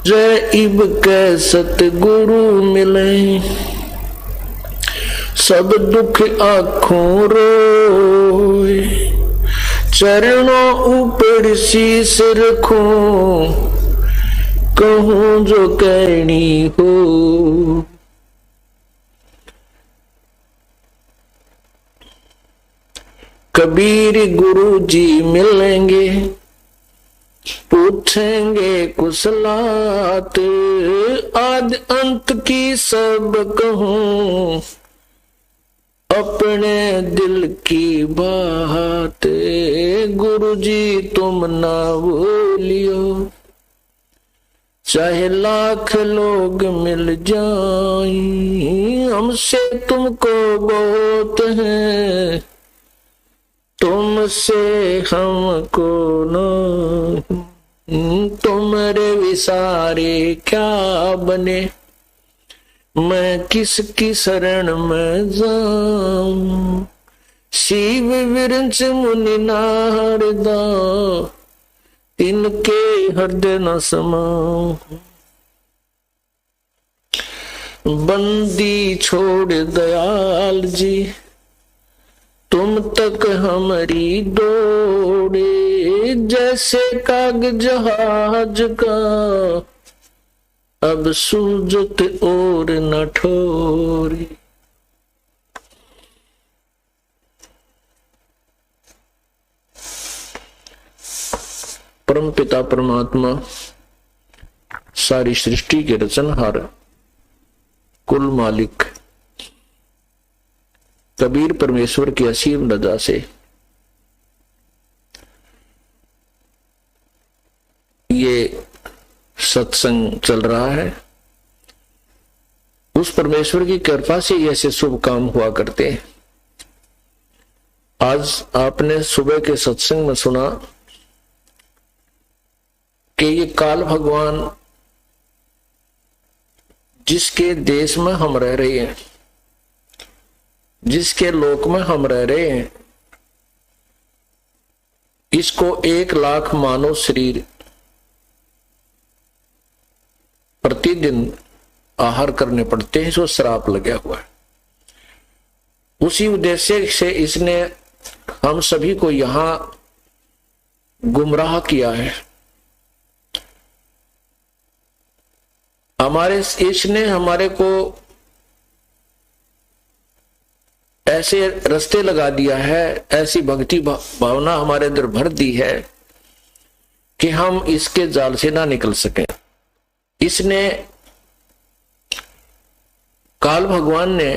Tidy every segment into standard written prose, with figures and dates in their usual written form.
जय इब के सतगुरु मिले, सब दुख आँखों रोए। चरणों ऊपर शीस रखूं, कहूं जो कहनी हो। कबीर गुरु जी मिलेंगे, पूछेंगे कुशलात। आदि अंत की सब कहूं, अपने दिल की बात। गुरु जी तुम ना भूलियो, चाहे लाख लोग मिल जाएं। हमसे तुमको बहुत है, तुमसे हमको न। तुम्हारे विसारे क्या बने, मैं किसकी शरण में जाऊं। शिव विरंच मुनि नारदा, इनके हृदय न समाऊं। बंदी छोड़ दयाल जी, तुम तक हमारी दौड़े। जैसे कागज जहाज का, अब सूझत और न ठोरी। परम पिता परमात्मा सारी सृष्टि के रचनहार, कुल मालिक कबीर परमेश्वर की असीम रजा से ये सत्संग चल रहा है। उस परमेश्वर की कृपा से ऐसे शुभ काम हुआ करते हैं। आज आपने सुबह के सत्संग में सुना कि ये काल भगवान जिसके देश में हम रह रहे हैं, जिसके लोक में हम रह रहे हैं, इसको 1 लाख मानव शरीर प्रतिदिन आहार करने पड़ते हैं। इसको श्राप लगा हुआ है। उसी उद्देश्य से इसने हम सभी को यहां गुमराह किया है। इसने हमारे को ऐसे रास्ते लगा दिया है, ऐसी भक्ति भावना हमारे अंदर भर दी है कि हम इसके जाल से ना निकल सकें। इसने काल भगवान ने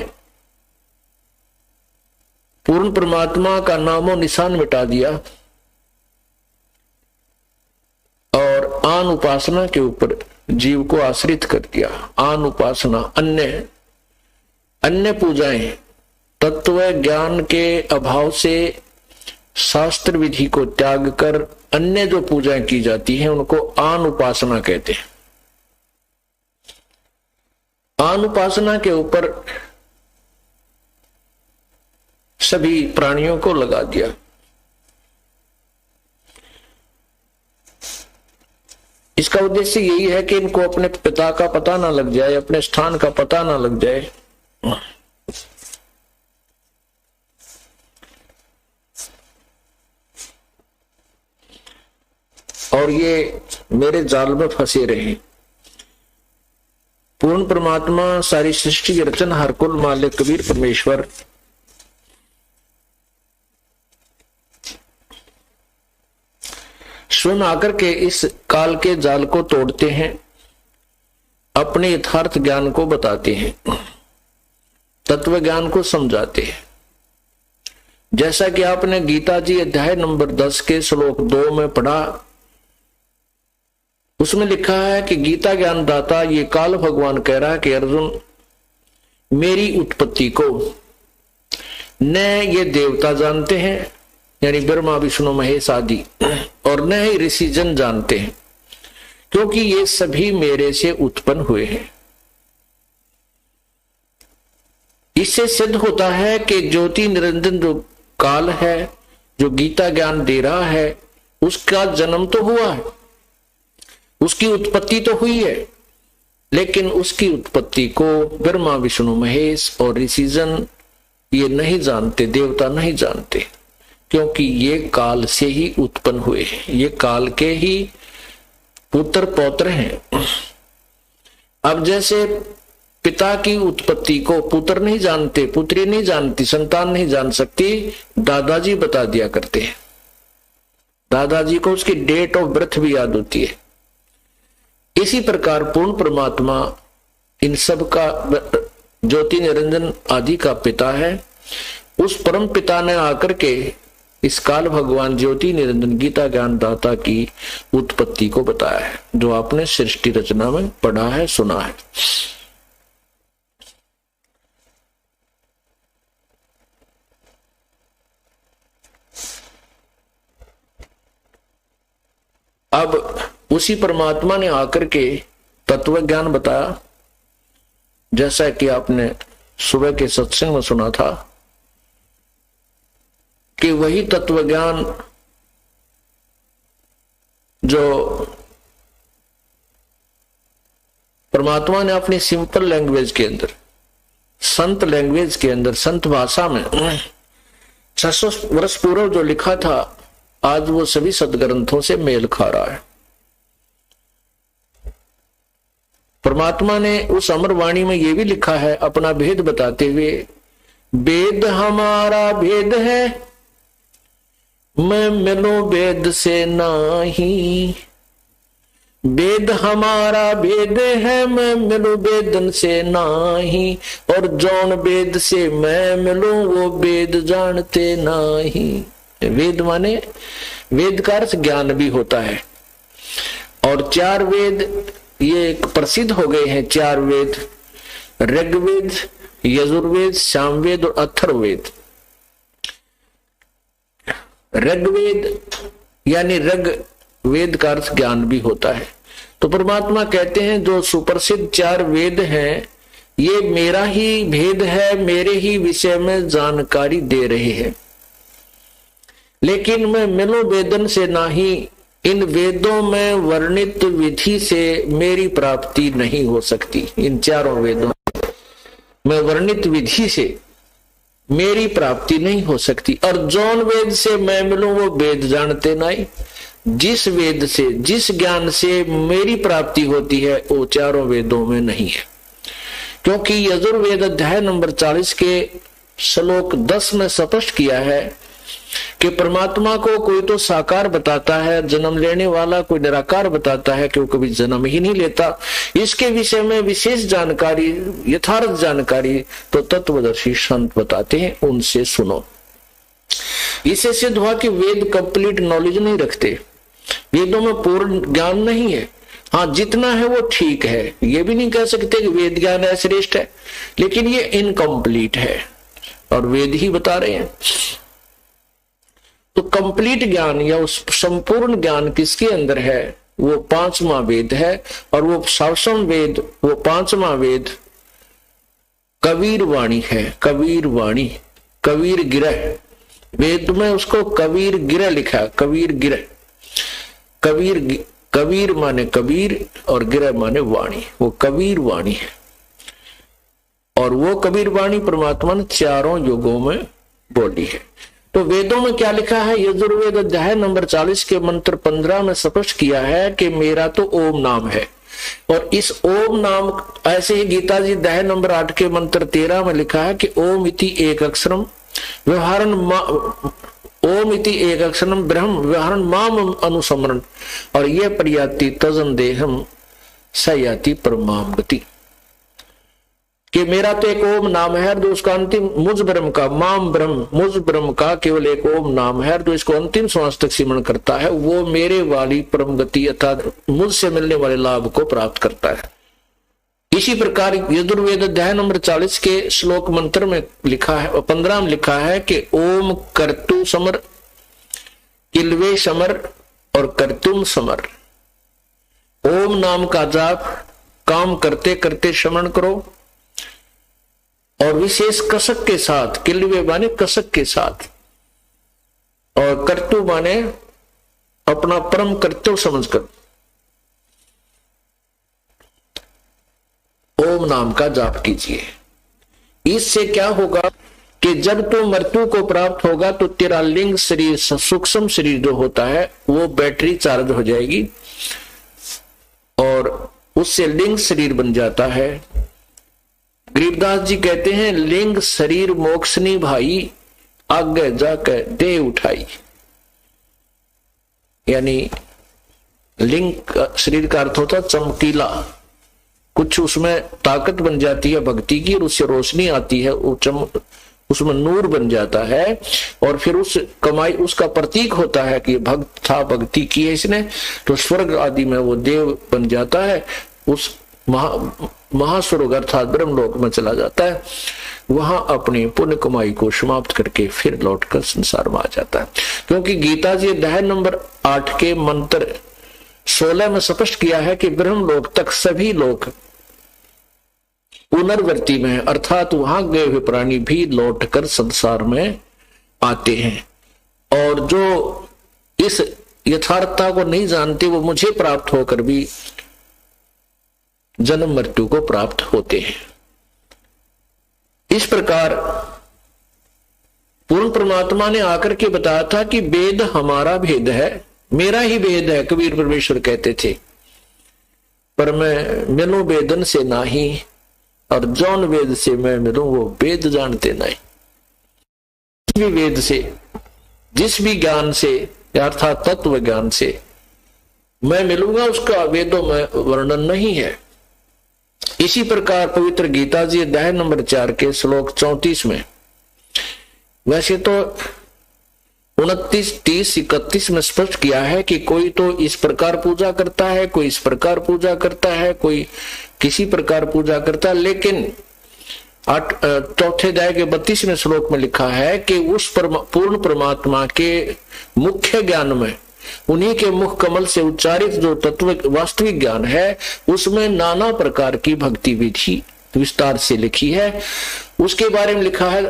पूर्ण परमात्मा का नामो निशान मिटा दिया और आन उपासना के ऊपर जीव को आश्रित कर दिया। आन उपासना, अन्य पूजाएं, तत्व ज्ञान के अभाव से शास्त्र विधि को त्याग कर अन्य जो पूजाएं की जाती हैं उनको आन उपासना कहते हैं। आन उपासना के ऊपर सभी प्राणियों को लगा दिया। इसका उद्देश्य यही है कि इनको अपने पिता का पता ना लग जाए, अपने स्थान का पता ना लग जाए। और ये मेरे जाल में फंसे रहे। पूर्ण परमात्मा सारी सृष्टि के रचनहार, कुल मालिक कबीर परमेश्वर स्वयं आकर के इस काल के जाल को तोड़ते हैं, अपने यथार्थ ज्ञान को बताते हैं, तत्व ज्ञान को समझाते हैं। जैसा कि आपने गीता जी अध्याय नंबर 10 के श्लोक 2 में पढ़ा, उसमें लिखा है कि गीता ज्ञान दाता ये काल भगवान कह रहा है कि अर्जुन, मेरी उत्पत्ति को न ये देवता जानते हैं, यानी ब्रह्मा विष्णु महेश आदि, और न ही ऋषि जन जानते हैं, क्योंकि ये सभी मेरे से उत्पन्न हुए हैं। इससे सिद्ध होता है कि ज्योति निरंजन जो काल है, जो गीता ज्ञान दे रहा है, उसका जन्म तो हुआ है, उसकी उत्पत्ति तो हुई है, लेकिन उसकी उत्पत्ति को ब्रह्मा विष्णु महेश और ऋषिजन ये नहीं जानते, देवता नहीं जानते, क्योंकि ये काल से ही उत्पन्न हुए हैं, ये काल के ही पुत्र पौत्र हैं। अब जैसे पिता की उत्पत्ति को पुत्र नहीं जानते, पुत्री नहीं जानती, संतान नहीं जान सकती, दादाजी बता दिया करते हैं। दादाजी को उसकी डेट ऑफ बर्थ भी याद होती है। इसी प्रकार पूर्ण परमात्मा इन सब का ज्योति निरंजन आदि का पिता है। उस परम पिता ने आकर के इस काल भगवान ज्योति निरंजन गीता ज्ञान दाता की उत्पत्ति को बताया है, जो आपने सृष्टि रचना में पढ़ा है, सुना है। अब उसी परमात्मा ने आकर के तत्व ज्ञान बताया, जैसा कि आपने सुबह के सत्संग में सुना था कि वही तत्व ज्ञान जो परमात्मा ने अपनी सिंपल लैंग्वेज के अंदर, संत लैंग्वेज के अंदर, संत भाषा में 600 वर्ष पूर्व जो लिखा था, आज वो सभी सदग्रंथों से मेल खा रहा है। परमात्मा ने उस अमर वाणी में ये भी लिखा है अपना भेद बताते हुए, वेद हमारा भेद है, मैं मिलूं वेद से नाही। वेद हमारा भेद है, मैं मिलूं वेदन से नाही। और जौन वेद से मैं मिलूं वो वेद जानते नाही। वेद माने वेद का अर्थ ज्ञान भी होता है। और 4 वेद ये प्रसिद्ध हो गए हैं, 4 वेद, ऋग्वेद, यजुर्वेद, सामवेद और अथर्ववेद। ऋग्वेद यानी ऋग वेद का अर्थ ज्ञान भी होता है। तो परमात्मा कहते हैं जो सुप्रसिद्ध 4 वेद हैं ये मेरा ही भेद है, मेरे ही विषय में जानकारी दे रहे हैं। लेकिन मैं मिलो वेदन से नाही, इन वेदों में वर्णित विधि से मेरी प्राप्ति नहीं हो सकती। इन 4 वेदों में वर्णित विधि से मेरी प्राप्ति नहीं हो सकती। और जौन वेद से मैं मिलूं वो वेद जानते नहीं। जिस वेद से, जिस ज्ञान से मेरी प्राप्ति होती है वो 4 वेदों में नहीं है। क्योंकि यजुर्वेद अध्याय नंबर 40 के श्लोक 10 में स्पष्ट किया है कि परमात्मा को कोई तो साकार बताता है, जन्म लेने वाला, कोई निराकार बताता है कि वो कभी जन्म ही नहीं लेता। इसके विषय में विशेष जानकारी, यथार्थ जानकारी तो तत्वदर्शी संत बताते हैं, उनसे सुनो। इससे सिद्ध हुआ कि वेद कंप्लीट नॉलेज नहीं रखते, वेदों में पूर्ण ज्ञान नहीं है। हाँ, जितना है वो ठीक है, ये भी नहीं कह सकते कि वेद ज्ञान है श्रेष्ठ है, लेकिन ये इनकम्प्लीट है और वेद ही बता रहे हैं। तो कंप्लीट ज्ञान या उस संपूर्ण ज्ञान किसके अंदर है? वो 5वां वेद है। और वो 7वां वेद, वो 5वां वेद कबीर वाणी है। कबीर वाणी, कबीर गिरह, वेद में उसको कबीर गिरह लिखा। कबीर गिरह, कबीर माने कबीर और गिरह माने वाणी, वो कबीर वाणी है। और वो कबीर वाणी परमात्मा ने 4 युगों में बोली है। तो वेदों में क्या लिखा है? यजुर्वेद अध्याय नंबर 40 के मंत्र 15 में स्पष्ट किया है कि मेरा तो ओम नाम है। और इस ओम नाम, ऐसे ही गीता जी अध्याय नंबर 8 के मंत्र 13 में लिखा है कि ओम इति एक अक्षरम व्यवहारन, ओम इति एक अक्षरम ब्रह्म व्यवहारन माम अनुसमरण, और ये प्रयाति तजन देहम सयाति परमाम गति। कि मेरा तो एक ओम नाम है, तो उसका अंतिम मुझ ब्रह्म का, माम ब्रह्म, मुझ ब्रह्म का केवल एक ओम नाम है, तो इसको अंतिम श्वास तक सिमरण करता है, वो मेरे वाली परम गति अर्थात मुझसे मिलने वाले लाभ को प्राप्त करता है। इसी प्रकार यजुर्वेद अध्याय नंबर 40 के श्लोक मंत्र में लिखा है, 15 में लिखा है कि ओम कर्तु समर, किलवे समर और कर्तुम समर। ओम नाम का जाप काम करते करते श्रवण करो और विशेष कसक के साथ, किलवे माने कसक के साथ, और कर्तु माने अपना परम कर्तव्य समझकर। ओम नाम का जाप कीजिए। इससे क्या होगा कि जब तू मृत्यु को प्राप्त होगा तो तेरा लिंग शरीर, सूक्ष्म शरीर जो होता है वो बैटरी चार्ज हो जाएगी और उससे लिंग शरीर बन जाता है। गरीबदास जी कहते हैं लिंग शरीर मोक्षनी भाई, आगे जाकर दे उठाई। यानी लिंग शरीर का अर्थ होता चमकीला, कुछ उसमें ताकत बन जाती है भक्ति की और उससे रोशनी आती है, उसमें नूर बन जाता है और फिर उस कमाई उसका प्रतीक होता है कि भक्त था, भक्ति की है इसने, तो स्वर्ग आदि में वो देव बन जाता है, उस महास्वर्ग अर्थात ब्रह्मलोक में चला जाता है, वहां अपनी पुण्य कमाई को समाप्त करके फिर लौटकर संसार में आ जाता है। क्योंकि गीता जी अध्याय नंबर 8 के मंत्र 16 में स्पष्ट किया है कि ब्रह्मलोक तक सभी लोग पुनर्वृत्ति में, अर्थात वहां गए हुए प्राणी भी लौटकर संसार में आते हैं, और जो इस यथार्थता को नहीं जानते वो मुझे प्राप्त होकर भी जन्म मृत्यु को प्राप्त होते हैं। इस प्रकार पूर्ण परमात्मा ने आकर के बताया था कि वेद हमारा भेद है, मेरा ही भेद है, कबीर परमेश्वर कहते थे, पर मैं मिलूं वेदन से नाही, और जौन वेद से मैं मिलूं वो वेद जानते नहीं। जिस भी वेद से, जिस भी ज्ञान से अर्थात तत्व ज्ञान से मैं मिलूंगा उसका वेदों में वर्णन नहीं है। इसी प्रकार पवित्र गीता जी अध्याय नंबर 4 के श्लोक 34 में, वैसे तो 29, 30, 31 में स्पष्ट किया है कि कोई तो इस प्रकार पूजा करता है, कोई इस प्रकार पूजा करता है, कोई किसी प्रकार पूजा करता है, लेकिन चौथे अध्याय के 32वें श्लोक में लिखा है कि उस पूर्ण परमात्मा के मुख्य ज्ञान में, उन्हीं के मुख कमल से उच्चारित जो तत्व वास्तविक ज्ञान है, उसमें नाना प्रकार की भक्ति विधि विस्तार से लिखी है। उसके बारे में लिखा है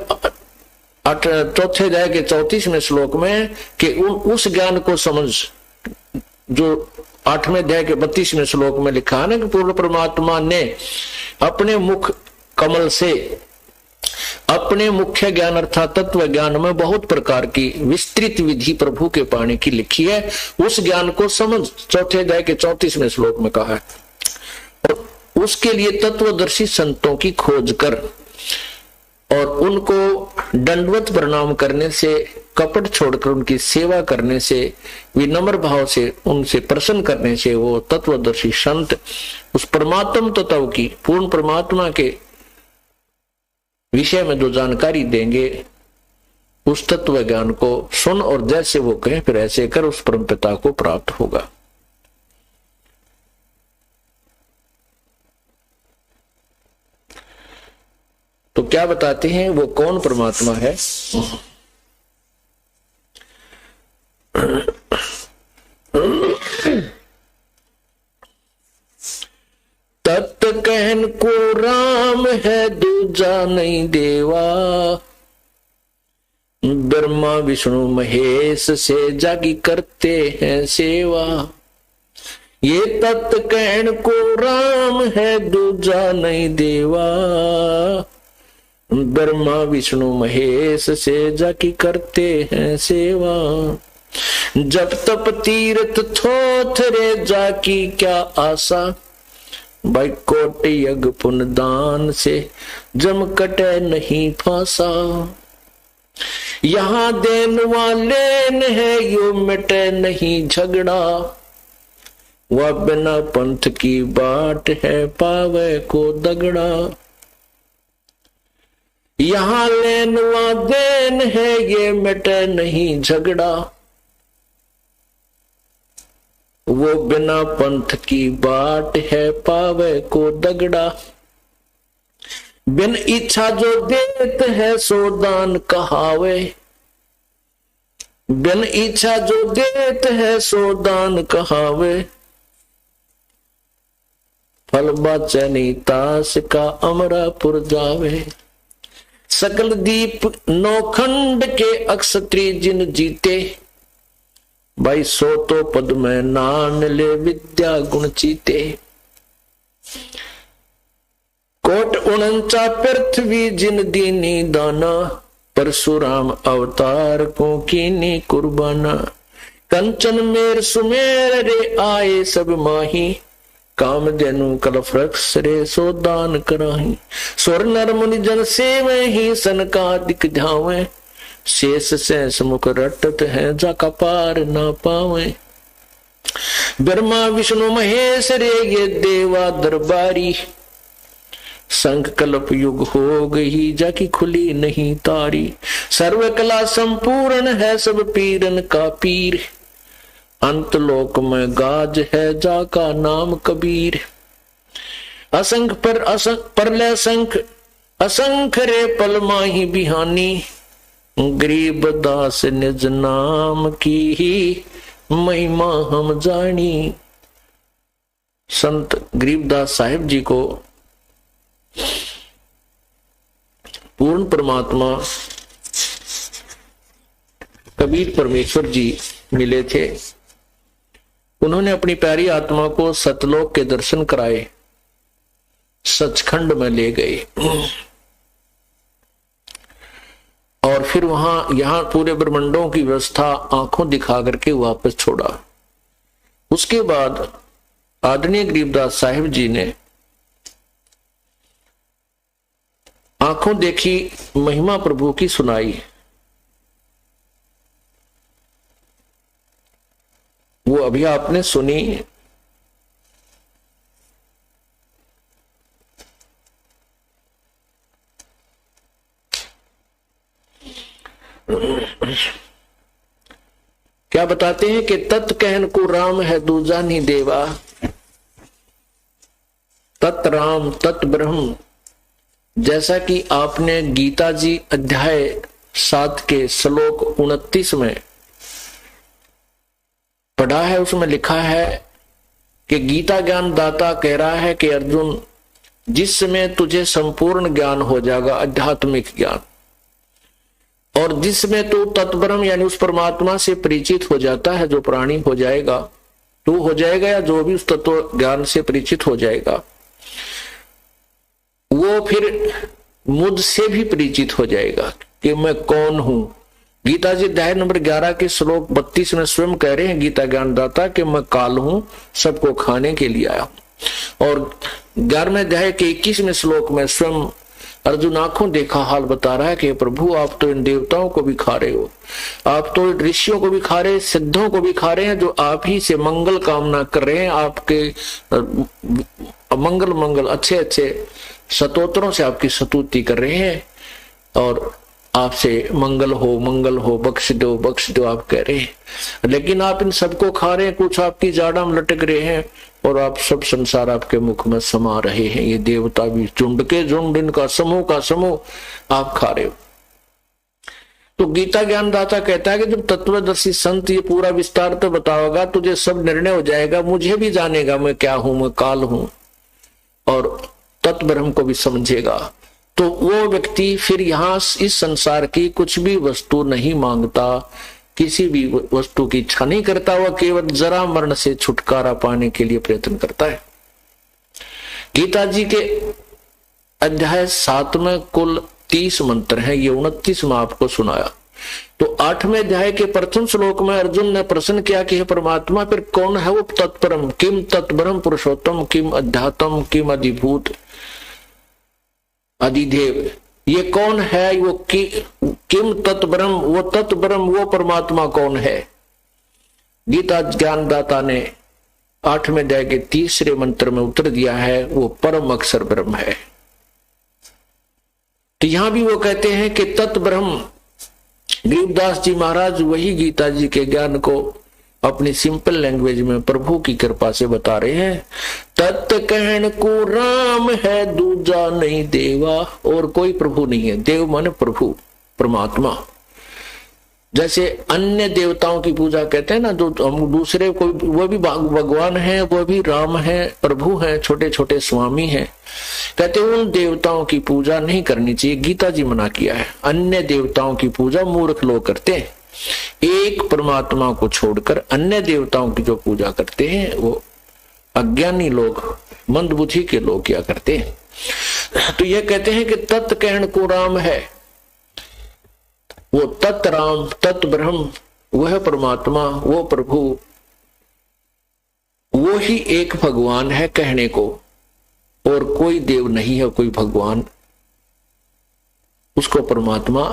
चौथे अध्याय के 34वें श्लोक में कि उस ज्ञान को समझ, जो 8वें अध्याय के 32वें श्लोक में लिखा है ना कि पूर्ण परमात्मा ने अपने मुख कमल से अपने मुख्य ज्ञान अर्थात तत्व ज्ञान में बहुत प्रकार की विस्तृत विधि प्रभु के पाने की लिखी है। उस ज्ञान को समझ चौथे अध्याय के 34वें श्लोक में कहा है, और उसके लिए तत्वदर्शी संतों की खोज कर और उनको दंडवत प्रणाम करने से, कपट छोड़कर उनकी सेवा करने से, विनम्र भाव से उनसे प्रसन्न करने से वो तत्वदर्शी संत उस परमात्म तत्व की, पूर्ण परमात्मा के विषय में जो जानकारी देंगे उस तत्व ज्ञान को सुन और जैसे वो कहें फिर ऐसे कर उस परम पिता को प्राप्त होगा। तो क्या बताते हैं वो कौन परमात्मा है? तत् कहन को राम है दूजा नहीं देवा, ब्रह्मा विष्णु महेश से जागी करते हैं सेवा। ये तत् कहन को राम है दूजा नहीं देवा, ब्रह्मा विष्णु महेश से जाकी करते हैं सेवा। जब तप तीर्थ थोथरे जाकी क्या आशा, भाई कोट यज्ञ पुण्य दान से जम कटे नहीं फांसा। यहाँ देन वाले है यो मिटे नहीं झगड़ा, वह बिना पंथ की बाट है पावे को दगड़ा। यहाँ लेन व देन है ये मिटे नहीं झगड़ा, वो बिना पंथ की बाट है पावे को दगड़ा। बिन इच्छा जो देत है सो दान कहावे, बिन इच्छा जो देत है सो दान कहावे। फल बाचे नहीं तास का अमरापुर जावे। सकल दीप नौखंड के अक्षत्री जिन जीते, भाई सो तो पद में नान ले विद्या गुण चीते। कोट 49 पृथ्वी जिन दीनी दाना, परशुराम अवतार को कीनी कुर्बाना। कंचन मेर सुमेर रे आए सब माही, कामधेनु कलफ रक्ष रे सो दान कराही। स्वर नर मुनि जन सेवे ही सनकादिक ध्यावे, शेष से मुख रटत है जाका पार ना पावे। ब्रह्मा विष्णु महेश रे ये देवा दरबारी, संख कल्प युग हो गई जाकी खुली नहीं तारी। सर्व कला संपूर्ण है सब पीरन का पीर, अंत लोक में गाज है जाका नाम कबीर। असंख पर असंख परलय संख, असंख रे पल माही बिहानी, गरीब दास निज नाम की ही महिमा हम जानी। संत गरीबदास साहिब जी को पूर्ण परमात्मा कबीर परमेश्वर जी मिले थे। उन्होंने अपनी प्यारी आत्मा को सतलोक के दर्शन कराए, सचखंड में ले गए और फिर वहां यहां पूरे ब्रह्मांडों की व्यवस्था आंखों दिखा करके वापस छोड़ा। उसके बाद आदरणीय गरीबदास साहिब जी ने आंखों देखी महिमा प्रभु की सुनाई। वो अभी आपने सुनी। क्या बताते हैं कि तत् कहन को राम है दूजा नहीं देवा, तत् राम तत् ब्रह्म। जैसा कि आपने गीता जी अध्याय 7 के श्लोक 29 में पढ़ा है, उसमें लिखा है कि गीता ज्ञान दाता कह रहा है कि अर्जुन, जिस समय तुझे संपूर्ण ज्ञान हो जाएगा, आध्यात्मिक ज्ञान, और जिसमें तू तत्ब्रह्म यानी उस परमात्मा से परिचित हो जाता है, जो प्राणी हो जाएगा, तू हो जाएगा या जो भी उस तत्व ज्ञान से परिचित हो जाएगा, वो फिर मुझसे भी परिचित हो जाएगा कि मैं कौन हूं। गीता जी अध्याय नंबर 11 के श्लोक 32 में स्वयं कह रहे हैं गीता ज्ञानदाता कि मैं काल हूं, सबको खाने के लिए आया हूं। और 11वें अध्याय के 21वें श्लोक में स्वयं अर्जुन आंखों देखा हाल बता रहा है कि प्रभु आप तो इन देवताओं को भी खा रहे हो, आप तो ऋषियों को भी खा रहे हैं, सिद्धों को भी खा रहे हैं, जो आप ही से मंगल कामना कर रहे हैं, आपके मंगल मंगल अच्छे अच्छे स्तोत्रों से आपकी स्तुति कर रहे हैं और आपसे मंगल हो बख्श दो आप कह रहे हैं। लेकिन आप इन सबको खा रहे हैं, कुछ आपकी जाड़ा में लटक रहे हैं और आप सब संसार आपके मुख में समा रहे हैं। ये देवता भी झुंड के झुंड, इनका समूह का समूह आप खा रहे हो। तो गीता ज्ञानदाता कहता है कि जब तत्वदर्शी संत ये पूरा विस्तार तो बताओगा, तुझे सब निर्णय हो जाएगा, मुझे भी जानेगा मैं क्या हूं, मैं काल हूं, और तत्ब्रह्म को भी समझेगा। तो वो व्यक्ति फिर यहां इस संसार की कुछ भी वस्तु नहीं मांगता, किसी भी वस्तु की इच्छा नहीं करता, वह केवल जरा मरण से छुटकारा पाने के लिए प्रयत्न करता है। गीता जी के अध्याय 7 में कुल 30 मंत्र हैं, ये 29 में आपको सुनाया। तो 8वें अध्याय के प्रथम श्लोक में अर्जुन ने प्रश्न किया कि हे परमात्मा, फिर कौन है वो तत्परम, किम तत्ब्रह्म पुरुषोत्तम, किम अध्यात्म, किम अधिभूत अधिदेव, ये कौन है वो किम तत्ब्रह्म, वो तत्ब्रह्म वो परमात्मा कौन है। गीता ज्ञानदाता ने 8वें अध्याय के 3 मंत्र में उत्तर दिया है, वो परम अक्षर ब्रह्म है। तो यहां भी वो कहते हैं कि तत्ब्रह्म, गरीबदास जी महाराज वही गीता जी के ज्ञान को अपनी सिंपल लैंग्वेज में प्रभु की कृपा से बता रहे हैं। तत् कहन को राम है दूजा नहीं देवा, और कोई प्रभु नहीं है। देव माने प्रभु, परमात्मा। जैसे अन्य देवताओं की पूजा कहते हैं ना, जो हम दूसरे कोई, वो भी भगवान है, वो भी राम है, प्रभु है, छोटे छोटे स्वामी हैं, कहते हैं उन देवताओं की पूजा नहीं करनी चाहिए। गीता जी मना किया है। अन्य देवताओं की पूजा मूर्ख लोग करते हैं, एक परमात्मा को छोड़कर अन्य देवताओं की जो पूजा करते हैं वो अज्ञानी लोग, मंदबुद्धि के लोग क्या करते हैं। तो ये कहते हैं कि तत् कहण को राम है, वो तत् राम तत् ब्रह्म, वह परमात्मा, वो प्रभु, वो ही एक भगवान है कहने को, और कोई देव नहीं है, कोई भगवान, उसको परमात्मा,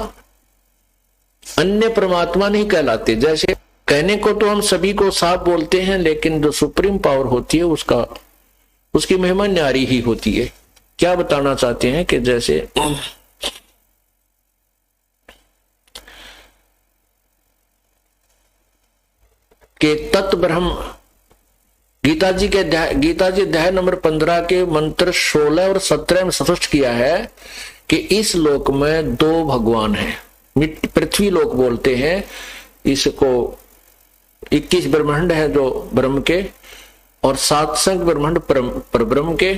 अन्य परमात्मा नहीं कहलाते। जैसे कहने को तो हम सभी को साफ बोलते हैं, लेकिन जो सुप्रीम पावर होती है उसकी महिमा न्यारी ही होती है। क्या बताना चाहते हैं कि जैसे कि तत् ब्रह्म, गीता जी अध्याय नंबर 15 के मंत्र 16 और 17 में स्पष्ट किया है कि इस लोक में दो भगवान हैं। पृथ्वी लोक बोलते हैं इसको, 21 ब्रह्मांड है जो ब्रह्म के, और 7 संग ब्रह्मांड पर ब्रह्म के।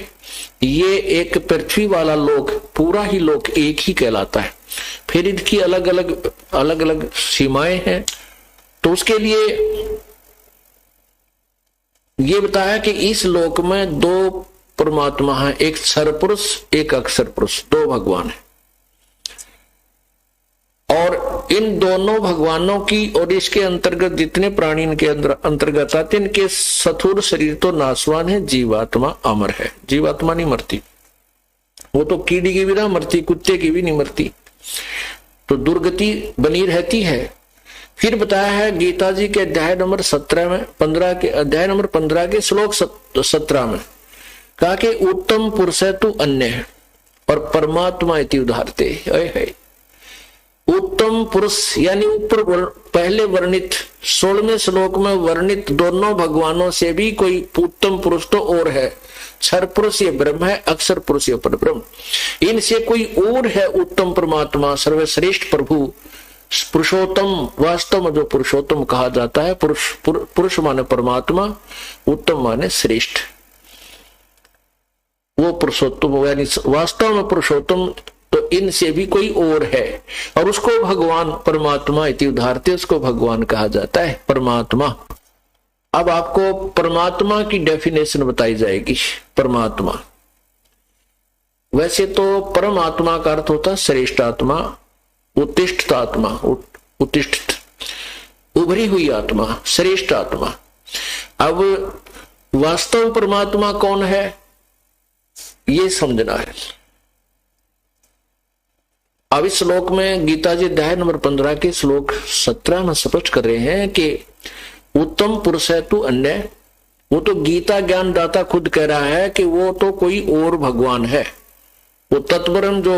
ये एक पृथ्वी वाला लोक, पूरा ही लोक एक ही कहलाता है। फिर इनकी अलग अलग सीमाएं हैं। तो उसके लिए ये बताया कि इस लोक में दो परमात्मा हैं, एक सरपुरुष एक अक्षर पुरुष, दो भगवान हैं। और इन दोनों भगवानों की और इसके अंतर्गत जितने प्राणी इनके अंतर्गत आते, इनके स्थूल शरीर तो नाशवान है, जीवात्मा अमर है। जीवात्मा नहीं मरती, वो तो कीड़ी की भी ना मरती, कुत्ते की भी नहीं मरती, तो दुर्गति बनी रहती है। फिर बताया है गीता जी के अध्याय नंबर 17 में, अध्याय नंबर 15 के श्लोक 17 में कहा कि उत्तम पुरुष है तू अन्य है और परमात्मा इति उदाहरते है। उत्तम पुरुष यानी ऊपर पहले वर्णित 16वें श्लोक में वर्णित दोनों भगवानों से भी कोई उत्तम पुरुष तो और है। क्षर पुरुष ये ब्रह्म है, अक्षर पुरुष ये परब्रह्म, इनसे कोई और है उत्तम परमात्मा, सर्वश्रेष्ठ प्रभु, पुरुषोत्तम। वास्तव में जो पुरुषोत्तम कहा जाता है, पुरुष माने परमात्मा, उत्तम माने श्रेष्ठ, वो पुरुषोत्तम यानी वास्तव में पुरुषोत्तम। तो इनसे भी कोई और है और उसको भगवान परमात्मा इति उदाहरते, उसको भगवान कहा जाता है, परमात्मा। अब आपको परमात्मा की डेफिनेशन बताई जाएगी। परमात्मा वैसे तो परमात्मा का अर्थ होता है श्रेष्ठ आत्मा, उत्तिष्ठ आत्मा, उत्तिष्ठ उभरी हुई आत्मा, श्रेष्ठ आत्मा। अब वास्तव परमात्मा कौन है ये समझना है। अब इस श्लोक में गीता जी अध्याय नंबर 15 के श्लोक 17 में स्पष्ट कर रहे हैं कि उत्तम पुरुष है तू अन्य। वो तो गीता ज्ञान दाता खुद कह रहा है कि वो तो कोई और भगवान है। वो तत्वरम जो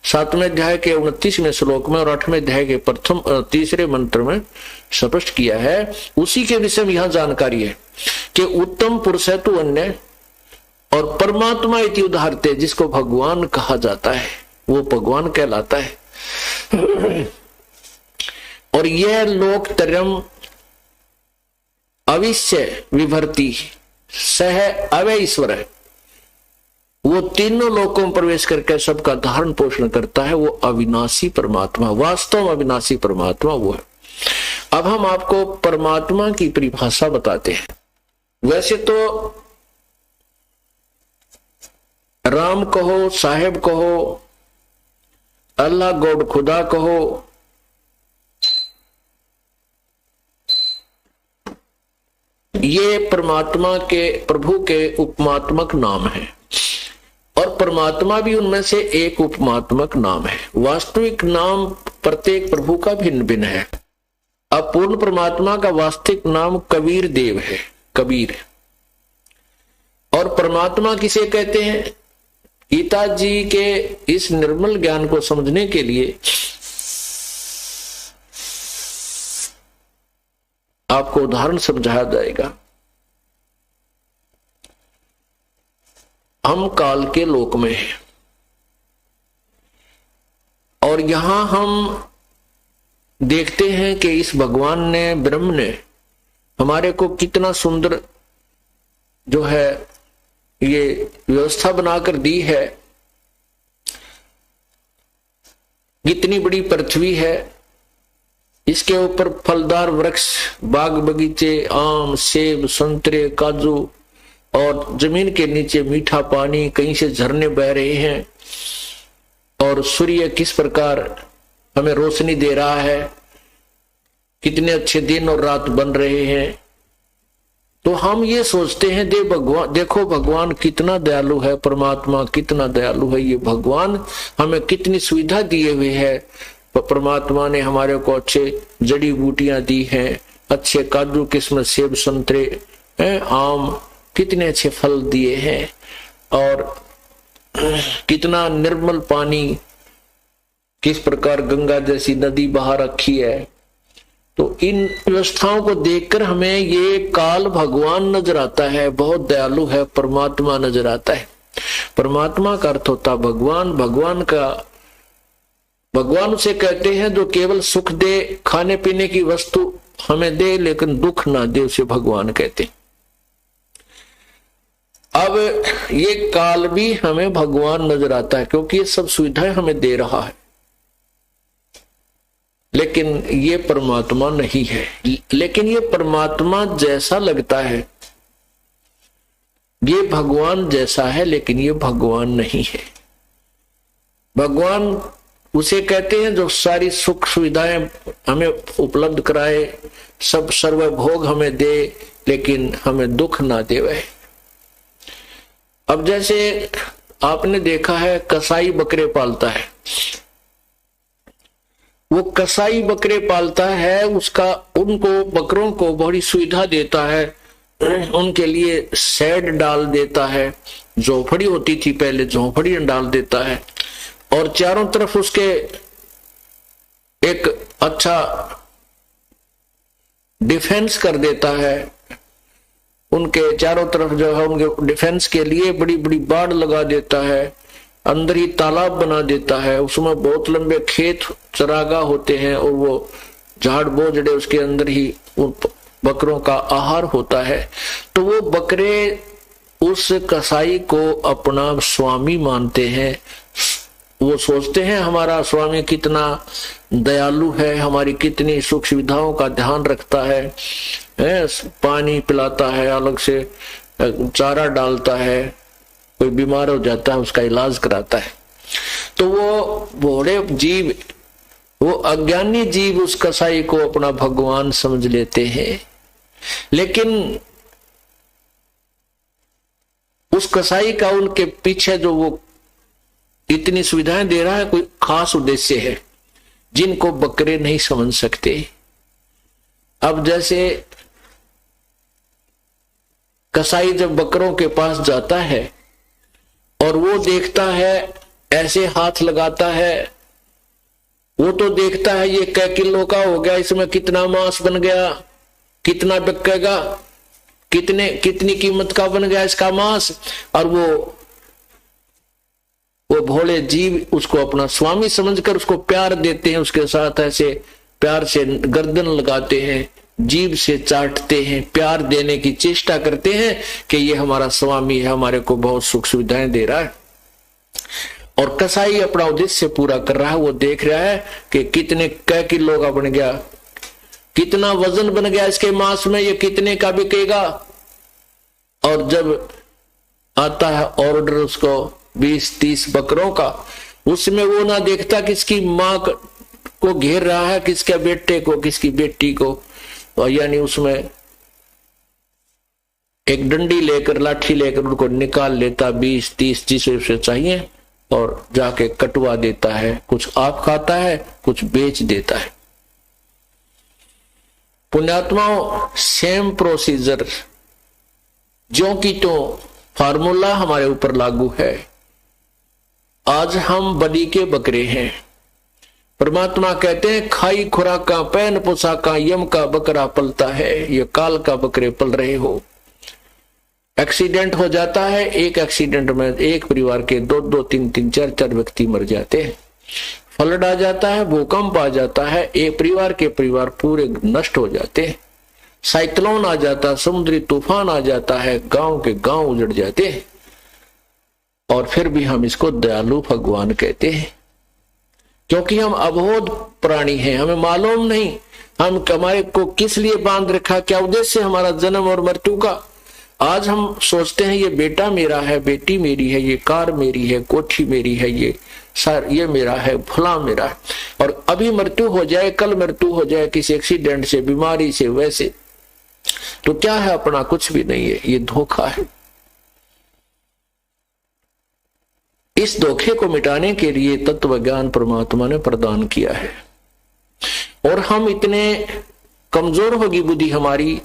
7वें अध्याय के 29वें श्लोक में और 8वें अध्याय के तीसरे मंत्र में स्पष्ट किया है, उसी के विषय में यहां जानकारी है कि उत्तम पुरुष है तू अन्य और परमात्मा इति उदाहरते, जिसको भगवान कहा जाता है वो भगवान कहलाता है। और यह लोक त्रयम अविश्य विभर्ति सह अवय ईश्वर है। वो तीनों लोकों में प्रवेश करके सबका धारण पोषण करता है, वो अविनाशी परमात्मा, वास्तव में अविनाशी परमात्मा वो है। अब हम आपको परमात्मा की परिभाषा बताते हैं। वैसे तो राम कहो, साहेब कहो, अल्लाह गॉड खुदा कहो, ये परमात्मा के प्रभु के उपमात्मक नाम है और परमात्मा भी उनमें से एक उपमात्मक नाम है। वास्तविक नाम प्रत्येक प्रभु का भिन्न भिन्न है। अब पूर्ण परमात्मा का वास्तविक नाम कबीर देव है, कबीर। और परमात्मा किसे कहते हैं? गीता जी के इस निर्मल ज्ञान को समझने के लिए आपको उदाहरण समझाया जाएगा। हम काल के लोक में हैं और यहां हम देखते हैं कि इस भगवान ने, ब्रह्म ने हमारे को कितना सुंदर जो है ये व्यवस्था बनाकर दी है। कितनी बड़ी पृथ्वी है, इसके ऊपर फलदार वृक्ष, बाग बगीचे, आम, सेब, संतरे, काजू और जमीन के नीचे मीठा पानी, कहीं से झरने बह रहे हैं, और सूर्य किस प्रकार हमें रोशनी दे रहा है, कितने अच्छे दिन और रात बन रहे हैं। तो हम ये सोचते हैं देखो भगवान कितना दयालु है, परमात्मा कितना दयालु है, ये भगवान हमें कितनी सुविधा दिए हुए है। परमात्मा ने हमारे को अच्छे जड़ी बूटियां दी हैं, अच्छे काजू किस्मत सेब संतरे आम, कितने अच्छे फल दिए हैं, और कितना निर्मल पानी, किस प्रकार गंगा जैसी नदी बहा रखी है। तो इन व्यवस्थाओं को देखकर हमें ये काल भगवान नजर आता है, बहुत दयालु है, परमात्मा नजर आता है। परमात्मा का अर्थ होता भगवान, भगवान उसे कहते हैं जो केवल सुख दे, खाने पीने की वस्तु हमें दे लेकिन दुख ना दे, उसे भगवान कहते हैं। अब ये काल भी हमें भगवान नजर आता है, क्योंकि ये सब सुविधाएं हमें दे रहा है, लेकिन ये परमात्मा नहीं है। लेकिन ये परमात्मा जैसा लगता है, ये भगवान जैसा है, लेकिन ये भगवान नहीं है। भगवान उसे कहते हैं जो सारी सुख सुविधाएं हमें उपलब्ध कराए, सब सर्वभोग हमें दे, लेकिन हमें दुख ना देवे। अब जैसे आपने देखा है कसाई बकरे पालता है, वो कसाई बकरे पालता है, उनको बकरों को बड़ी सुविधा देता है, उनके लिए शेड डाल देता है, झोपड़ी होती थी पहले, झोपड़ी डाल देता है, और चारों तरफ उसके एक अच्छा डिफेंस कर देता है। उनके चारों तरफ जो है उनके डिफेंस के लिए बड़ी बड़ी बाड़ लगा देता है, अंदर ही तालाब बना देता है, उसमें बहुत लंबे खेत चरागा होते हैं, और वो झाड़ बोझड़े उसके अंदर ही उन बकरों का आहार होता है। तो वो बकरे उस कसाई को अपना स्वामी मानते हैं, वो सोचते हैं हमारा स्वामी कितना दयालु है, हमारी कितनी सुख सुविधाओं का ध्यान रखता है, पानी पिलाता है, अलग से चारा डालता है, कोई बीमार हो जाता है उसका इलाज कराता है। तो वो भोले जीव, वो अज्ञानी जीव उस कसाई को अपना भगवान समझ लेते हैं। लेकिन उस कसाई का उनके पीछे जो वो इतनी सुविधाएं दे रहा है, कोई खास उद्देश्य है जिनको बकरे नहीं समझ सकते। अब जैसे कसाई जब बकरों के पास जाता है और वो देखता है, ऐसे हाथ लगाता है, वो तो देखता है ये कै किलो का हो गया, इसमें कितना मांस बन गया, कितना बिकेगा, कितनी कीमत का बन गया इसका मांस, और वो भोले जीव उसको अपना स्वामी समझकर उसको प्यार देते हैं, उसके साथ ऐसे प्यार से गर्दन लगाते हैं, जीभ से चाटते हैं, प्यार देने की चेष्टा करते हैं कि ये हमारा स्वामी है, हमारे को बहुत सुख सुविधाएं दे रहा है। और कसाई अपना उद्देश्य पूरा कर रहा है, वो देख रहा है कि कितने कै किलो का बन गया, कितना वजन बन गया इसके मांस में, ये कितने का बिकेगा। और जब आता है ऑर्डर उसको 20-30 बकरों का, उसमें वो ना देखता किसकी माँ को घेर रहा है, किसके बेटे को, किसकी बेटी को, और यानी उसमें एक डंडी लेकर, लाठी लेकर उनको निकाल लेता, 20-30 जिसे चाहिए, और जाके कटवा देता है। कुछ आप खाता है, कुछ बेच देता है। पुण्यात्माओं, सेम प्रोसीजर, जो की तो फार्मूला हमारे ऊपर लागू है। आज हम बलि के बकरे हैं। परमात्मा कहते हैं खाई खुराका पैन पोशाका यम का बकरा पलता है, ये काल का बकरे पल रहे हो। एक्सीडेंट हो जाता है, एक एक्सीडेंट में एक परिवार के 2-2, 3-3, 4-4 व्यक्ति मर जाते हैं। फ्लड आ जाता है, भूकंप आ जाता है, एक परिवार के परिवार पूरे नष्ट हो जाते हैं। साइक्लोन आ जाता, समुद्री तूफान आ जाता है, गांव के गांव उजड़ जाते हैं। और फिर भी हम इसको दयालु भगवान कहते हैं, क्योंकि हम अबोध प्राणी हैं, हमें मालूम नहीं हम हमारे को किस लिए बांध रखा, क्या उद्देश्य हमारा जन्म और मृत्यु का। आज हम सोचते हैं ये बेटा मेरा है, बेटी मेरी है, ये कार मेरी है, कोठी मेरी है, ये मेरा है, फला मेरा है, और अभी मृत्यु हो जाए, कल मृत्यु हो जाए किसी एक्सीडेंट से, बीमारी से, वैसे तो क्या है अपना? कुछ भी नहीं है, ये धोखा है। इस धोखे को मिटाने के लिए तत्व ज्ञान परमात्मा ने प्रदान किया है। और हम इतने कमजोर होगी बुद्धि हमारी,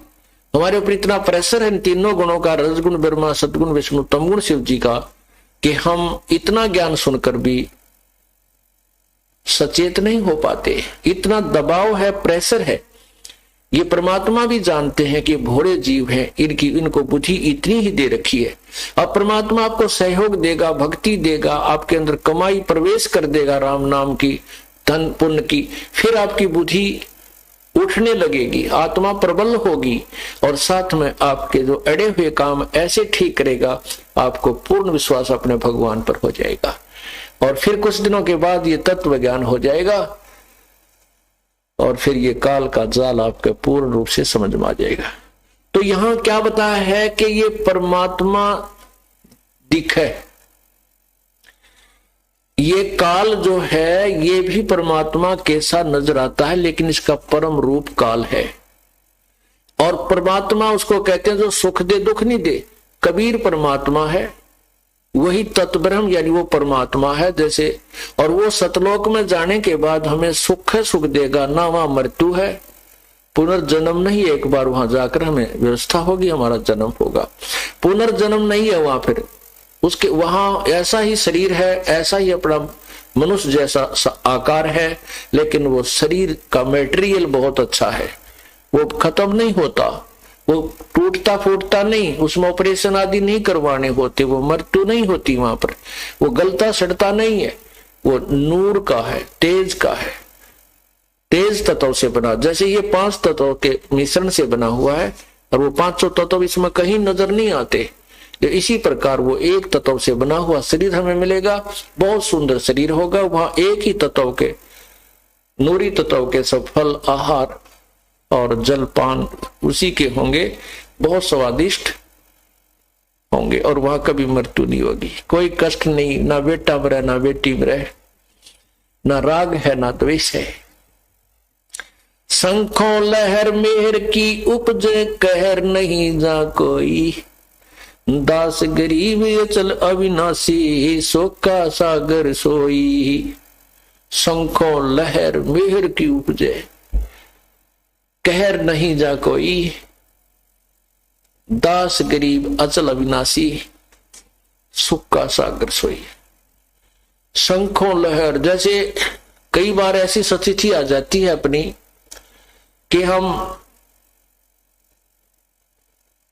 हमारे ऊपर इतना प्रेशर है इन तीनों गुणों का, रजगुण ब्रह्मा, सदगुण विष्णु, तमगुण शिव जी का, कि हम इतना ज्ञान सुनकर भी सचेत नहीं हो पाते। इतना दबाव है, प्रेशर है। ये परमात्मा भी जानते हैं कि भोले जीव हैं, इनको बुद्धि इतनी ही दे रखी है। अब परमात्मा आपको सहयोग देगा, भक्ति देगा, आपके अंदर कमाई प्रवेश कर देगा राम नाम की, धन पुण्य की, फिर आपकी बुद्धि उठने लगेगी, आत्मा प्रबल होगी, और साथ में आपके जो अड़े हुए काम ऐसे ठीक करेगा, आपको पूर्ण विश्वास अपने भगवान पर हो जाएगा। और फिर कुछ दिनों के बाद ये तत्व ज्ञान हो जाएगा, और फिर ये काल का जाल आपके पूर्ण रूप से समझ में आ जाएगा। तो यहां क्या बताया है कि ये परमात्मा दिखे, ये काल जो है ये भी परमात्मा कैसा नजर आता है, लेकिन इसका परम रूप काल है। और परमात्मा उसको कहते हैं जो सुख दे दुख नहीं दे। कबीर परमात्मा है, वही तत्ब्रह्म यानी वो परमात्मा है जैसे। और वो सतलोक में जाने के बाद हमें सुख है, सुख देगा ना, वहां मृत्यु है, पुनर्जन्म नहीं। एक बार वहां जाकर हमें व्यवस्था होगी, हमारा जन्म होगा, पुनर्जन्म नहीं है वहां। फिर उसके वहां ऐसा ही शरीर है, ऐसा ही अपना मनुष्य जैसा आकार है, लेकिन वो शरीर का मटेरियल बहुत अच्छा है, वो खत्म नहीं होता, वो टूटता फूटता नहीं, उसमें ऑपरेशन आदि नहीं करवाने होते, वो मृत्यु नहीं होती वहां पर, वो गलता सड़ता नहीं है, वो नूर का है, तेज का है, तेज तत्व से बना। जैसे ये 5 तत्वों के मिश्रण से बना हुआ है, और वो 500 तत्व इसमें कहीं नजर नहीं आते। इसी प्रकार वो एक तत्व से बना हुआ शरीर हमें मिलेगा, बहुत सुंदर शरीर होगा। वहां एक ही तत्व के, नूरी तत्व के सब फल, आहार और जलपान उसी के होंगे, बहुत स्वादिष्ट होंगे, और वहां कभी मृत्यु नहीं होगी, कोई कष्ट नहीं, ना बेटा मरे ना बेटी मरे, ना राग है ना द्वेष है। शंखों लहर मेहर की उपजे, कहर नहीं जा कोई, दास गरीब अचल अविनाशी, शोक का सागर सोई। शंखों लहर मेहर की उपजे, कहर नहीं जा कोई, दास गरीब अचल अविनाशी, सुख का सागर सोई। शंखों लहर, जैसे कई बार ऐसी स्थिति आ जाती है अपनी कि हम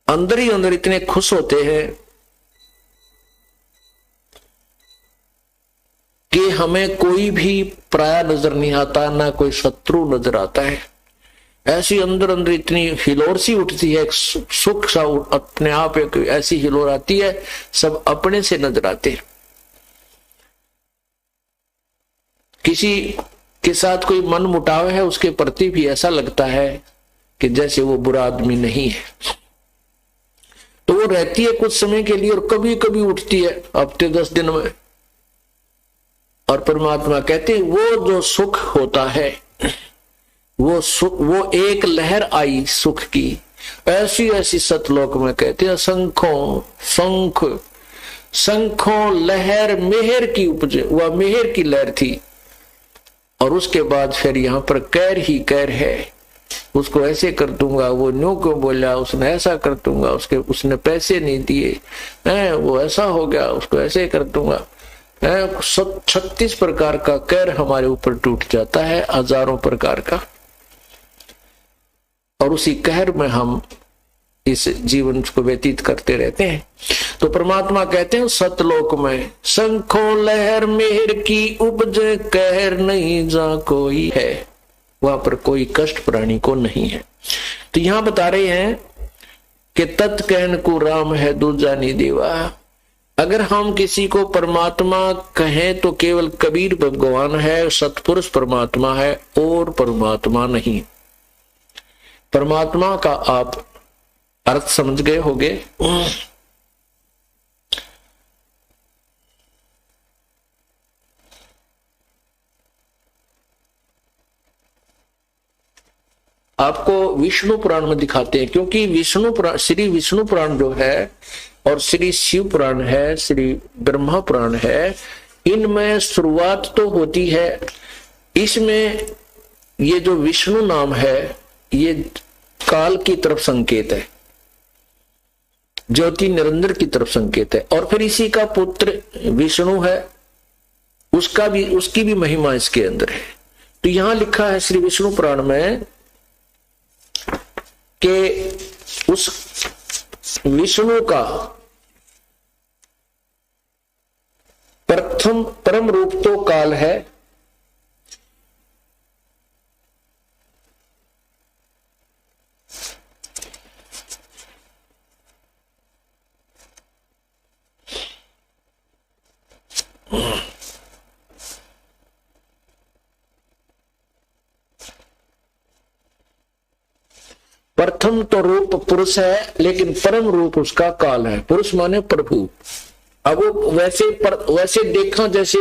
अंदर ही अंदर इतने खुश होते हैं कि हमें कोई भी पराया नजर नहीं आता, ना कोई शत्रु नजर आता है। ऐसी अंदर अंदर इतनी हिलोर सी उठती है, सुख सा अपने आप एक ऐसी हिलोर आती है, सब अपने से नजर आते हैं। किसी के साथ कोई मन मुटाव है, उसके प्रति भी ऐसा लगता है कि जैसे वो बुरा आदमी नहीं है। तो वो रहती है कुछ समय के लिए, और कभी कभी उठती है हफ्ते 10 दिन में। और परमात्मा कहते हैं वो जो सुख होता है, वो एक लहर आई सुख की, ऐसी ऐसी सतलोक में कहते हैं शंखों लहर मेहर की उपजे, वह मेहर की लहर थी। और उसके बाद फिर यहाँ पर कैर ही कैर है, उसको ऐसे कर दूंगा, वो न्यू क्यों बोला, उसने ऐसा कर दूंगा, उसने पैसे नहीं दिए, वो ऐसा हो गया, उसको ऐसे कर दूंगा। 36 प्रकार का कैर हमारे ऊपर टूट जाता है, हजारों प्रकार का, और उसी कहर में हम इस जीवन को व्यतीत करते रहते हैं। तो परमात्मा कहते हैं सतलोक में शंखों लहर मेहर की उपजे, कहर नहीं जा कोई है, वहां पर कोई कष्ट प्राणी को नहीं है। तो यहां बता रहे हैं कि तत् कहन को राम है दूजा नहीं देवा। अगर हम किसी को परमात्मा कहें तो केवल कबीर भगवान है, सतपुरुष परमात्मा है, और परमात्मा नहीं। परमात्मा का आप अर्थ समझ गए होगे। आपको विष्णु पुराण में दिखाते हैं, क्योंकि विष्णु पुराण, श्री विष्णु पुराण जो है और श्री शिव पुराण है, श्री ब्रह्मा पुराण है, इनमें शुरुआत तो होती है। इसमें ये जो विष्णु नाम है ये काल की तरफ संकेत है, ज्योति निरंजन की तरफ संकेत है। और फिर इसी का पुत्र विष्णु है, उसकी भी महिमा इसके अंदर है। तो यहां लिखा है श्री विष्णु पुराण में कि उस विष्णु का प्रथम परम रूप तो काल है, प्रथम तो रूप पुरुष है, लेकिन परम रूप उसका काल है। पुरुष माने प्रभु। अब वो वैसे देखा जैसे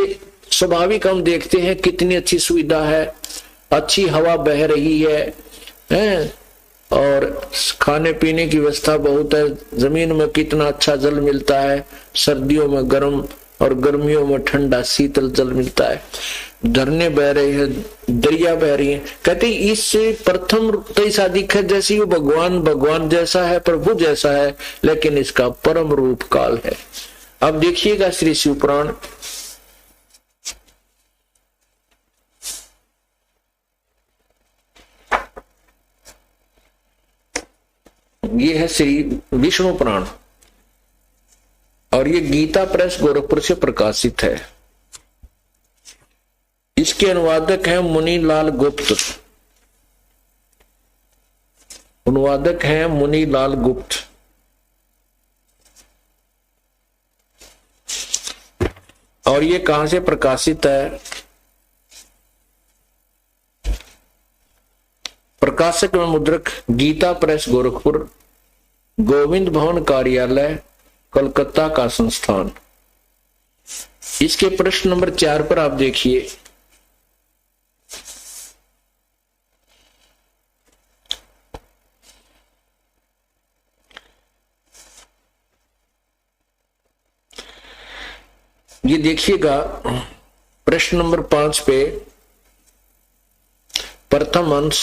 स्वाभाविक हम देखते हैं कितनी अच्छी सुविधा है, अच्छी हवा बह रही है और खाने पीने की व्यवस्था बहुत है, जमीन में कितना अच्छा जल मिलता है, सर्दियों में गर्म और गर्मियों में ठंडा शीतल जल मिलता है, झरने बह रहे हैं, दरिया बह रही है। कहते इससे प्रथम तो ऐसा दिखे जैसे वो भगवान जैसा है, प्रभु जैसा है, लेकिन इसका परम रूप काल है। अब देखिएगा श्री शिव पुराण, ये है श्री विष्णु पुराण और ये गीता प्रेस गोरखपुर से प्रकाशित है। इसके अनुवादक हैं मुनीलाल गुप्त, अनुवादक हैं मुनीलाल गुप्त। और ये कहां से प्रकाशित है? प्रकाशक में मुद्रक गीता प्रेस गोरखपुर, गोविंद भवन कार्यालय कलकत्ता का संस्थान। इसके प्रश्न नंबर 4 पर आप देखिए, ये देखिएगा प्रश्न नंबर 5 पे प्रथम अंश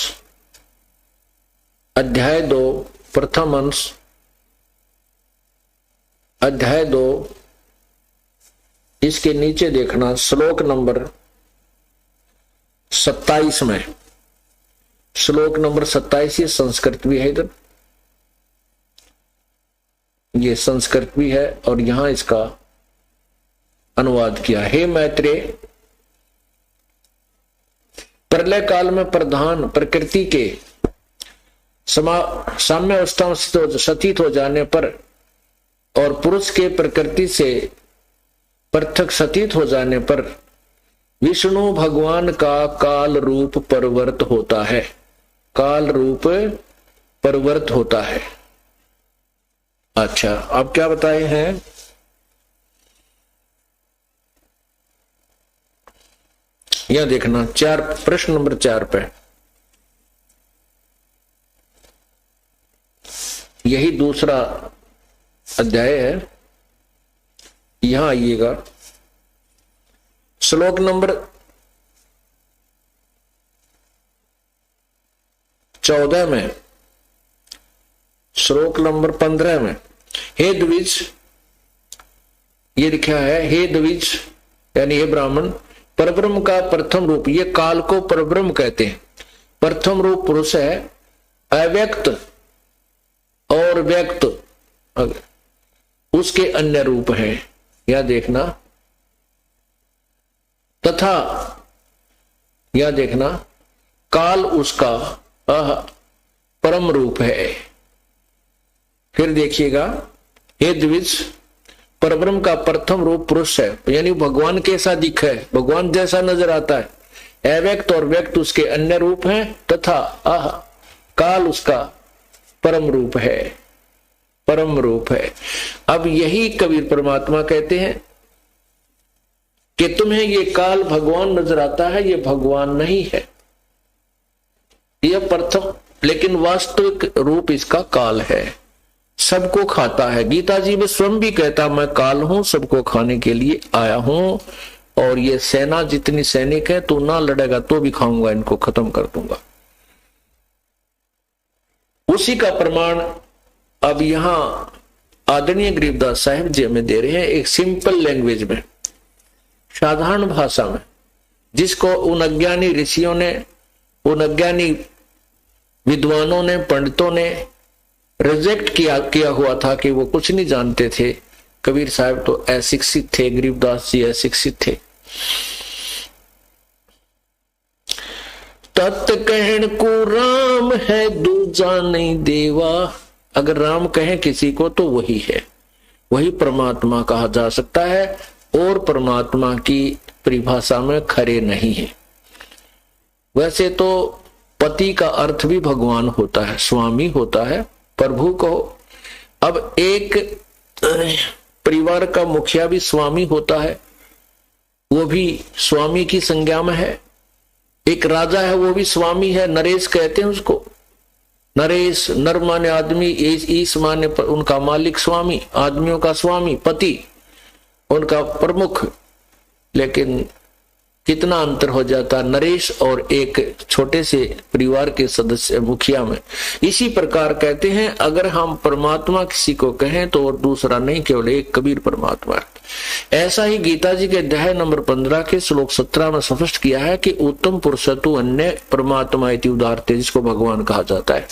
अध्याय 2, प्रथम अंश अध्याय 2, इसके नीचे देखना श्लोक नंबर 27 में, श्लोक नंबर 27 ये संस्कृत भी है, इधर ये संस्कृत भी है और यहां इसका अनुवाद किया। हे मैत्रेय, प्रलय काल में प्रधान प्रकृति के साम्य अवस्था में सतीत हो जाने पर और पुरुष के प्रकृति से पृथक सतीत हो जाने पर विष्णु भगवान का काल रूप परिवर्त होता है, काल रूप परिवर्त होता है। अच्छा, अब क्या बताए हैं? यह देखना 4 प्रश्न नंबर 4 पे, यही दूसरा अध्याय है। यहां आइएगा श्लोक नंबर 14 में, श्लोक नंबर 15 में, हे द्विज, ये लिखा है हे द्विज यानी हे ब्राह्मण, परब्रह्म का प्रथम रूप, ये काल को परब्रह्म कहते हैं, प्रथम रूप पुरुष है, अव्यक्त और व्यक्त उसके अन्य रूप हैं। यह देखना, तथा यह देखना काल उसका परम रूप है। फिर देखिएगा हे द्विज, परब्रह्म का प्रथम रूप पुरुष है, यानी भगवान कैसा दिख है, भगवान जैसा नजर आता है। अव्यक्त और व्यक्त उसके अन्य रूप हैं तथा काल उसका परम रूप है। परम रूप है। अब यही कबीर परमात्मा कहते हैं कि तुम्हें ये काल भगवान नजर आता है, ये भगवान नहीं है, यह प्रथम, लेकिन वास्तविक रूप इसका काल है, सबको खाता है। गीता जी में स्वयं भी कहता मैं काल हूं, सबको खाने के लिए आया हूं, और ये सेना जितनी सैनिक है तू ना लड़ेगा तो भी खाऊंगा, इनको खत्म कर दूंगा। उसी का प्रमाण अब यहां आदरणीय गरीबदास साहिब जी हमें दे रहे हैं एक सिंपल लैंग्वेज में, साधारण भाषा में, जिसको उन अज्ञानी ऋषियों ने, उन अज्ञानी विद्वानों ने, पंडितों ने रिजेक्ट किया हुआ था कि वो कुछ नहीं जानते थे। कबीर साहब तो अशिक्षित थे, गरीबदास जी अशिक्षित थे। तत् कहन को राम है दूजा नहीं देवा, अगर राम कहें किसी को तो वही है, वही परमात्मा कहा जा सकता है, और परमात्मा की परिभाषा में खरे नहीं है। वैसे तो पति का अर्थ भी भगवान होता है, स्वामी होता है, प्रभु को। अब एक परिवार का मुखिया भी स्वामी होता है, वो भी स्वामी की संज्ञा में है। एक राजा है वो भी स्वामी है, नरेश कहते हैं उसको। नरेश, नर माने आदमी, ईस माने उनका मालिक, स्वामी, आदमियों का स्वामी, पति उनका प्रमुख। लेकिन कितना अंतर हो जाता नरेश और एक छोटे से परिवार के सदस्य मुखिया में। इसी प्रकार कहते हैं अगर हम परमात्मा किसी को कहें तो और दूसरा नहीं, केवल एक कबीर परमात्मा है। ऐसा ही गीता जी के अध्याय नंबर 15 के श्लोक 17 में स्पष्ट किया है कि उत्तम पुरुषत्व अन्य परमात्मा इति उदारते, जिसको भगवान कहा जाता है।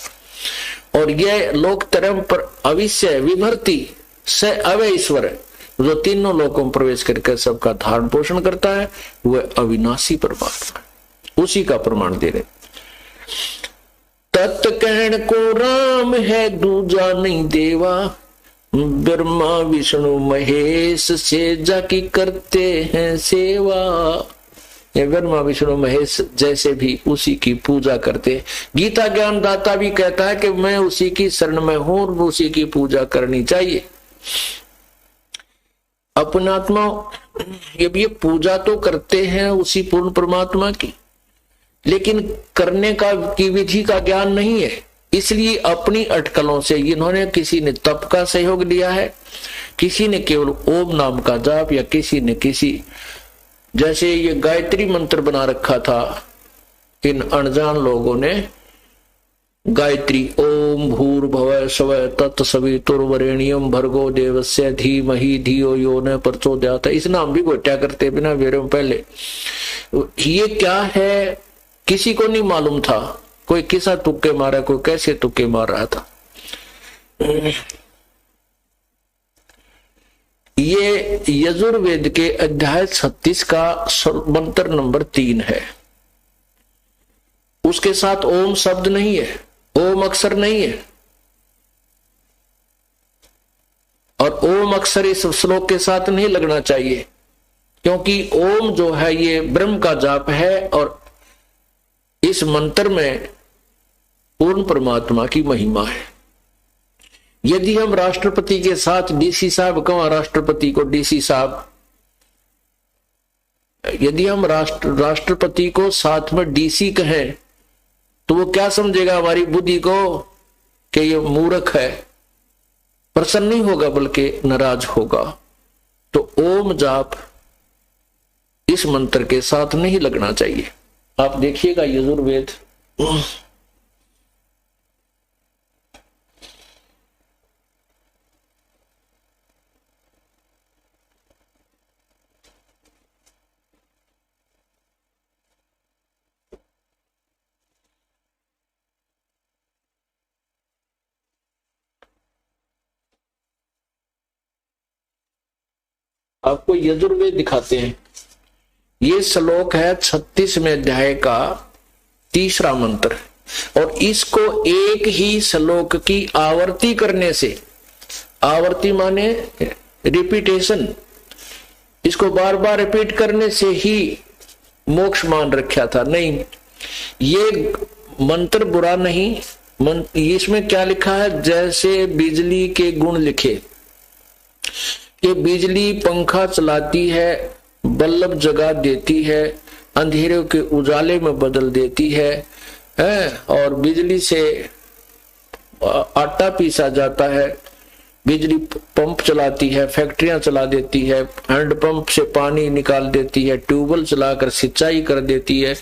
और यह लोक तरम पर अविश्य विभर्ति से अवय ईश्वर, जो तीनों लोकों में प्रवेश करके सबका धारण पोषण करता है, वह अविनाशी परमात्मा है। उसी का प्रमाण दे रहे। तत् कहन को राम है दूजा नहीं देवा, ब्रह्मा विष्णु महेश से जाकी करते हैं सेवा। ये ब्रह्मा विष्णु महेश जैसे भी उसी की पूजा करते। गीता ज्ञान दाता भी कहता है कि मैं उसी की शरण में हूं, उसी की पूजा करनी चाहिए। अपनात्मा ये पूजा तो करते हैं उसी पूर्ण परमात्मा की, लेकिन करने की विधि का ज्ञान नहीं है। इसलिए अपनी अटकलों से इन्होंने, किसी ने तप का सहयोग लिया है, किसी ने केवल ओम नाम का जाप, या किसी ने किसी, जैसे ये गायत्री मंत्र बना रखा था इन अनजान लोगों ने, गायत्री ओम भूर्भुवः स्वः तत्सवितुर्वरेण्यं भर्गो देवस्य धीमहि धियो यो न प्रचोदयात्। इस नाम भी गोट्या करते बिना वेरों पहले। ये क्या है किसी को नहीं मालूम था, कोई किसा तुक्के मारा, कोई कैसे तुक्के मार रहा था। ये यजुर्वेद के अध्याय 36 का मंत्र नंबर 3 है। उसके साथ ओम शब्द नहीं है, ओम अक्षर नहीं है, और ओम अक्षर इस श्लोक के साथ नहीं लगना चाहिए, क्योंकि ओम जो है ये ब्रह्म का जाप है, और इस मंत्र में पूर्ण परमात्मा की महिमा है। यदि हम राष्ट्रपति के साथ डीसी साहब कहो, राष्ट्रपति को डीसी साहब, यदि हम राष्ट्रपति को साथ में डीसी कहें तो वो क्या समझेगा हमारी बुद्धि को कि ये मूर्ख है, प्रसन्न नहीं होगा बल्कि नाराज होगा। तो ओम जाप इस मंत्र के साथ नहीं लगना चाहिए। आप देखिएगा यजुर्वेद आपको यजुर्वेद दिखाते हैं। ये श्लोक है 36वें अध्याय का 3रा मंत्र, और इसको एक ही श्लोक की आवर्ती करने से, आवर्ती माने रिपीटेशन, इसको बार बार रिपीट करने से ही मोक्ष मान रखा था। नहीं, ये मंत्र बुरा नहीं, इसमें क्या लिखा है, जैसे बिजली के गुण लिखे कि बिजली पंखा चलाती है, बल्ब जगा देती है, अंधेरे के उजाले में बदल देती है, और बिजली से आटा पीसा जाता है, बिजली पंप चलाती है, फैक्ट्रियां चला देती है, हैंडपंप से पानी निकाल देती है, ट्यूबवेल चलाकर सिंचाई कर देती है।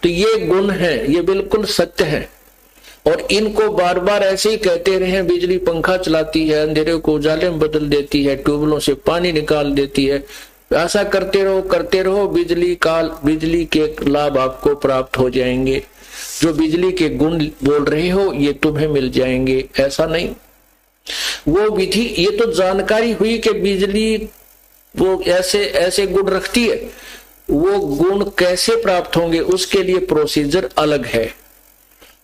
तो ये गुण है, ये बिल्कुल सत्य है। और इनको बार बार ऐसे ही कहते रहे, बिजली पंखा चलाती है, अंधेरे को उजाले में बदल देती है, ट्यूबवेलों से पानी निकाल देती है, ऐसा करते रहो, बिजली के लाभ आपको प्राप्त हो जाएंगे, जो बिजली के गुण बोल रहे हो ये तुम्हें मिल जाएंगे। ऐसा नहीं, वो विधि, ये तो जानकारी हुई कि बिजली वो ऐसे ऐसे गुण रखती है, वो गुण कैसे प्राप्त होंगे उसके लिए प्रोसीजर अलग है,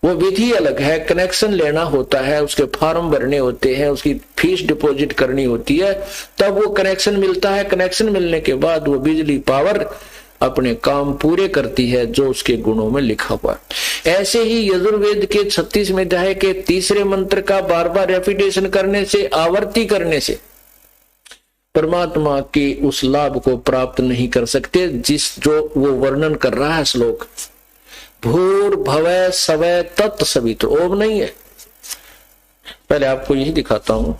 वो विधि अलग है। कनेक्शन लेना होता है, उसके फॉर्म भरने होते हैं, उसकी फीस डिपॉजिट करनी होती है, तब वो कनेक्शन मिलता है। कनेक्शन मिलने के बाद वो बिजली पावर अपने काम पूरे करती है जो उसके गुणों में लिखा हुआ। ऐसे ही यजुर्वेद के 36वें अध्याय के 3रे मंत्र का बार बार रेपिटेशन करने से, आवर्ती करने से परमात्मा के उस लाभ को प्राप्त नहीं कर सकते जो वो वर्णन कर रहा है श्लोक। भूर्भुवः स्वः तत्सवितुर्, ओम नहीं है। पहले आपको यही दिखाता हूं।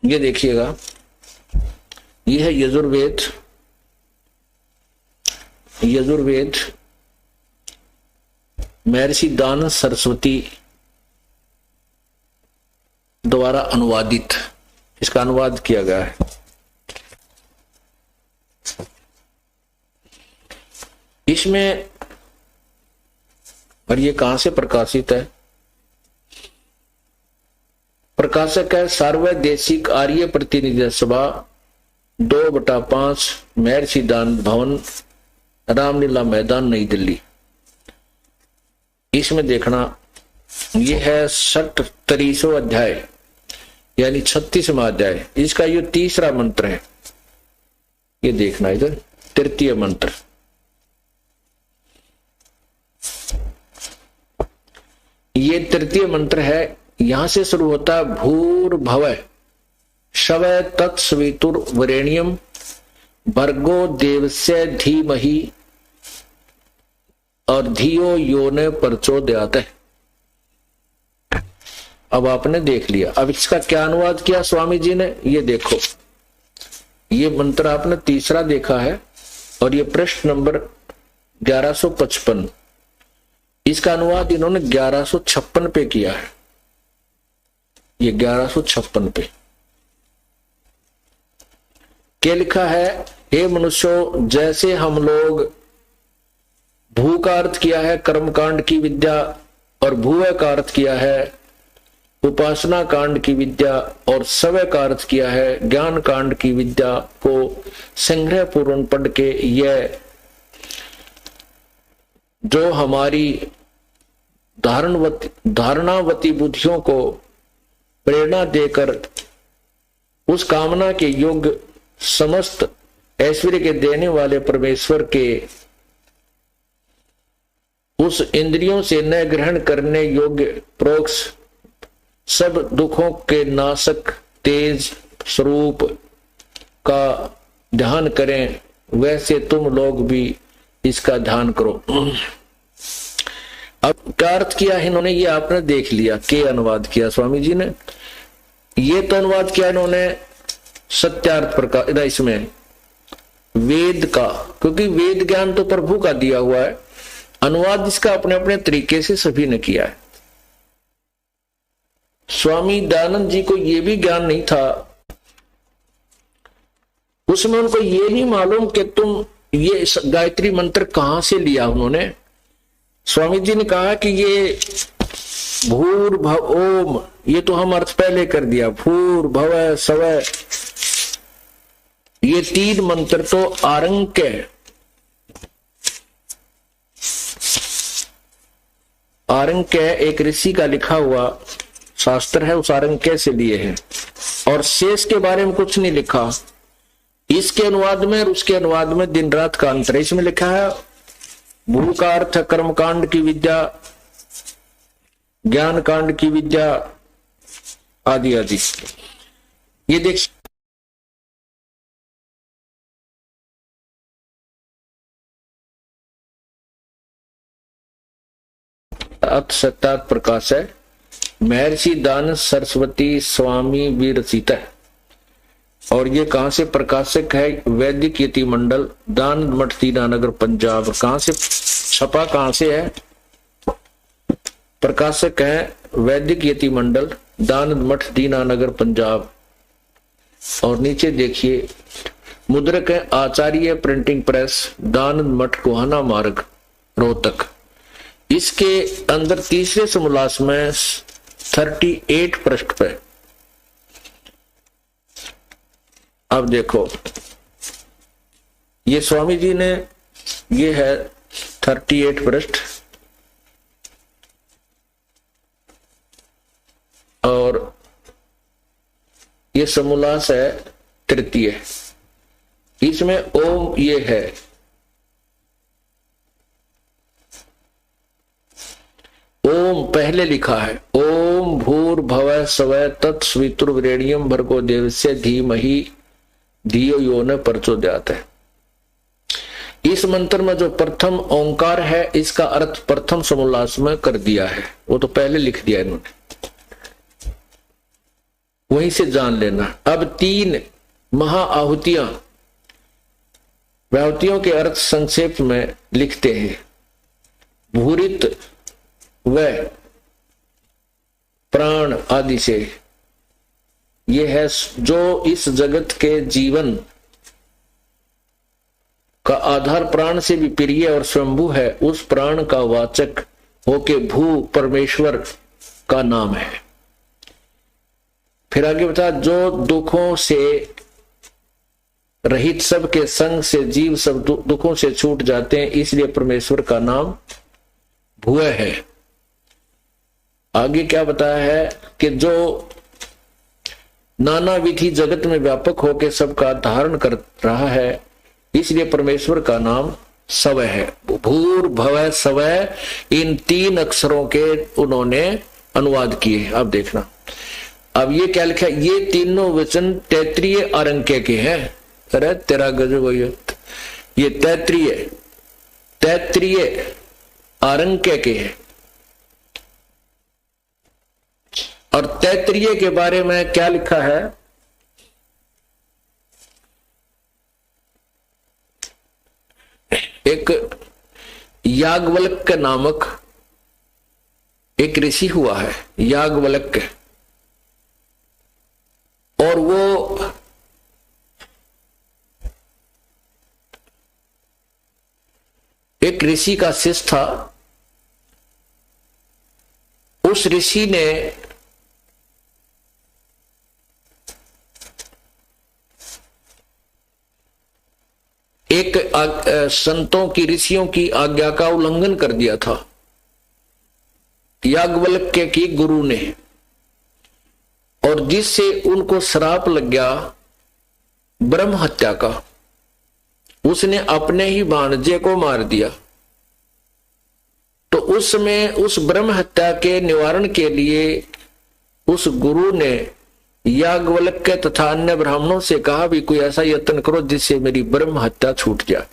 ये देखिएगा, ये है यजुर्वेद महर्षि दानव सरस्वती द्वारा अनुवादित, इसका अनुवाद किया गया है। इसमें, और ये कहां से प्रकाशित है? प्रकाशक है सार्वदेशिक आर्य प्रतिनिधि सभा 2/5 महर्षि दान भवन, रामलीला मैदान, नई दिल्ली। इसमें देखना, यह है 37वां अध्याय यानी 36वां अध्याय, इसका ये 3रा मंत्र है। ये देखना इधर, 3य मंत्र। ये 3य मंत्र है, यहां से शुरू होता है भूर्भुवः स्वः तत्सवितुर्वरेण्यं भर्गो देवस्य धीमहि और धियो यो ने प्रचोदयात्। अब आपने देख लिया, अब इसका क्या अनुवाद किया स्वामी जी ने, ये देखो। ये मंत्र आपने 3रा देखा है और ये पृष्ठ नंबर 1155, इसका अनुवाद इन्होंने 1156 पे किया है। ये 1156 पे क्या लिखा है? हे मनुष्यों, जैसे हम लोग भू का अर्थ किया है कर्मकांड की विद्या, और भूव का अर्थ किया है उपासना कांड की विद्या, और स्वः का अर्थ किया है ज्ञान कांड की विद्या को संग्रह पूर्ण पढ़ के यह जो हमारी धारणावती बुद्धियों को प्रेरणा देकर उस कामना के योग्य समस्त ऐश्वर्य के देने वाले परमेश्वर के उस इंद्रियों से न ग्रहण करने योग्य प्रोक्ष सब दुखों के नाशक तेज स्वरूप का ध्यान करें, वैसे तुम लोग भी इसका ध्यान करो। अब क्या अर्थ किया है इन्होंने, ये आपने देख लिया, के अनुवाद किया स्वामी जी ने। ये तो अनुवाद किया इन्होंने सत्यार्थ प्रकार, इसमें वेद का, क्योंकि वेद ज्ञान तो प्रभु का दिया हुआ है, अनुवाद इसका अपने अपने तरीके से सभी ने किया है। स्वामी दयानंद जी को यह भी ज्ञान नहीं था, उसमें उनको ये नहीं मालूम कि तुम ये गायत्री मंत्र कहां से लिया। उन्होंने, स्वामी जी ने कहा कि ये भूर्भुव ओम, ये तो हम अर्थ पहले कर दिया, भूर्भुवः स्वः, ये 3 मंत्र तो आरंक है, आरण्यक एक ऋषि का लिखा हुआ शास्त्र है, उस आरण्यक से लिए हैं, और शेष के बारे में कुछ नहीं लिखा। इसके अनुवाद में और उसके अनुवाद में दिन रात का अंतर है। इसमें लिखा है भू का अर्थ कर्मकांड की विद्या, ज्ञान कांड की विद्या आदि आदि। ये देख सत्यात प्रकाश है, महर्षि दान सरस्वती स्वामी विरचित है। और ये कहां से प्रकाशक है? वैदिक यति मंडल, दान मठ दीनानगर पंजाब। कहां से छपा, कहां से है? प्रकाशक है वैदिक यति मंडल, दान मठ दीनानगर पंजाब। और नीचे देखिए मुद्रक है आचार्य प्रिंटिंग प्रेस, दान मठ गोहाना मार्ग रोहतक। इसके अंदर तीसरे समोल्लास में 38 पृष्ठ पे, अब देखो ये स्वामी जी ने, ये है 38 पृष्ठ, और ये समोल्लास है तृतीय। इसमें ओम ये है, ओम पहले लिखा है, ओम भूर्भुवः स्वः तत्सवितुर्वरेण्यं भर्गो देवस्य धीमहि धियो यो न प्रचोदयात् है। इस मंत्र में जो प्रथम ओंकार है, इसका अर्थ प्रथम समोल्लास में कर दिया है, वो तो पहले लिख दिया इन्होंने, वहीं से जान लेना। अब 3 महाआहुतियां, व्याहुतियों के अर्थ संक्षेप में लिखते हैं। भूरित व प्राण आदि से, ये है जो इस जगत के जीवन का आधार प्राण से भी प्रिय और स्वयंभू है, उस प्राण का वाचक होके भू परमेश्वर का नाम है। फिर आगे बता, जो दुखों से रहित सबके संग से जीव सब दुखों से छूट जाते हैं, इसलिए परमेश्वर का नाम भूय है। आगे क्या बताया है कि जो नाना विधि जगत में व्यापक होकर सबका धारण कर रहा है, इसलिए परमेश्वर का नाम स्वः है। भूर्भुवः स्वः, इन 3 अक्षरों के उन्होंने अनुवाद किए। अब देखना, अब ये क्या लिखा है? ये तीनों वचन तैत्रीय आरण्यक के हैं। अरे तेरा गजब, ये तैत्रीय आरण्यक के हैं। और तैत्रीय के बारे में क्या लिखा है? एक याज्ञवल्क्य नामक एक ऋषि हुआ है, याज्ञवल्क्य, और वो एक ऋषि का शिष्य था। उस ऋषि ने एक संतों की, ऋषियों की आज्ञा का उल्लंघन कर दिया था याज्ञवल्क्य की गुरु ने, और जिससे उनको श्राप लग गया ब्रह्म हत्या का। उसने अपने ही भांजे को मार दिया। तो उस समय उस ब्रह्म हत्या के निवारण के लिए उस गुरु ने याज्ञवल्क्य तथा अन्य ब्राह्मणों से कहा भी कोई ऐसा यत्न करो जिससे मेरी ब्रह्म हत्या छूट जाए।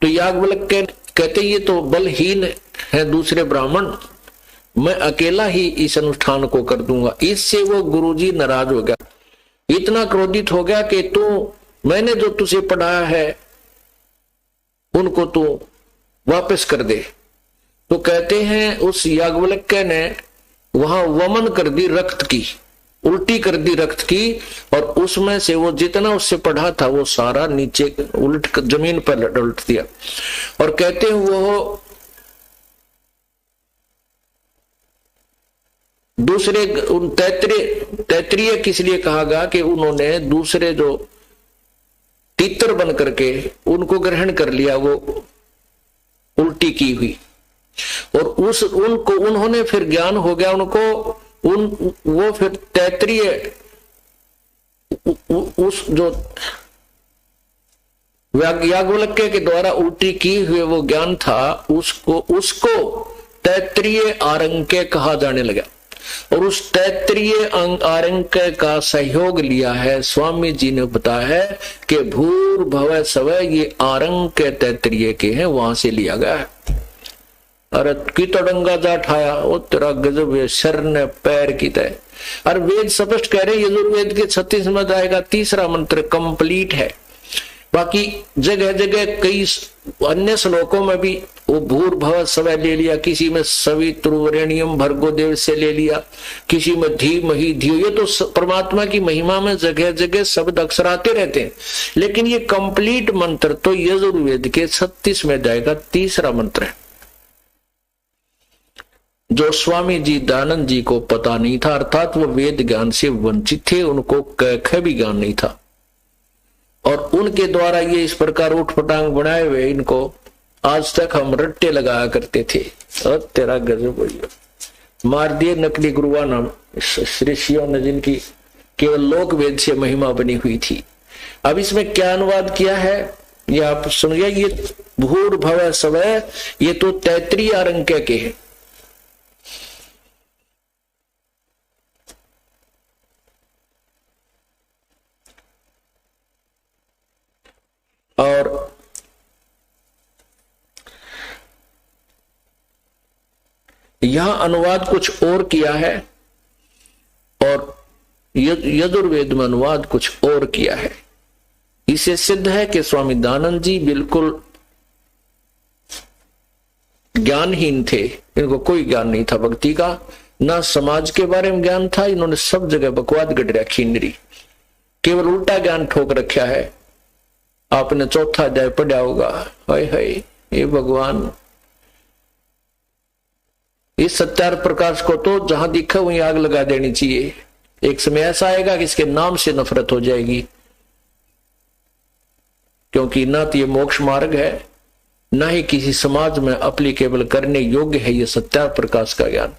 तो याज्ञवल्क्य कहते ये तो बलहीन है दूसरे ब्राह्मण, मैं अकेला ही इस अनुष्ठान को कर दूंगा। इससे वो गुरुजी नाराज हो गया, इतना क्रोधित हो गया कि मैंने जो तुझे पढ़ाया है उनको तू वापस कर दे। तो कहते हैं उस याज्ञवल्क्य ने वहां वमन कर दी, रक्त की उल्टी कर दी रक्त की, और उसमें से वो जितना उससे पढ़ा था वो सारा नीचे उलट जमीन पर उलट दिया। और कहते हैं वो दूसरे तैत्रीय किस लिए कहा गया कि उन्होंने दूसरे जो तीतर बन करके उनको ग्रहण कर लिया, वो उल्टी की हुई और उन्होंने फिर ज्ञान हो गया उनको, वो फिर तैतरीय उस जो याज्ञवल्क्य के द्वारा उल्टी की हुए वो ज्ञान था, उसको तैतरीय आरंक्य कहा जाने लगा। और उस तैतरीय आरंक्य का सहयोग लिया है स्वामी जी ने बताया है कि भूर्भुवः स्वः ये आरंक्य तैतरीय के हैं, वहां से लिया गया है। अरे की तो डंगा जा ठाया, वो तेरा गजब है, सर ने पैर की तय। और वेद स्पष्ट कह रहे यजुर्वेद के 36 में आएगा, तीसरा मंत्र कंप्लीट है। बाकी जगह जगह कई अन्य श्लोकों में भी वो भूर्भुवः स्वः ले लिया, किसी में सवितुर्वरेण्यम भर्गो देव से ले लिया, किसी में धीमहि धियो। ये तो परमात्मा की महिमा में जगह जगह शब्द अक्षर आते रहते हैं, लेकिन ये कंप्लीट मंत्र तो यजुर्वेद के 36 में जाएगा, तीसरा मंत्र है, जो स्वामी जी दयानंद जी को पता नहीं था, अर्थात वो वेद ज्ञान से वंचित थे, उनको क भी ज्ञान नहीं था। और उनके द्वारा ये इस प्रकार उठपटांग बनाए हुए इनको आज तक हम रट्टे लगाया करते थे। और तेरा गजब भैया मार दिए नकली गुरुआ नाम ऋषियों ने, जिनकी केवल लोक वेद से महिमा बनी हुई थी। अब इसमें क्या अनुवाद किया है ये आप सुनिए। ये भूर्भुवः स्वः ये तो तैतरीय आरंक्य के हैं। और यह अनुवाद कुछ और किया है और यजुर्वेद में अनुवाद कुछ और किया है। इसे सिद्ध है कि स्वामी दयानंद जी बिल्कुल ज्ञानहीन थे, इनको कोई ज्ञान नहीं था भक्ति का, ना समाज के बारे में ज्ञान था। इन्होंने सब जगह बकवाद गढ़ रखी, इंद्री केवल उल्टा ज्ञान ठोक रखा है। आपने चौथा अध्याय पढ़ा होगा, हाय हाय ये भगवान, इस सत्यार प्रकाश को तो जहां दिखा वहीं आग लगा देनी चाहिए। एक समय ऐसा आएगा कि इसके नाम से नफरत हो जाएगी, क्योंकि ना तो ये मोक्ष मार्ग है, ना ही किसी समाज में अप्लीकेबल करने योग्य है ये सत्यार प्रकाश का ज्ञान,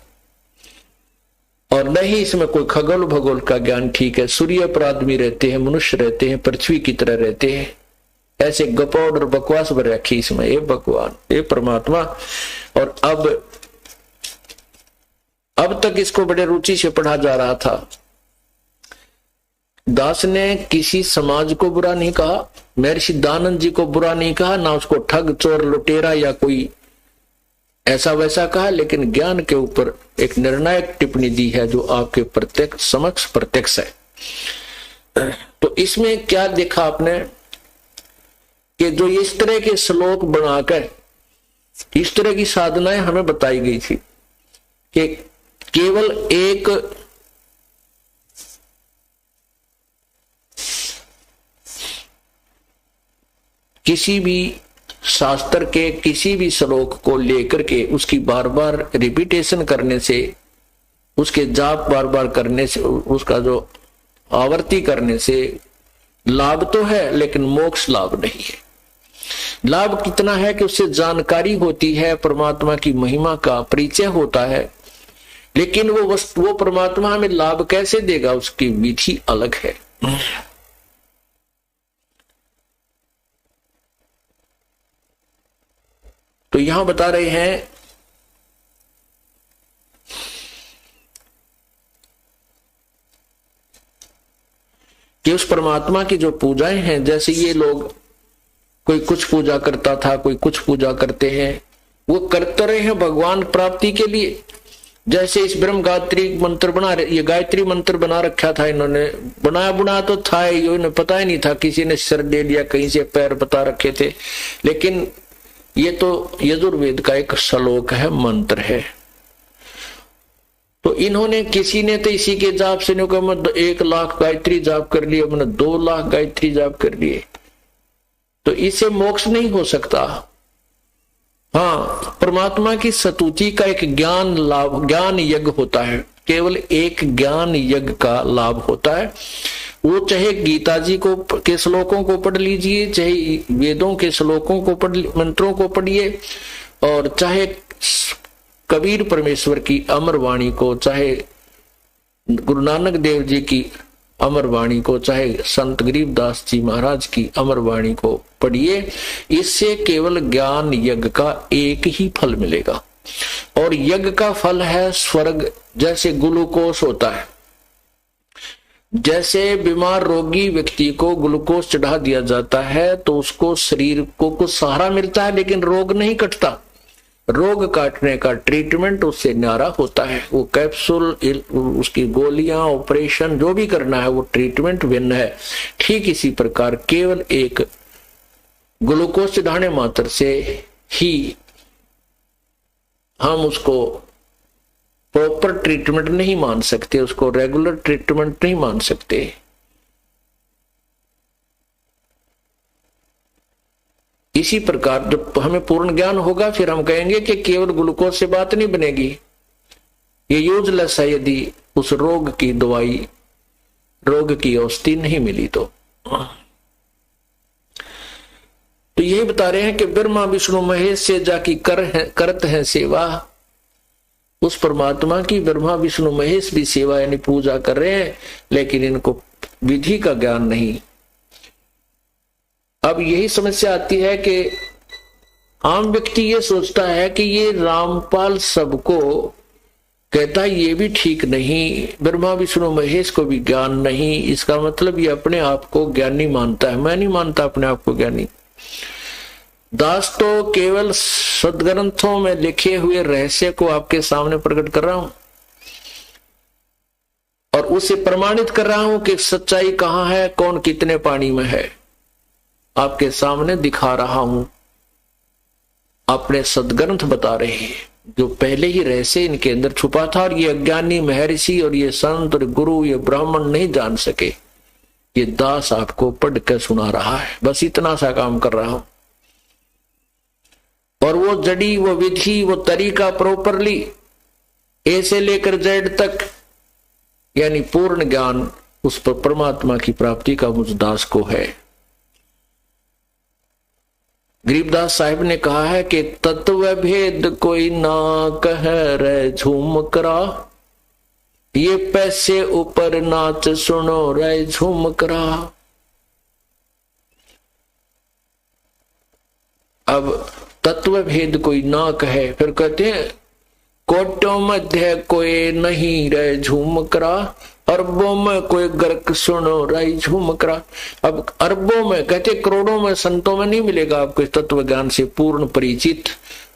और न ही इसमें कोई खगोल भगोल का ज्ञान ठीक है। सूर्य पर आदमी रहते हैं, मनुष्य रहते हैं, पृथ्वी की तरह रहते हैं, ऐसे गपौड़ और बकवास भर रखी इसमें। ये भगवान, ये परमात्मा। और अब तक इसको बड़े रुचि से पढ़ा जा रहा था। दास ने किसी समाज को बुरा नहीं कहा, महर्षि दयानंद जी को बुरा नहीं कहा, ना उसको ठग चोर लुटेरा या कोई ऐसा वैसा कहा, लेकिन ज्ञान के ऊपर एक निर्णायक टिप्पणी दी है जो आपके प्रत्यक्ष समक्ष प्रत्यक्ष है। तो इसमें क्या देखा आपने कि जो इस तरह के श्लोक बनाकर इस तरह की साधनाएं हमें बताई गई थी कि केवल एक किसी भी शास्त्र के किसी भी श्लोक को लेकर के उसकी बार बार रिपीटेशन करने से, उसके जाप बार बार करने से, उसका जो आवर्ती करने से लाभ तो है, लेकिन मोक्ष लाभ नहीं है। लाभ कितना है कि उससे जानकारी होती है, परमात्मा की महिमा का परिचय होता है, लेकिन वो परमात्मा हमें लाभ कैसे देगा उसकी विधि अलग है। तो यहां बता रहे हैं कि उस परमात्मा की जो पूजाएं हैं, जैसे ये लोग कोई कुछ पूजा करता था, कोई कुछ पूजा करते हैं, वो करते रहे हैं भगवान प्राप्ति के लिए। जैसे इस ब्रह्म गायत्री मंत्र ये गायत्री मंत्र बना रखा था इन्होंने, बनाया तो था, इन्हें पता ही नहीं था, किसी ने सिर दे लिया, कहीं से पैर बता रखे थे, लेकिन ये तो यजुर्वेद का एक श्लोक है, मंत्र है। तो इन्होंने, किसी ने तो इसी के जाप से नहीं कहा मैं 1 लाख गायत्री जाप कर लिए, मैंने 2 लाख गायत्री जाप कर लिए, तो इससे मोक्ष नहीं हो सकता। हाँ, परमात्मा की स्तुति का एक ज्ञान लाभ, ज्ञान यज्ञ होता है, केवल एक ज्ञान यज्ञ का लाभ होता है। वो चाहे गीता जी को के श्लोकों को पढ़ लीजिए, चाहे वेदों के श्लोकों को पढ़, मंत्रों को पढ़िए, और चाहे कबीर परमेश्वर की अमर वाणी को, चाहे गुरु नानक देव जी की अमर वाणी को, चाहे संत गरीबदास जी महाराज की अमर वाणी को पढ़िए। इससे केवल ज्ञान यज्ञ का एक ही फल मिलेगा, और यज्ञ का फल है स्वर्ग। जैसे ग्लूकोज होता है, जैसे बीमार रोगी व्यक्ति को ग्लूकोज चढ़ा दिया जाता है तो उसको शरीर को कुछ सहारा मिलता है, लेकिन रोग नहीं कटता। रोग काटने का ट्रीटमेंट उससे न्यारा होता है। वो कैप्सूल, उसकी गोलियां, ऑपरेशन जो भी करना है वो ट्रीटमेंट भिन्न है। ठीक इसी प्रकार केवल एक ग्लूकोज चढ़ाने मात्र से ही हम उसको प्रॉपर ट्रीटमेंट नहीं मान सकते, उसको रेगुलर ट्रीटमेंट नहीं मान सकते। इसी प्रकार जब हमें पूर्ण ज्ञान होगा फिर हम कहेंगे कि केवल ग्लूकोज से बात नहीं बनेगी, ये यूजलेस है यदि उस रोग की दवाई, रोग की औषधि नहीं मिली तो यही बता रहे हैं कि ब्रह्मा विष्णु महेश से जाकी करत है सेवा। उस परमात्मा की ब्रह्मा विष्णु महेश भी सेवा यानी पूजा कर रहे हैं, लेकिन इनको विधि का ज्ञान नहीं। अब यही समस्या आती है कि आम व्यक्ति ये सोचता है कि ये रामपाल सबको कहता है, ये भी ठीक नहीं, ब्रह्मा विष्णु महेश को भी ज्ञान नहीं, इसका मतलब ये अपने आप को ज्ञानी मानता है। मैं नहीं मानता अपने आप को ज्ञानी। दास तो केवल सदग्रंथों में लिखे हुए रहस्य को आपके सामने प्रकट कर रहा हूं और उसे प्रमाणित कर रहा हूं कि सच्चाई कहां है, कौन कितने पानी में है, आपके सामने दिखा रहा हूं। अपने सदग्रंथ बता रहे हैं जो पहले ही रहस्य इनके अंदर छुपा था, और ये अज्ञानी महर्षि और ये संत और गुरु, ये ब्राह्मण नहीं जान सके। ये दास आपको पढ़ कर सुना रहा है, बस इतना सा काम कर रहा हूं। और वो जड़ी, वो विधि, वो तरीका प्रॉपरली ए से लेकर जेड तक, यानी पूर्ण ज्ञान उस पर परमात्मा की प्राप्ति का मुझ दास को है। गरीबदास साहिब ने कहा है कि तत्व भेद कोई ना कह रे झूम करा, ये पैसे ऊपर नाच सुनो रे झूम करा। अब तत्व भेद कोई ना कहे, फिर कहते हैं कोटों मध्य कोई नहीं रे झूम करा, अरबों में कोई गर्क सुनो रे झूम करा। अब अरबों में कहते करोड़ों में संतों में नहीं मिलेगा आपको तत्व ज्ञान से पूर्ण परिचित,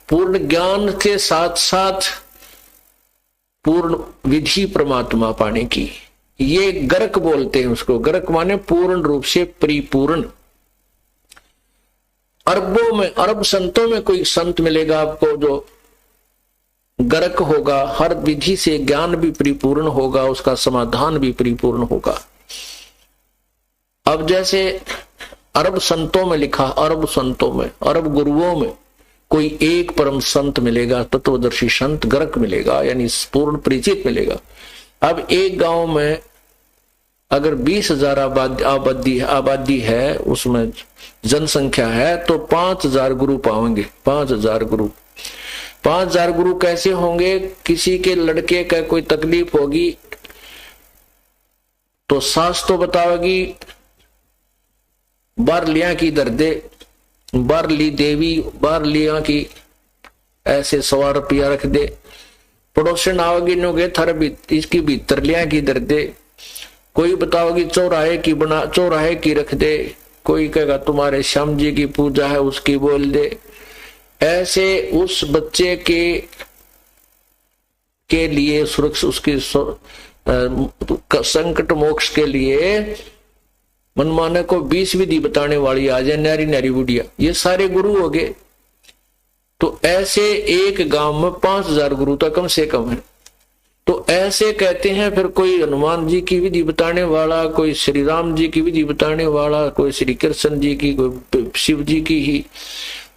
पूर्ण ज्ञान के साथ साथ पूर्ण विधि परमात्मा पाने की। ये गर्क बोलते हैं उसको, गर्क माने पूर्ण रूप से परिपूर्ण। अरबों में, अरब संतों में कोई संत मिलेगा आपको जो गर्क होगा, हर विधि से ज्ञान भी परिपूर्ण होगा, उसका समाधान भी परिपूर्ण होगा। अब जैसे अरब संतों में लिखा, अरब संतों में, अरब गुरुओं में कोई एक परम संत मिलेगा, तत्वदर्शी संत गर्क मिलेगा, यानी पूर्ण परिचित मिलेगा। अब एक गांव में अगर 20,000 आबादी है, उसमें जनसंख्या है, तो 5,000 गुरु पाएंगे। 5,000 गुरु, 5,000 गुरु कैसे होंगे? किसी के लड़के का कोई तकलीफ होगी तो सास तो बताओगी बारलिया की दर्दे, बारली देवी बारलिया की ऐसे 100 रुपया रख दे। पड़ोसन आओगी नोगे थर भी इसकी भीतर लिया की दर्दे। कोई बताओगी चौराहे की रख दे। कोई कहेगा तुम्हारे श्याम जी की पूजा है उसकी बोल दे। ऐसे उस बच्चे के लिए सुरक्षा, उसकी संकट मोक्ष के लिए मनमाने को 20 विधि बताने वाली आ जाए, नारी नारी बुढ़िया, ये सारे गुरु हो गए। तो ऐसे एक गांव में 5,000 गुरु तो कम से कम है। तो ऐसे कहते हैं। फिर कोई हनुमान जी की विधि बताने वाला, कोई श्री राम जी की विधि बताने वाला, कोई श्री कृष्ण जी की, कोई शिव जी की ही,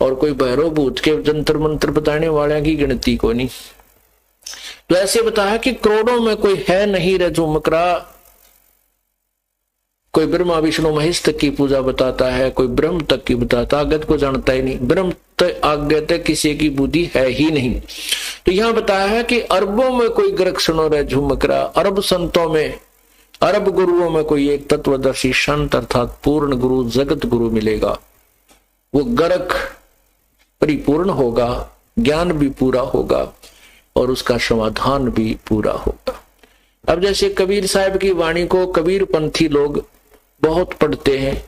और कोई भैरव भूत के जंतर मंत्र बताने वाले की गिनती को नहीं। तो ऐसे बताया कि करोड़ों में कोई है नहीं रजू मकरा। कोई ब्रह्मा विष्णु महेश तक की पूजा बताता है, कोई ब्रह्म तक की बताता, अगत को जानता ही नहीं। ब्रह्म तक आगे तक किसी की बुद्धि है ही नहीं। तो यहां बताया है कि अरबों में कोई ग्रक सुनो रहे झुमक रहा, अरब संतों में, अरब गुरुओं में कोई एक तत्वदर्शी संत अर्थात पूर्ण गुरु, जगत गुरु मिलेगा। वो गर्क परिपूर्ण होगा, ज्ञान भी पूरा होगा और उसका समाधान भी पूरा होगा। अब जैसे कबीर साहब की वाणी को कबीर पंथी लोग बहुत पढ़ते हैं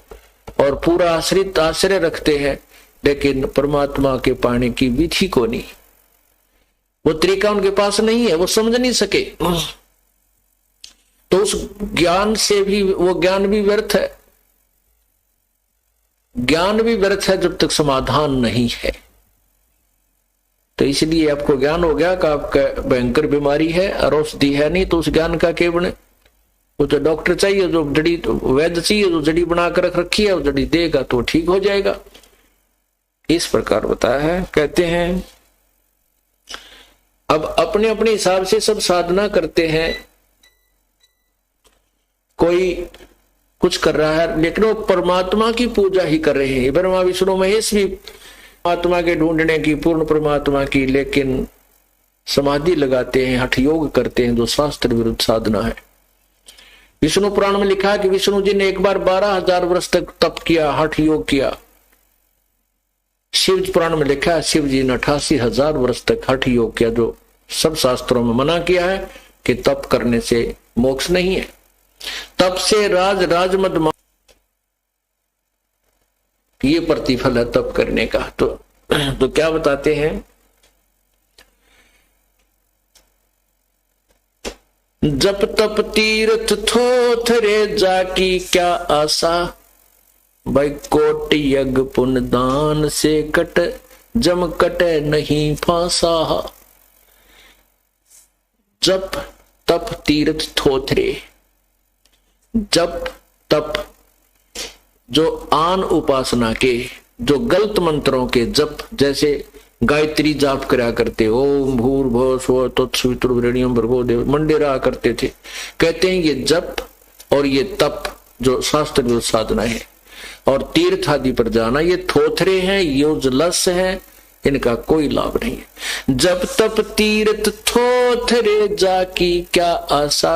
और पूरा आश्रय रखते हैं, लेकिन परमात्मा के पाने की विधि को नहीं, वो तरीका उनके पास नहीं है, वो समझ नहीं सके। तो उस ज्ञान से भी, वो ज्ञान भी व्यर्थ है, ज्ञान भी व्यर्थ है जब तक समाधान नहीं है। तो इसलिए आपको ज्ञान हो गया कि आपका भयंकर बीमारी है और औषधि है नहीं, तो उस ज्ञान का क्या बने? वो तो डॉक्टर चाहिए, जो जड़ी, वैद्य चाहिए जो जड़ी बना कर रख रखी है, वो जड़ी देगा तो ठीक हो जाएगा। इस प्रकार बताया है। कहते हैं अब अपने अपने हिसाब से सब साधना करते हैं, कोई कुछ कर रहा है, लेकिन वो परमात्मा की पूजा ही कर रहे हैं। ब्रह्मा विष्णु महेश भी परमात्मा के ढूंढने की, पूर्ण परमात्मा की, लेकिन समाधि लगाते हैं, हठ योग करते हैं, जो शास्त्र विरुद्ध साधना है। विष्णु पुराण में लिखा है कि विष्णु जी ने एक बार 12,000 वर्ष तक तप किया, हठ योग किया। शिव पुराण में लिखा है शिव जी ने 88,000 वर्ष तक हठ योग किया, जो सब शास्त्रों में मना किया है कि तप करने से मोक्ष नहीं है। तप से राजमद ये प्रतिफल है तप करने का। तो क्या बताते हैं, जप तप तीर्थ थोथरे जाकी क्या आशा, भाई कोटि यज्ञ पुण्य दान से कट जम कटे नहीं फांसा। जप तप तीर्थ थोथरे, जप तप जो आन उपासना के, जो गलत मंत्रों के जप, जैसे गायत्री जाप करा करते, ओम भूर्भुवः स्वः तत्सवितुर्वरेण्यं भर्गो देवो, मंडेरा करते थे। कहते हैं ये जप और ये तप जो शास्त्र विरुद्ध साधना है, और तीर्थ आदि पर जाना, ये थोथरे हैं, यूजलेस है, इनका कोई लाभ नहीं है। जब तप तीर्थ थोथरे जाकी क्या आशा,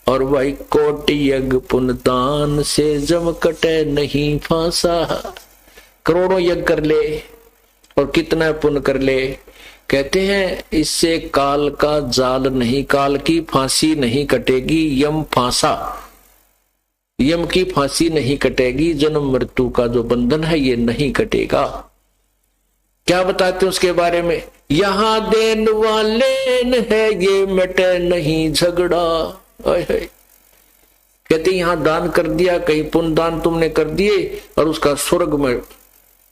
और भाई कोटि यज्ञ पुण्य दान से जम कटे नहीं फांसा। करोड़ों यज्ञ कर ले और कितना पुण्य कर ले, कहते हैं इससे काल का जाल नहीं, काल की फांसी नहीं कटेगी, यम फांसा, यम की फांसी नहीं कटेगी, जन्म मृत्यु का जो बंधन है ये नहीं कटेगा। क्या बताते हैं उसके बारे में, यहां देन वाले है ये मिटे नहीं झगड़ा। कहते यहां दान कर दिया, कहीं पुण्य दान तुमने कर दिए और उसका स्वर्ग में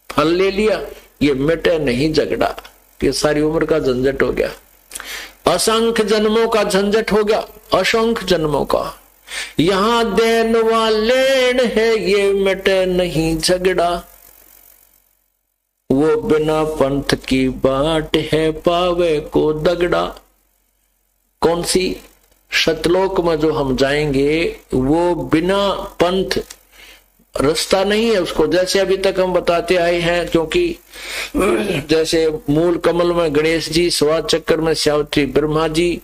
फल ले लिया, ये मिटे नहीं झगड़ा, कि सारी उम्र का झंझट हो गया, असंख्य जन्मों का झंझट हो गया, असंख्य जन्मों का। यहां देन वाले है ये मिटे नहीं झगड़ा, वो बिना पंथ की बाट है पावे को दगड़ा। कौन सी? सतलोक में जो हम जाएंगे वो बिना पंथ रास्ता नहीं है उसको, जैसे अभी तक हम बताते आए हैं। क्योंकि जैसे मूल कमल में गणेश जी, स्वाद चक्र में सावित्री ब्रह्मा जी,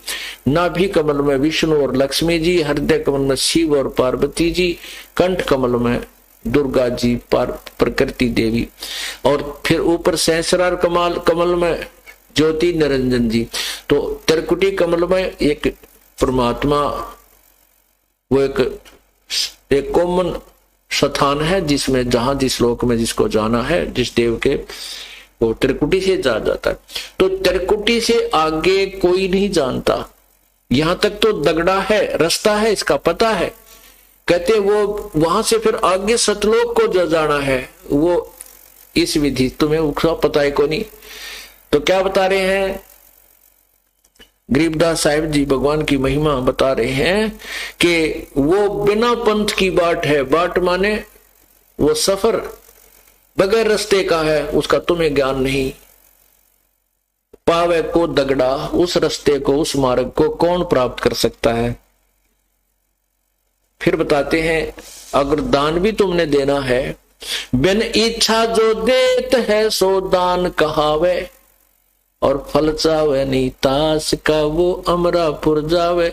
नाभि कमल में विष्णु और लक्ष्मी जी, हृदय कमल में शिव और पार्वती जी, कंठ कमल में दुर्गा जी प्रकृति देवी, और फिर ऊपर सहस्रार कमल में ज्योति निरंजन जी। तो त्रिकुटी कमल में एक परमात्मा, वो एक कॉमन स्थान है जिसमें, जहां जिस लोक में जिसको जाना है, जिस देव के, वो त्रिकुटी से जा जाता है। तो त्रिकुटी से आगे कोई नहीं जानता, यहां तक तो दगड़ा है, रास्ता है, इसका पता है। कहते वो वहां से फिर आगे सतलोक को जो जाना है, वो इस विधि तुम्हें उसका पता है को नहीं। तो क्या बता रहे हैं गरीबदास साहिब जी, भगवान की महिमा बता रहे हैं कि वो बिना पंथ की बाट है, बाट माने वो सफर बगैर रास्ते का है, उसका तुम्हें ज्ञान नहीं। पावे को दगड़ा, उस रास्ते को, उस मार्ग को कौन प्राप्त कर सकता है। फिर बताते हैं अगर दान भी तुमने देना है बिन इच्छा जो देत है सो दान कहावे, और फल चावे नहीं तास का वो अमरापुर जावे।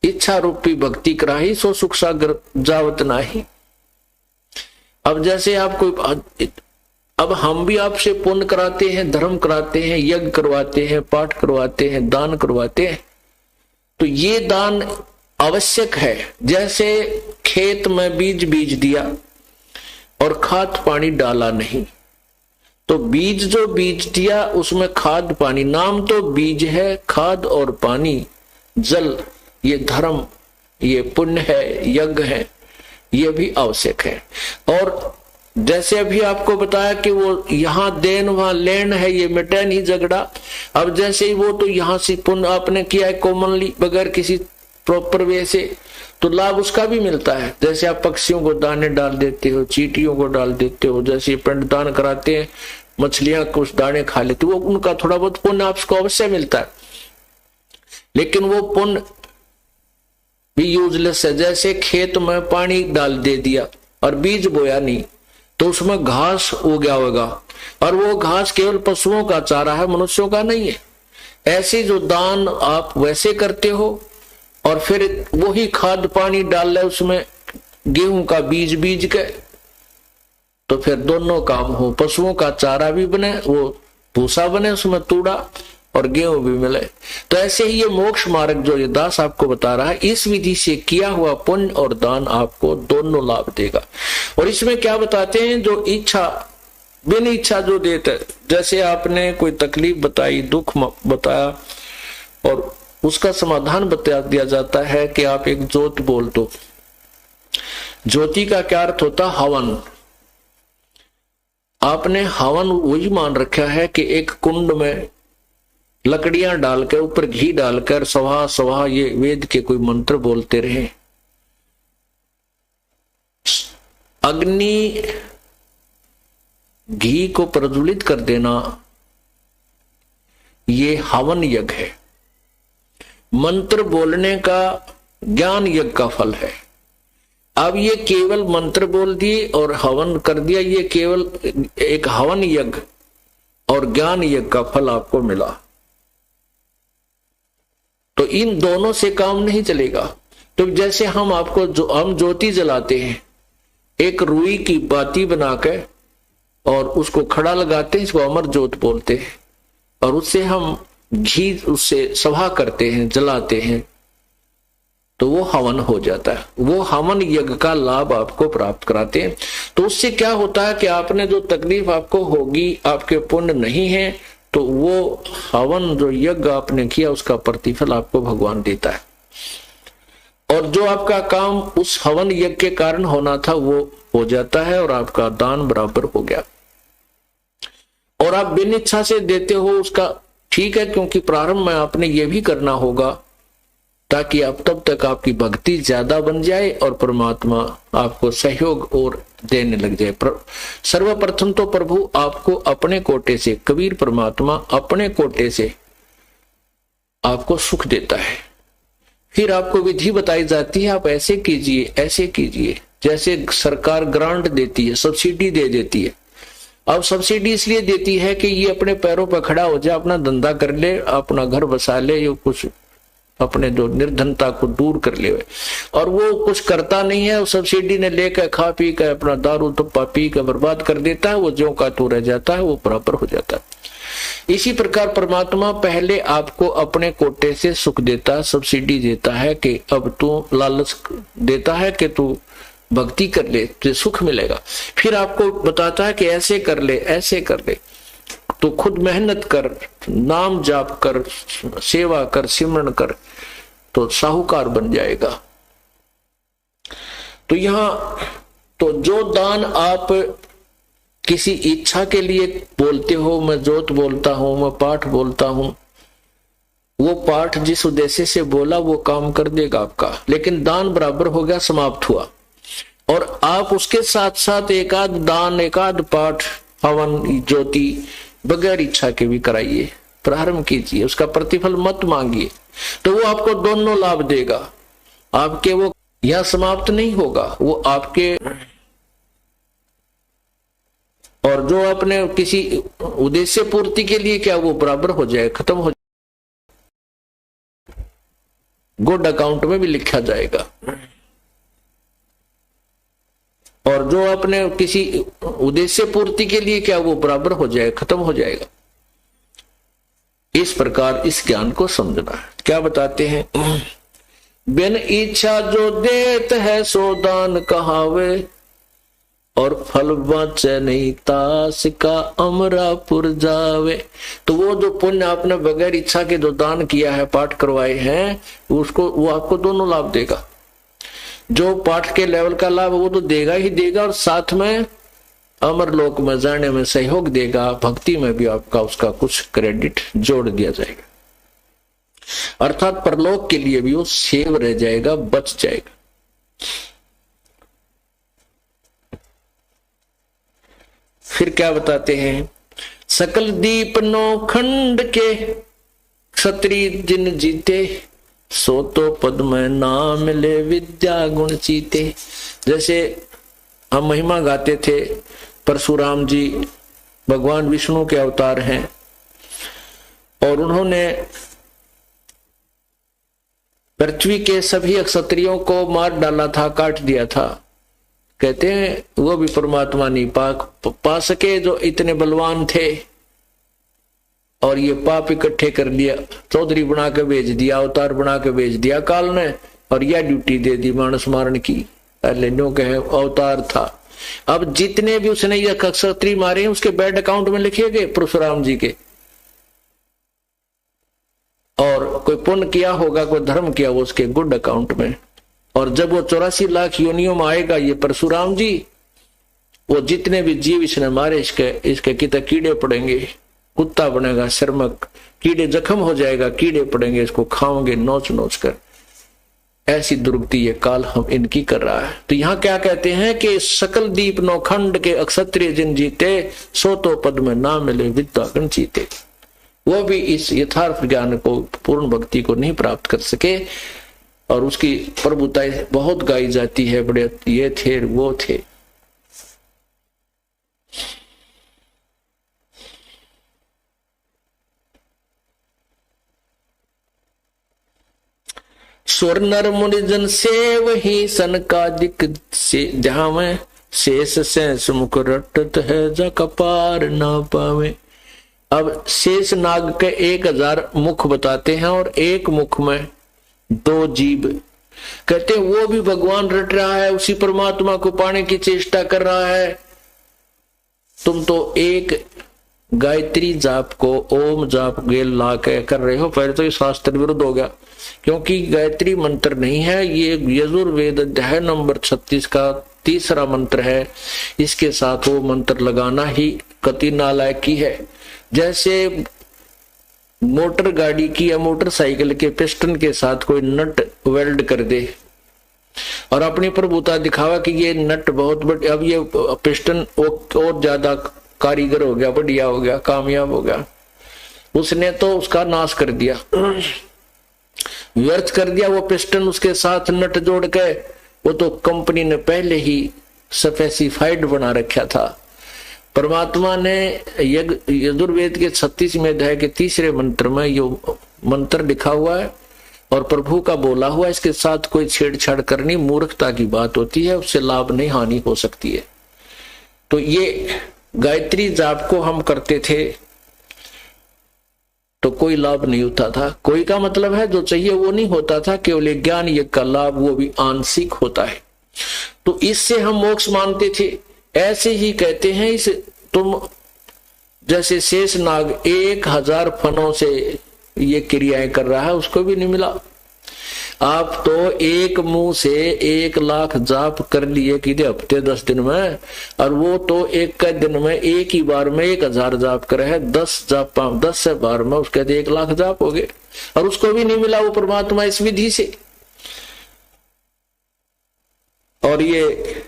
इच्छा रूपी भक्ति कराही सो सुख सागर जावत नाही। अब जैसे आपको, अब हम भी आपसे पुण्य कराते हैं, धर्म कराते हैं, यज्ञ करवाते हैं, पाठ करवाते हैं, दान करवाते हैं, तो ये दान आवश्यक है। जैसे खेत में बीज बीज दिया और खाद पानी डाला नहीं, तो बीज जो बीज दिया उसमें खाद पानी, नाम तो बीज है, खाद और पानी जल, ये धर्म, ये पुण्य है, यज्ञ है, ये भी आवश्यक है। और जैसे अभी आपको बताया कि वो यहां देन वहां लेन है, ये मिटे नहीं झगड़ा। अब जैसे ही वो तो यहां से पुण्य आपने किया है कॉमनली, बगैर किसी प्रॉपर वे से, तो लाभ उसका भी मिलता है। जैसे आप पक्षियों को दाने डाल देते हो, चींटियों को डाल देते हो, जैसे पिंडदान कराते हैं, मछलियां कुछ दाने खा लेती, वो उनका थोड़ा बहुत पुण्य आपको अवश्य मिलता है, लेकिन वो पुण्य भी यूजलेस है। जैसे खेत में पानी डाल दे दिया और बीज बोया नहीं, तो उसमें घास उगा होगा, और वो घास केवल पशुओं का चारा है, मनुष्यों का नहीं है। ऐसे जो दान आप वैसे करते हो, और फिर वही खाद पानी डाल ले उसमें गेहूं का बीज बीज के, तो फिर दोनों काम हो, पशुओं का चारा भी बने, वो भूसा बने, उसमें तूड़ा और गेहूं भी मिले। तो ऐसे ही ये मोक्ष मार्ग जो ये दास आपको बता रहा है, इस विधि से किया हुआ पुण्य और दान आपको दोनों लाभ देगा। और इसमें क्या बताते हैं, जो इच्छा बिन इच्छा जो देते, जैसे आपने कोई तकलीफ बताई, दुख बताया, और उसका समाधान बता दिया जाता है कि आप एक ज्योत बोल दो। ज्योति का क्या अर्थ होता? हवन। आपने हवन वही मान रखा है कि एक कुंड में लकड़ियां डालकर, ऊपर घी डालकर स्वाहा स्वाहा ये वेद के कोई मंत्र बोलते रहे। अग्नि घी को प्रज्वलित कर देना, ये हवन यज्ञ है। मंत्र बोलने का ज्ञान यज्ञ का फल है। अब ये केवल मंत्र बोल दिए और हवन कर दिया, ये केवल एक हवन यज्ञ और ज्ञान यज्ञ का फल आपको मिला। तो इन दोनों से काम नहीं चलेगा। तो जैसे हम आपको हम ज्योति जलाते हैं, एक रुई की बाती बनाकर और उसको खड़ा लगाते हैं, इसको अमर ज्योत बोलते हैं, और उससे हम घी उससे सभा करते हैं, जलाते हैं, तो वो हवन हो जाता है। वो हवन यज्ञ का लाभ आपको प्राप्त कराते हैं। तो उससे क्या होता है कि आपने जो तकलीफ आपको होगी, आपके पुण्य नहीं है, तो वो हवन जो यज्ञ आपने किया उसका प्रतिफल आपको भगवान देता है। और जो आपका काम उस हवन यज्ञ के कारण होना था वो हो जाता है, और आपका दान बराबर हो गया। और आप बिन इच्छा से देते हो उसका ठीक है, क्योंकि प्रारंभ में आपने ये भी करना होगा ताकि आप तब तक आपकी भक्ति ज्यादा बन जाए और परमात्मा आपको सहयोग और देने लग जाए। सर्वप्रथम तो प्रभु आपको अपने कोटे से, कबीर परमात्मा अपने कोटे से आपको सुख देता है। फिर आपको विधि बताई जाती है, आप ऐसे कीजिए, ऐसे कीजिए। जैसे सरकार ग्रांट देती है, सब्सिडी दे देती है। अब सब्सिडी इसलिए देती है कि ये अपने पैरों पर खड़ा हो जाए, अपना धंधा कर ले, अपना घर बसा ले, ये कुछ अपने जो निर्धनता को दूर कर ले। और वो कुछ करता नहीं है, सब्सिडी ने लेकर खा पी कर अपना दारू धुप्पा पी कर बर्बाद कर देता है, वो ज्यों का त्यों रह जाता है, वो बराबर हो जाता है। इसी प्रकार परमात्मा पहले आपको अपने कोटे से सुख देता है, सब्सिडी देता है कि अब तू लालच देता है कि तू भक्ति कर ले, तुझे सुख मिलेगा। फिर आपको बताता है कि ऐसे कर ले, ऐसे कर ले, तो खुद मेहनत कर, नाम जाप कर, सेवा कर, सिमरन कर, तो साहूकार बन जाएगा। तो यहां तो जो दान आप किसी इच्छा के लिए बोलते हो, मैं ज्योत बोलता हूं, मैं पाठ बोलता हूं, वो पाठ जिस उद्देश्य से बोला वो काम कर देगा आपका, लेकिन दान बराबर हो गया, समाप्त हुआ। और आप उसके साथ साथ एक आध दान, एक आध पाठ, हवन, ज्योति बगैर इच्छा के भी कराइए, प्रारंभ कीजिए, उसका प्रतिफल मत मांगिए, तो वो आपको दोनों लाभ देगा। आपके वो यह समाप्त नहीं होगा, वो आपके और जो अपने किसी उद्देश्य पूर्ति के लिए क्या वो बराबर हो जाए, खत्म हो जाए, गुड अकाउंट में भी लिखा जाएगा। और जो अपने किसी उद्देश्य पूर्ति के लिए क्या वो बराबर हो जाए, खत्म हो जाएगा। इस प्रकार इस ज्ञान को समझना है। क्या बताते हैं, बिन इच्छा जो देत है सो दान कहावे, और फल बचे नहीं तास का अमरापुर जावे। तो वो जो पुण्य आपने बगैर इच्छा के जो दान किया है, पाठ करवाए हैं, उसको वो आपको दोनों लाभ देगा। जो पाठ के लेवल का लाभ वो तो देगा ही देगा, और साथ में अमरलोक में जाने में सहयोग देगा। भक्ति में भी आपका उसका कुछ क्रेडिट जोड़ दिया जाएगा, अर्थात परलोक के लिए भी वो सेव रह जाएगा, बच जाएगा। फिर क्या बताते हैं, सकल दीप नौ खंड के क्षत्रिय जिन जीते, सो तो पद में नाम ले विद्या गुण चीते। जैसे हम महिमा गाते थे, परशुराम जी भगवान विष्णु के अवतार हैं, और उन्होंने पृथ्वी के सभी क्षत्रियों को मार डाला था, काट दिया था। कहते हैं वो भी परमात्मा नहीं पा सके जो इतने बलवान थे, और ये पाप इकट्ठे कर लिया, चौधरी बना के भेज दिया, अवतार बना के भेज दिया काल ने, और यह ड्यूटी दे दी मानस मारण की। पहले नो कहे अवतार था। अब जितने भी उसने ये क्षत्रिय मारे हैं उसके बैड अकाउंट में लिखे गए परशुराम जी के, और कोई पुण्य किया होगा, कोई धर्म किया वो उसके गुड अकाउंट में। और जब वो 84 लाख योनियों में आएगा ये परशुराम जी, वो जितने भी जीव इसने मारे इसके कितने कीड़े पड़ेंगे, कुत्ता बनेगा शर्मक, कीड़े जख्म हो जाएगा, कीड़े पड़ेंगे, इसको खाओगे नोच नोच कर। ऐसी दुर्गति ये काल हम इनकी कर रहा है। तो यहाँ क्या कहते हैं कि सकल दीप नौखंड के अक्षत्रिय जिन जीते, सो तो पद में ना मिले विद्या गण जीते। वो भी इस यथार्थ ज्ञान को, पूर्ण भक्ति को नहीं प्राप्त कर सके, और उसकी प्रभुता बहुत गाई जाती है, बड़े ये थे वो थे। स्वर नर मुनिजन सेव ही सनकादिक से ध्यावे, शेष सेष मुख रटत है जा कपार ना पावे। अब शेष नाग के 1000 मुख बताते हैं, और एक मुख में 2 जीव। कहते हैं वो भी भगवान रट रहा है, उसी परमात्मा को पाने की चेष्टा कर रहा है। तुम तो एक गायत्री जाप को, ओम जाप गेल ला के कर रहे हो। पहले तो ये शास्त्र विरुद्ध हो गया, क्योंकि गायत्री मंत्र नहीं है, ये यजुर्वेद अध्याय नंबर 36 का तीसरा मंत्र है। इसके साथ वो मंत्र लगाना ही कति नालायकी है। जैसे मोटर गाड़ी की या मोटरसाइकिल के पिस्टन के साथ कोई नट वेल्ड कर दे और अपनी प्रभुता दिखावा कि ये नट बहुत बड़ी, अब ये पिस्टन और ज्यादा कारीगर हो गया, बढ़िया हो गया, कामयाब हो गया, उसने तो उसका नाश कर दिया, व्यर्थ कर दिया वो पिस्टन। उसके साथ नट जोड़ के वो तो कंपनी ने पहले ही स्पेसिफाइड बना रखा था। परमात्मा ने यजुर्वेद के 36वें अध्याय के तीसरे मंत्र में यो मंत्र लिखा हुआ है और प्रभु का बोला हुआ, इसके साथ कोई छेड़छाड़ करनी मूर्खता की बात होती है, उससे लाभ नहीं हानि हो सकती है। तो ये गायत्री जाप को हम करते थे तो कोई लाभ नहीं होता था। कोई का मतलब है जो चाहिए वो नहीं होता था, केवल ज्ञान यज्ञ का लाभ वो भी आंशिक होता है। तो इससे हम मोक्ष मानते थे। ऐसे ही कहते हैं इस तुम जैसे शेष नाग 1000 फनों से ये क्रियाएं कर रहा है, उसको भी नहीं मिला। आप तो एक मुंह से 1 लाख जाप कर लिए कि हफ्ते 10 दिन में, और वो तो एक दिन में एक ही बार में 1000 जाप करे है। 10 से बार में उसके 1 लाख जाप हो गए, और उसको भी नहीं मिला वो परमात्मा इस विधि से। और ये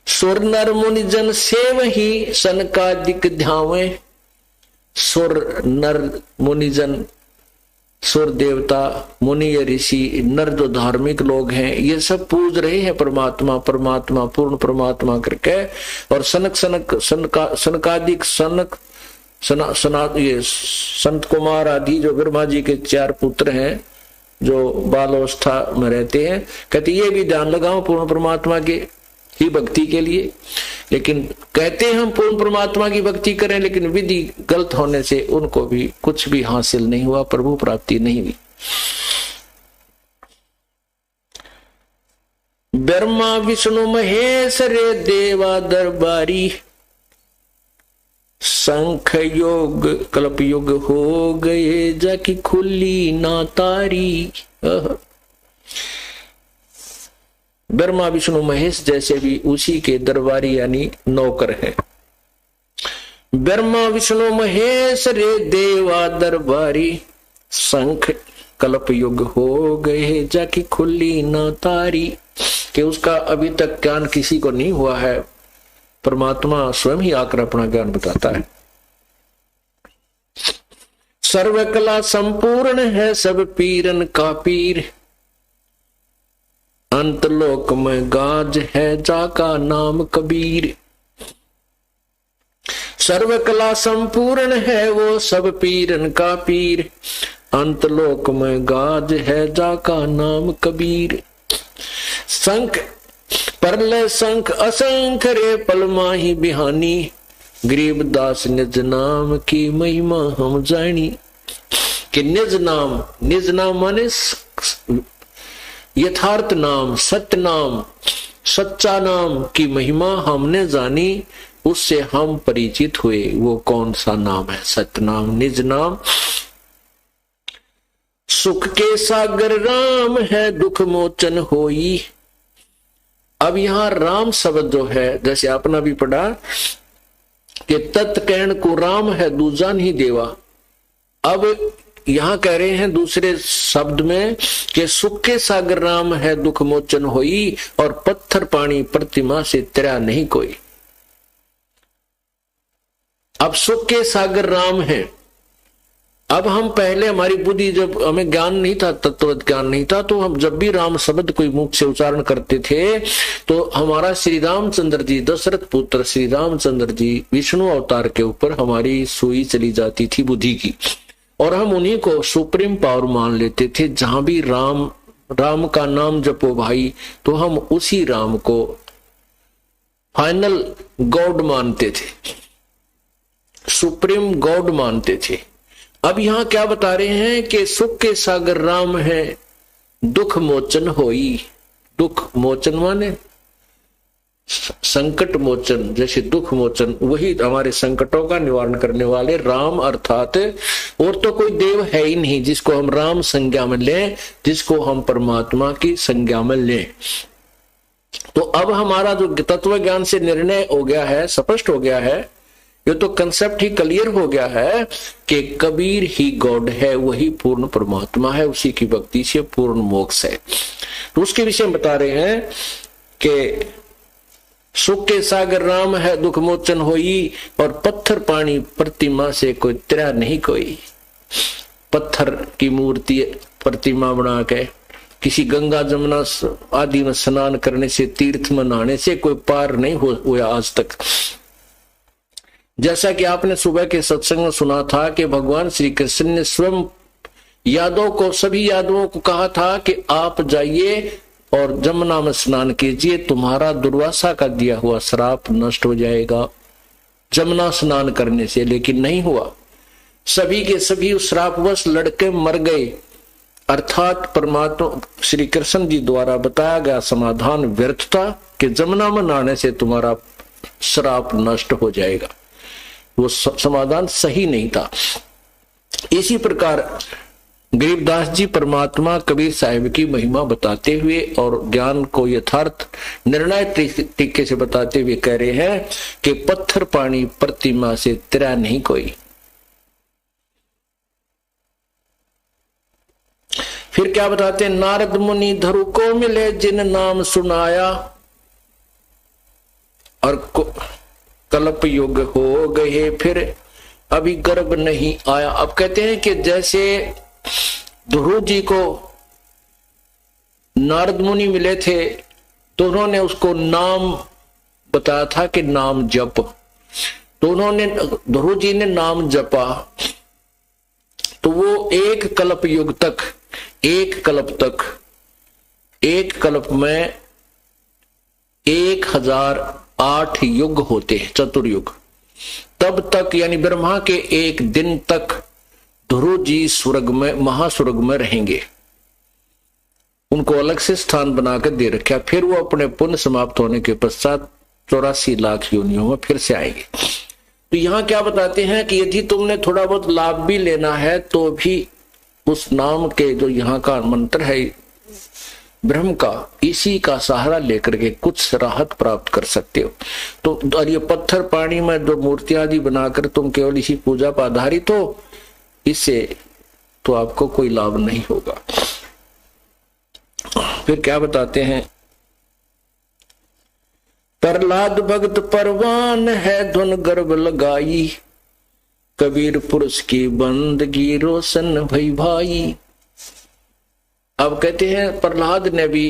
सुर नर मुनि जन सेव ही सनकादिक ध्यावे। सुर नर मुनिजन सुर देवता मुनि या ऋषि नर जो धार्मिक लोग हैं ये सब पूज रहे हैं परमात्मा परमात्मा पूर्ण परमात्मा करके। और ये संत कुमार आदि जो ब्रह्मा जी के 4 पुत्र हैं जो बाल अवस्था में रहते हैं, कहते ये भी ध्यान लगाओ पूर्ण परमात्मा के ही भक्ति के लिए। लेकिन कहते हैं हम पूर्ण परमात्मा की भक्ति करें, लेकिन विधि गलत होने से उनको भी कुछ भी हासिल नहीं हुआ, प्रभु प्राप्ति नहीं हुई। ब्रह्मा विष्णु महेश रे देवा दरबारी, शंख योग कल्प युग हो गए जाकी खुली ना तारी। ब्रह्मा विष्णु महेश जैसे भी उसी के दरबारी यानी नौकर हैं। ब्रह्मा विष्णु महेश रे देवा दरबारी, शंख कल्प युग हो गए जाकी खुली ना तारी। कि उसका अभी तक ज्ञान किसी को नहीं हुआ है, परमात्मा स्वयं ही आकर अपना ज्ञान बताता है। सर्वकला संपूर्ण है सब पीरन का पीर, अंतलोक में गाज है जाका नाम कबीर। सर्वकला संपूर्ण है वो सब पीरन का पीर, अंतलोक में गाज है जाका नाम कबीर। शंख परलय शंख असंख रे पलमा ही बिहानी, गरीबदास निज नाम की महिमा हम जानी। कि निज नाम माने यथार्थ नाम, सत्य नाम, सच्चा नाम की महिमा हमने जानी, उससे हम परिचित हुए। वो कौन सा नाम है? सत्य नाम, निज नाम। सुख के सागर राम है दुख मोचन होई। अब यहां राम शब्द जो है, जैसे आपने भी पढ़ा कि तत्कैण को राम है दूजा नहीं देवा। अब यहां कह रहे हैं दूसरे शब्द में कि सुख के सागर राम है दुख मोचन होई, और पत्थर पानी प्रतिमा से तेरा नहीं कोई। अब सुख के सागर राम है। अब हम पहले हमारी बुद्धि, जब हमें ज्ञान नहीं था, तत्व ज्ञान नहीं था, तो हम जब भी राम शब्द कोई मुख से उच्चारण करते थे तो हमारा श्री रामचंद्र जी, दशरथ पुत्र श्री रामचंद्र जी विष्णु अवतार के ऊपर हमारी सुई चली जाती थी बुद्धि की, और हम उन्हीं को सुप्रीम पावर मान लेते थे। जहां भी राम का नाम जपो भाई, तो हम उसी राम को फाइनल गॉड मानते थे, सुप्रीम गॉड मानते थे। अब यहां क्या बता रहे हैं कि सुख के सागर राम है दुख मोचन होई। दुख मोचन माने संकट मोचन, जैसे दुख मोचन, वही हमारे संकटों का निवारण करने वाले राम, अर्थात और तो कोई देव है ही नहीं जिसको हम राम संज्ञा में लें, जिसको हम परमात्मा की संज्ञा में लें। तो अब हमारा जो तत्व ज्ञान से निर्णय हो गया है, स्पष्ट हो गया है, ये तो कंसेप्ट ही क्लियर हो गया है कि कबीर ही गॉड है, वही पूर्ण परमात्मा है, उसी की भक्ति से पूर्ण मोक्ष है। तो उसके विषय में बता रहे हैं कि सुख के सागर राम है दुख मोचन होई, और पत्थर पानी प्रतिमा से कोई तेरा नहीं कोई। पत्थर की मूर्ति प्रतिमा बना के किसी गंगा जमुना आदि में स्नान करने से, तीर्थ में नहाने से कोई पार नहीं हुआ आज तक। जैसा कि आपने सुबह के सत्संग में सुना था कि भगवान श्री कृष्ण ने स्वयं यादवों को, सभी यादवों को कहा था कि आप जाइए और जमुना में स्नान कीजिए, तुम्हारा दुर्वासा का दिया हुआ श्राप नष्ट हो जाएगा जमुना स्नान करने से। लेकिन नहीं हुआ, सभी के सभी उस श्रापवश लड़के मर गए। अर्थात परमात्मा श्री कृष्ण जी द्वारा बताया गया समाधान व्यर्थ था कि जमुना में नहाने से तुम्हारा श्राप नष्ट हो जाएगा। वो समाधान सही नहीं था। इसी प्रकार गरीबदास जी परमात्मा कबीर साहिब की महिमा बताते हुए और ज्ञान को यथार्थ निर्णय तरीके से बताते हुए कह रहे हैं कि पत्थर पानी प्रतिमा से तेरा नहीं कोई। फिर क्या बताते हैं? नारद मुनि धरु को मिले जिन नाम सुनाया, और कल्प युग हो गए फिर अभी गर्भ नहीं आया। अब कहते हैं कि जैसे ध्रुव जी को नारद मुनि मिले थे तो उन्होंने उसको नाम बताया था कि नाम जप। तो उन्होंने ध्रुव जी ने नाम जपा तो वो एक कल्प युग तक, एक कल्प में 1008 युग होते हैं, चतुर्युग। तब तक यानी ब्रह्मा के एक दिन तक ध्रुव जी स्वर्ग में, महास्वर्ग में रहेंगे। उनको अलग से स्थान बनाकर दे रखा। फिर वो अपने पुण्य समाप्त होने के पश्चात 84 लाख योनियों में फिर से आएंगे। तो यहां क्या बताते हैं कि यदि तुमने थोड़ा बहुत लाभ भी लेना है तो भी उस नाम के जो यहाँ का मंत्र है ब्रह्म का, इसी का सहारा लेकर के कुछ राहत प्राप्त कर सकते हो। तो और ये पत्थर पानी में जो मूर्ति आदि बनाकर तुम केवल इसी पूजा पर आधारित हो, इससे तो आपको कोई लाभ नहीं होगा। फिर क्या बताते हैं, प्रहलाद भक्त परवान है धुन गर्भ लगाई, कबीर पुरुष की बंदगी रोशन भई भाई। अब कहते हैं प्रहलाद ने भी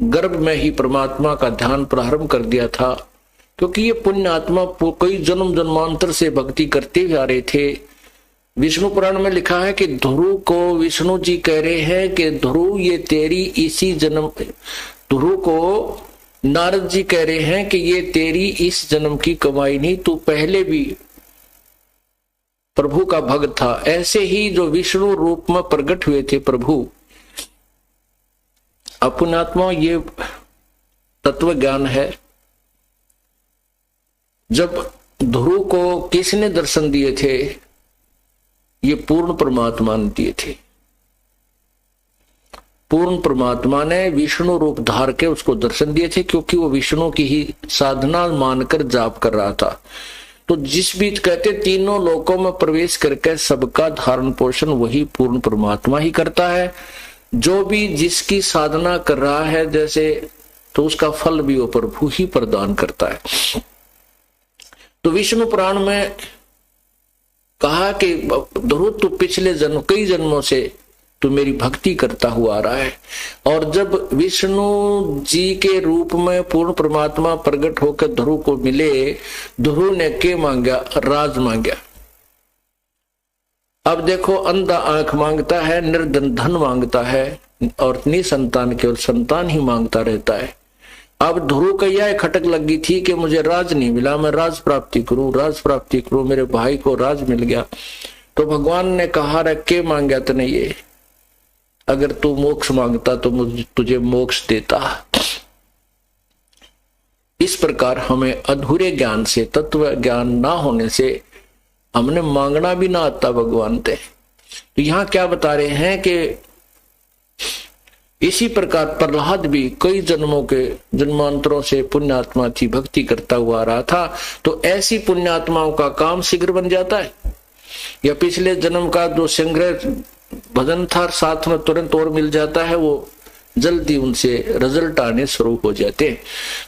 गर्भ में ही परमात्मा का ध्यान प्रारंभ कर दिया था, क्योंकि ये पुण्य आत्मा कई जन्म जन्मांतर से भक्ति करते हुए आ रहे थे। विष्णु पुराण में लिखा है कि ध्रुव को विष्णु जी कह रहे हैं कि ध्रुव ये तेरी इसी जन्म, ध्रुव को नारद जी कह रहे हैं कि ये तेरी इस जन्म की कमाई नहीं, तू पहले भी प्रभु का भक्त था। ऐसे ही जो विष्णु रूप में प्रकट हुए थे प्रभु, अपनात्मा, ये तत्व ज्ञान है। जब ध्रुव को किसने दर्शन दिए थे, ये पूर्ण परमात्मा ने दिए थे। पूर्ण परमात्मा ने विष्णु रूप धार के उसको दर्शन दिए थे, क्योंकि वो विष्णु की ही साधना मानकर जाप कर रहा था। तो जिस बीच कहते तीनों लोकों में प्रवेश करके सबका धारण पोषण वही पूर्ण परमात्मा ही करता है। जो भी जिसकी साधना कर रहा है जैसे, तो उसका फल भी वो प्रभु ही प्रदान करता है। तो विष्णु पुराण में कहा कि ध्रुव तू पिछले जन्म, कई जन्मों से तू मेरी भक्ति करता हुआ आ रहा है। और जब विष्णु जी के रूप में पूर्ण परमात्मा प्रकट होकर ध्रुव को मिले, ध्रुव ने क्या मांगा, राज मांगा। अब देखो, अंधा आंख मांगता है, निर्धन धन मांगता है, और निसंतान केवल संतान ही मांगता रहता है। अब ध्रुव को यह खटक लगी थी कि मुझे राज नहीं मिला, मैं राज प्राप्ति करूं, राज प्राप्ति करूं। मेरे भाई को राज मिल गया। तो भगवान ने कहा, रखे मांगा तो नहीं, ये अगर तू मोक्ष मांगता तो मुझे तुझे मोक्ष देता। इस प्रकार हमें अधूरे ज्ञान से, तत्व ज्ञान ना होने से हमने मांगना भी ना आता भगवान से। तो यहां क्या बता रहे हैं कि इसी प्रकार प्रहलाद भी कई जन्मों के जन्मांतरों से पुण्यात्मा थी, भक्ति करता हुआ आ रहा था। तो ऐसी पुण्यात्माओं का काम शीघ्र बन जाता है, या पिछले जन्म का जो संग्रह भजन था साथ में तुरंत और मिल जाता है, वो जल्दी उनसे रिजल्ट आने शुरू हो जाते हैं।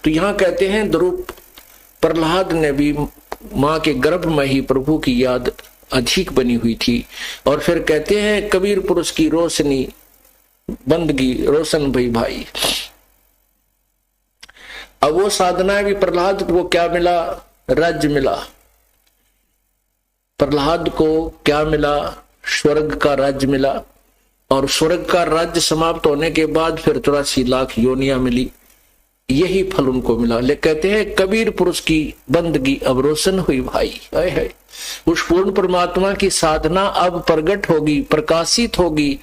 तो यहाँ कहते हैं ध्रुव प्रहलाद ने भी माँ के गर्भ में ही प्रभु की याद अधिक बनी हुई थी। और फिर कहते हैं कबीर पुरुष की रोशनी बंदगी रोशन भई भाई। अब वो साधनाएं भी प्रहलाद को क्या मिला, राज्य मिला। प्रहलाद को क्या मिला, स्वर्ग का राज्य मिला। और स्वर्ग का राज्य समाप्त होने के बाद फिर 84 लाख योनियां मिली, यही फल उनको मिला। ले कहते हैं कबीर पुरुष की बंदगी अब रोशन हुई भाई। है उस पूर्ण परमात्मा की साधना अब प्रकट होगी, प्रकाशित होगी,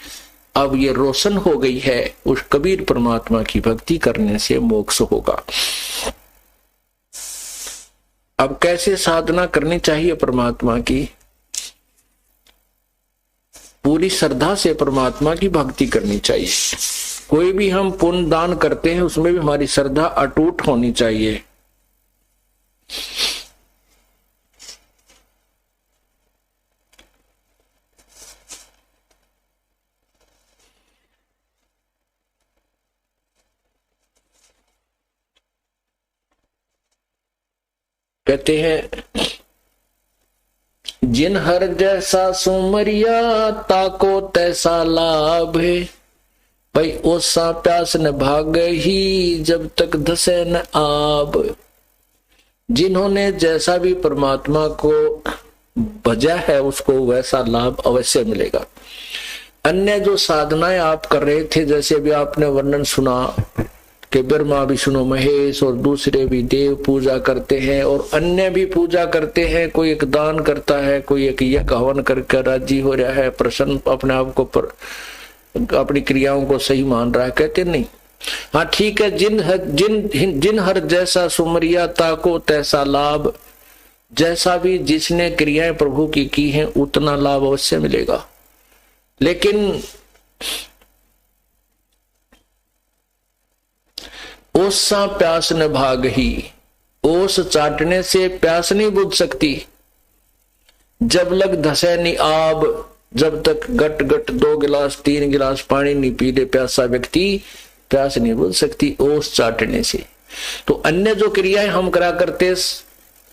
अब ये रोशन हो गई है। उस कबीर परमात्मा की भक्ति करने से मोक्ष होगा। अब कैसे साधना करनी चाहिए परमात्मा की, पूरी श्रद्धा से परमात्मा की भक्ति करनी चाहिए। कोई भी हम पुण्य दान करते हैं उसमें भी हमारी श्रद्धा अटूट होनी चाहिए। कहते हैं जिन हर जैसा सुमरिया ताको तैसा लाभ है। भाई ओसा प्यास न भाग ही जब तक धसे न आब। जिन्होंने जैसा भी परमात्मा को भजा है उसको वैसा लाभ अवश्य मिलेगा। अन्य जो साधनाएं आप कर रहे थे, जैसे अभी आपने वर्णन सुना कि ब्रह्मा विष्णु महेश और दूसरे भी देव पूजा करते हैं और अन्य भी पूजा करते हैं। कोई एक दान करता है, कोई एक यज्ञ हवन करके राजी हो रहा है, प्रसन्न अपने आप को अपनी क्रियाओं को सही मान रहा है। कहते नहीं, हाँ ठीक है, जिन हर जैसा सुमरिया ताको तैसा लाभ। जैसा भी जिसने क्रियाएं प्रभु की हैं उतना लाभ अवश्य मिलेगा। लेकिन ओसा प्यास न भाग ही, ओस चाटने से प्यास नहीं बुझ सकती। जब लग धसे नहीं आब, जब तक गट गट 2 गिलास 3 गिलास पानी नहीं पी ले प्यासा व्यक्ति, प्यास नहीं बुझ सकती ओस चाटने से। तो अन्य जो क्रियाएं हम करा करते,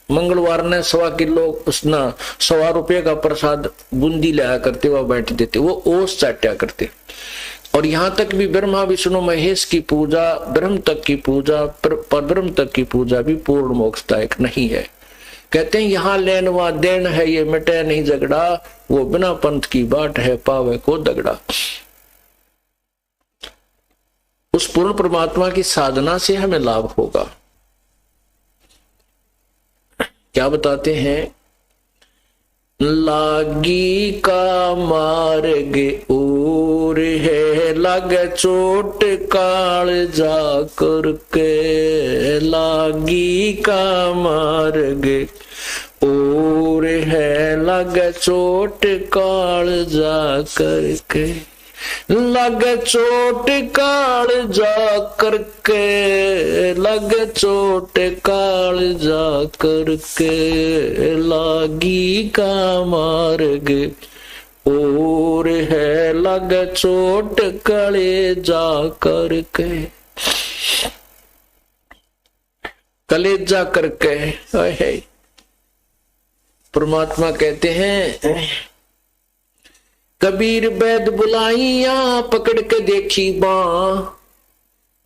मंगलवार ने 1.25 किलो उसना 1.25 रुपये का प्रसाद बूंदी लाया करते, वह बैठ देते, वो ओस चाटा करते। और यहां तक भी ब्रह्मा विष्णु महेश की पूजा, ब्रह्म तक की पूजा, परब्रह्म तक की पूजा भी पूर्ण मोक्षदायक नहीं है। कहते हैं यहाँ लेन व देन है, ये मिटे नहीं झगड़ा, वो बिना पंथ की बाट है पावे को दगड़ा। उस पूर्ण परमात्मा की साधना से हमें लाभ होगा। क्या बताते हैं, लागी का मार्ग और है, लागे चोट काल जा करके। लागी का मार्ग और है, लागे चोट काल जा करके। लग चोट काल जा करके, लग चोट काल जा करके। लागी का मार्ग और है, लग चोट कले जा करके। कलेजा करके है परमात्मा कहते हैं, कबीर बैद बुलाइया पकड़ के देखी बां।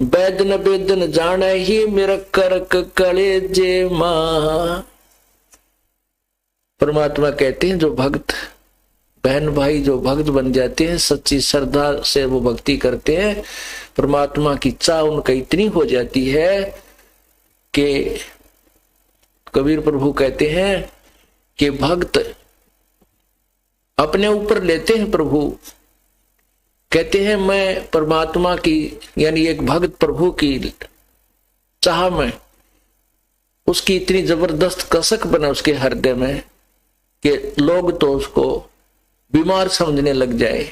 बैद न बेद न जाने ही मेरा करक कलेजे मां। परमात्मा कहते हैं जो भक्त बहन भाई जो भक्त बन जाते हैं, सच्ची श्रद्धा से वो भक्ति करते हैं, परमात्मा की चाह उनका इतनी हो जाती है कि कबीर प्रभु कहते हैं कि भक्त अपने ऊपर लेते हैं। प्रभु कहते हैं मैं परमात्मा की, यानी एक भक्त प्रभु की चाह में उसकी इतनी जबरदस्त कसक बना उसके हृदय में कि लोग तो उसको बीमार समझने लग जाए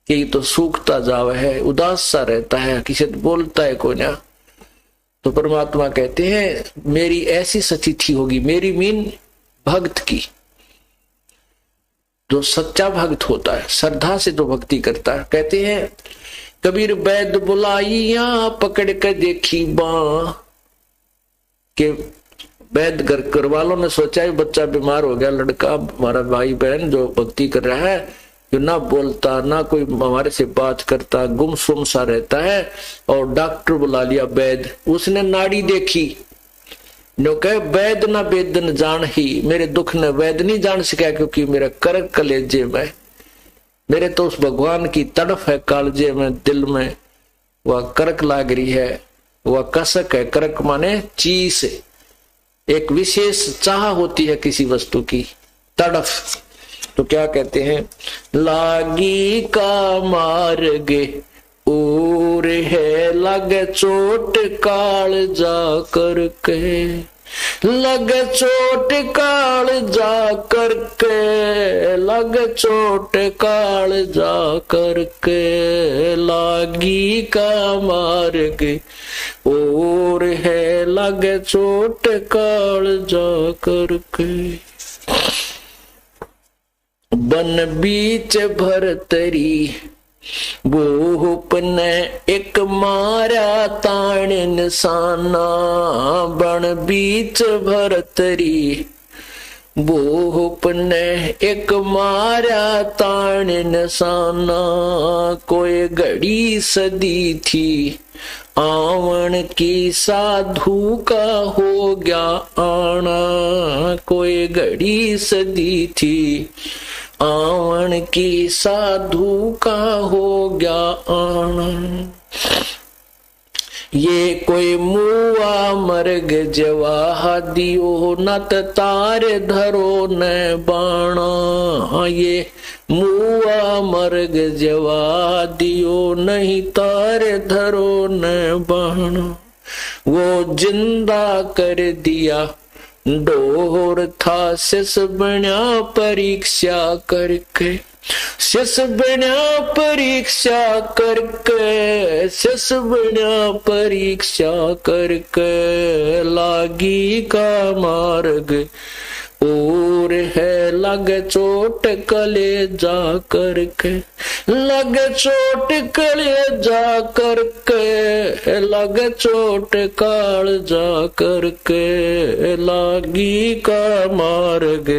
कि ये तो सूखता जावा है, उदास सा रहता है, किसी से बोलता है कोई ना। तो परमात्मा कहते हैं मेरी ऐसी स्थिति होगी, मेरी मीन भक्त की। जो सच्चा भक्त होता है, श्रद्धा से जो भक्ति करता है, कहते हैं कबीर बैद बुलाइया पकड़ के देखी बां। के वैद घर वालों ने सोचा है बच्चा बीमार हो गया, लड़का हमारा भाई बहन जो भक्ति कर रहा है, जो ना बोलता ना कोई हमारे से बात करता, गुमसुम सा रहता है, और डॉक्टर बुला लिया वैद। उसने नाड़ी देखी, जो कहे वैद ना वेद न जान ही, मेरे दुख ने वैद नहीं जान सका क्योंकि मेरा करक कलेजे में, मेरे तो उस भगवान की तड़फ है कालजे में, दिल में वह करक लाग रही है, वह कसक है। करक माने चीज, एक विशेष चाह होती है किसी वस्तु की, तड़फ। तो क्या कहते हैं, लागी का मार्ग और है, लग चोट काल जा करके, लग चोट काल जा करके, लग चोट काल जा करके। लागी का मार्ग और है, लग चोट काल जा करके। बन बीच भरतरी भूप ने एक मारा ताण निशाना, बन बीच भरतरी भूपने एक मारा तान नसाना, कोई घड़ी सदी थी आवन की साधु का हो गया आना, कोई घड़ी सदी थी आवन की साधु का हो गया आना। ये कोई मुआ मर्ग जवा दियो न तार धरो न बाणा, ये मुआ मर्ग जवा दियो नहीं तार धरो न बाणा। वो जिंदा कर दिया डोर था शिष बना परीक्षा करके, शिष बना परीक्षा करके, शिष बना परीक्षा करके, लागी का मार्ग और है लग चोट कले जा करके, लग चोट कले जा करके, लग चोट काल जा करके, लागी का मार्ग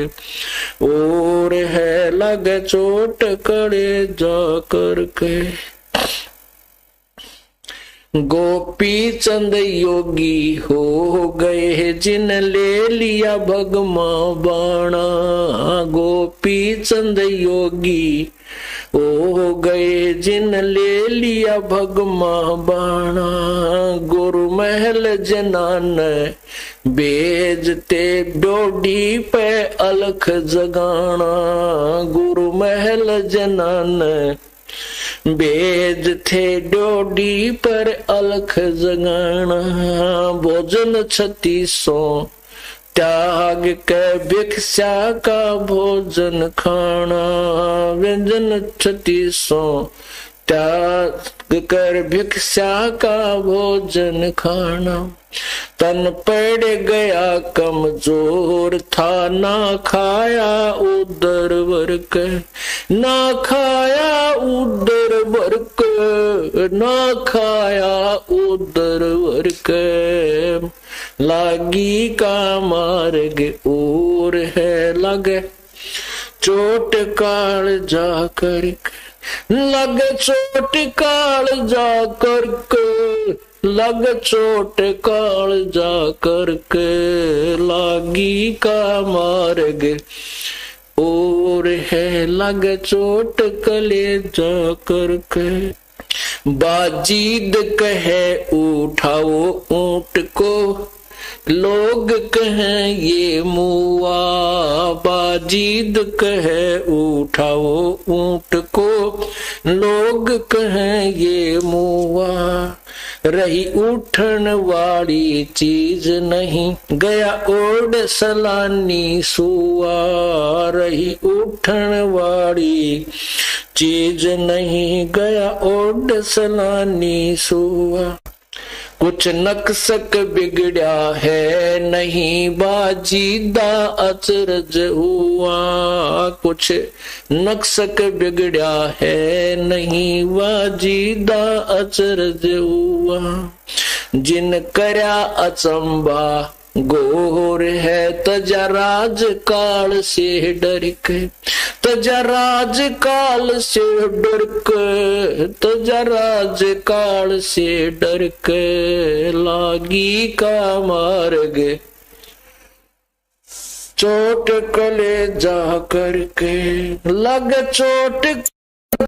और है लग चोट कले जा करके। गोपी चंद योगी हो गए जिन ले लिया भगमा बाणा, गोपी चंद योगी हो गए जिन ले लिया भगमा बाणा। गुरु महल जनान बेजते डोडी पे अलख जगाना, गुरु महल जनान बेज थे डोडी पर अलख जगाना। भोजन 3600 त्याग के भिक्षा का भोजन खाना, व्यंजन 3600 त्याग कर भिक्षा का भोजन खाना। तन पड़ गया कमजोर था ना खाया उदर वर्क, ना खाया उदर वर्क, ना खाया उदर वर्क। लागी का मार्ग और है लग चोट काल जा कर, लग चोट काल जा कर, लग चोट काल जा करके, लागी का मार्ग और है लग चोट कले जा करके। बाजीद कहे उठाओ ऊंट को, लोग कहें ये मुआ, बाजीद कहे उठाओ ऊंट को, लोग कहें ये मुआ। रही उठन वाली चीज नहीं गया ओढ़ सलानी सुआ, रही उठन वाली चीज नहीं गया ओढ़ सलानी सुआ। कुछ नक्सक बिगड़ा है नहीं बाजीदा अचरज हुआ, कुछ नक्सक बिगड़ा है नहीं बाजीदा अचरज हुआ। जिन करया अचंबा गोर है तजा राज काल से डर के, तजा राज काल से डर के, तजा राज काल से डर के। लागी का मार्ग चोट कले जा करके, लग चोट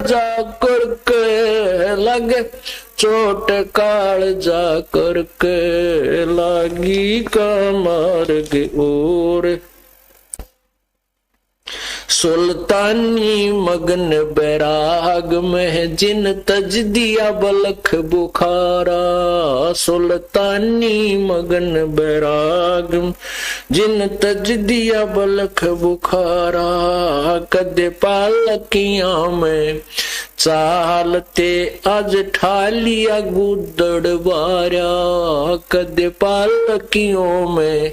जा करके, लग चोट काल जा करके। लागी का मार्ग और सुल्तानी मगन बैराग में जिन तज दिया बलख बुखारा, सुल्तानी मगन बैराग जिन तज दिया बलख बुखारा। कद पालकियां में चालते आज ठालिया गुदड़ बारा, कद पालकियों में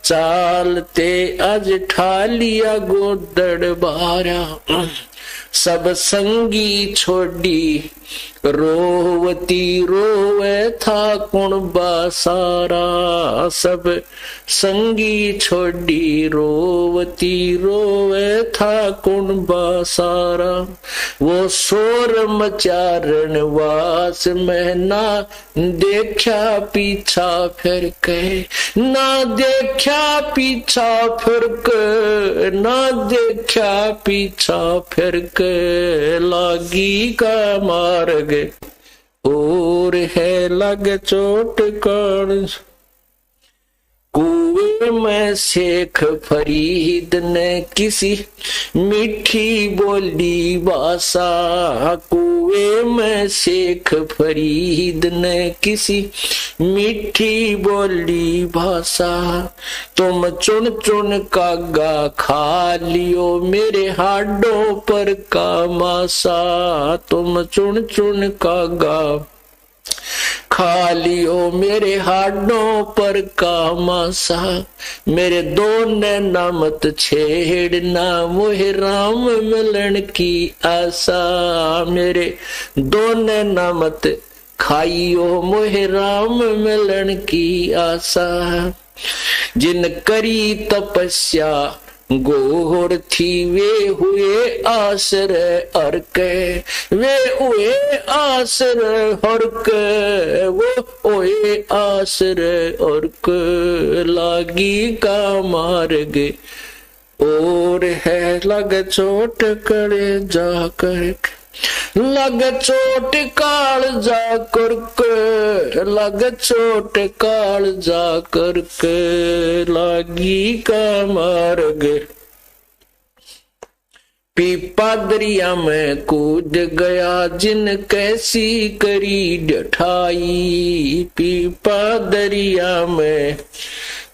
चालते आज ठालिया गुदड़ बारा। सब संगी छोड़ी रोवती रोवे था कुणबा सारा, सब संगी छोड़ी रोवती रोवे था कुणबा सारा। वो शोर मचारण वास में ना देखा पीछा फिर के, ना देखा पीछा फिर के, ना देखा पीछा फिर के, लागी का मार्ग और है लग चोट कण। कुएं में शेख फरीद ने किसी मीठी बोली भाषा, कुएं में शेख फरीद ने किसी मीठी बोली भाषा। तुम चुन चुन कागा खा लियो मेरे हाडों पर का मासा, तुम चुन चुन कागा खा लियो मेरे हाडों पर का मासा। मेरे दो नैना मत छेड़ना मोहे राम मिलन की आशा, मेरे दो नैना मत खाइयो मोहे राम मिलन की आशा। जिन करी तपस्या गोर थी वे हुए आश्रय अर्क, वे हुए आश्रय अर्क, वो हुए आश्रय अर्क। लागी का मार्ग और है लग चोट करे जा कर, लग चोट काल जा कर, लग चोट काल जा कर, लागी का मार्ग। पीपा दरिया में कूद गया जिन कैसी करी ढठाई, पीपा दरिया में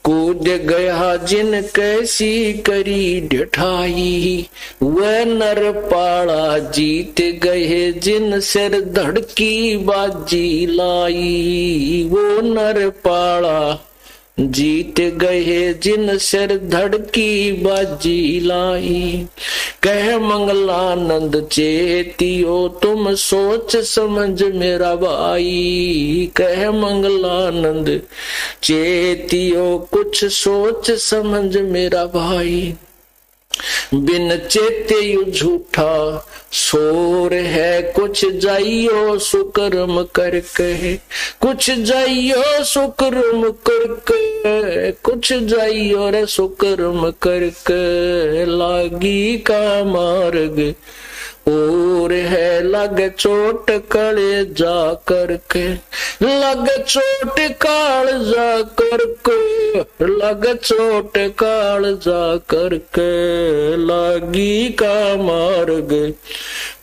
कूद गया जिन कैसी करी ढठाई। वह नर पाड़ा जीत गए जिन सिर धड़की बाजी लाई, वो नर पाड़ा जीत गए जिन सिर धड़की बाजी लाई। कह मंगलानंद चेतियो तुम सोच समझ मेरा भाई, कह मंगलानंद चेतियो कुछ सोच समझ मेरा भाई। बिन चेते यू झूठा शोर है कुछ जाइयो सुकर्म करके, कुछ जाइयो सुकर्म करके, कुछ जाइयो रे सुकर्म करके। लागी का मार्ग और है लग चोट कले जा करके, लग चोट काल जा करके, लग चोट काल जा करके। लागी का मार्ग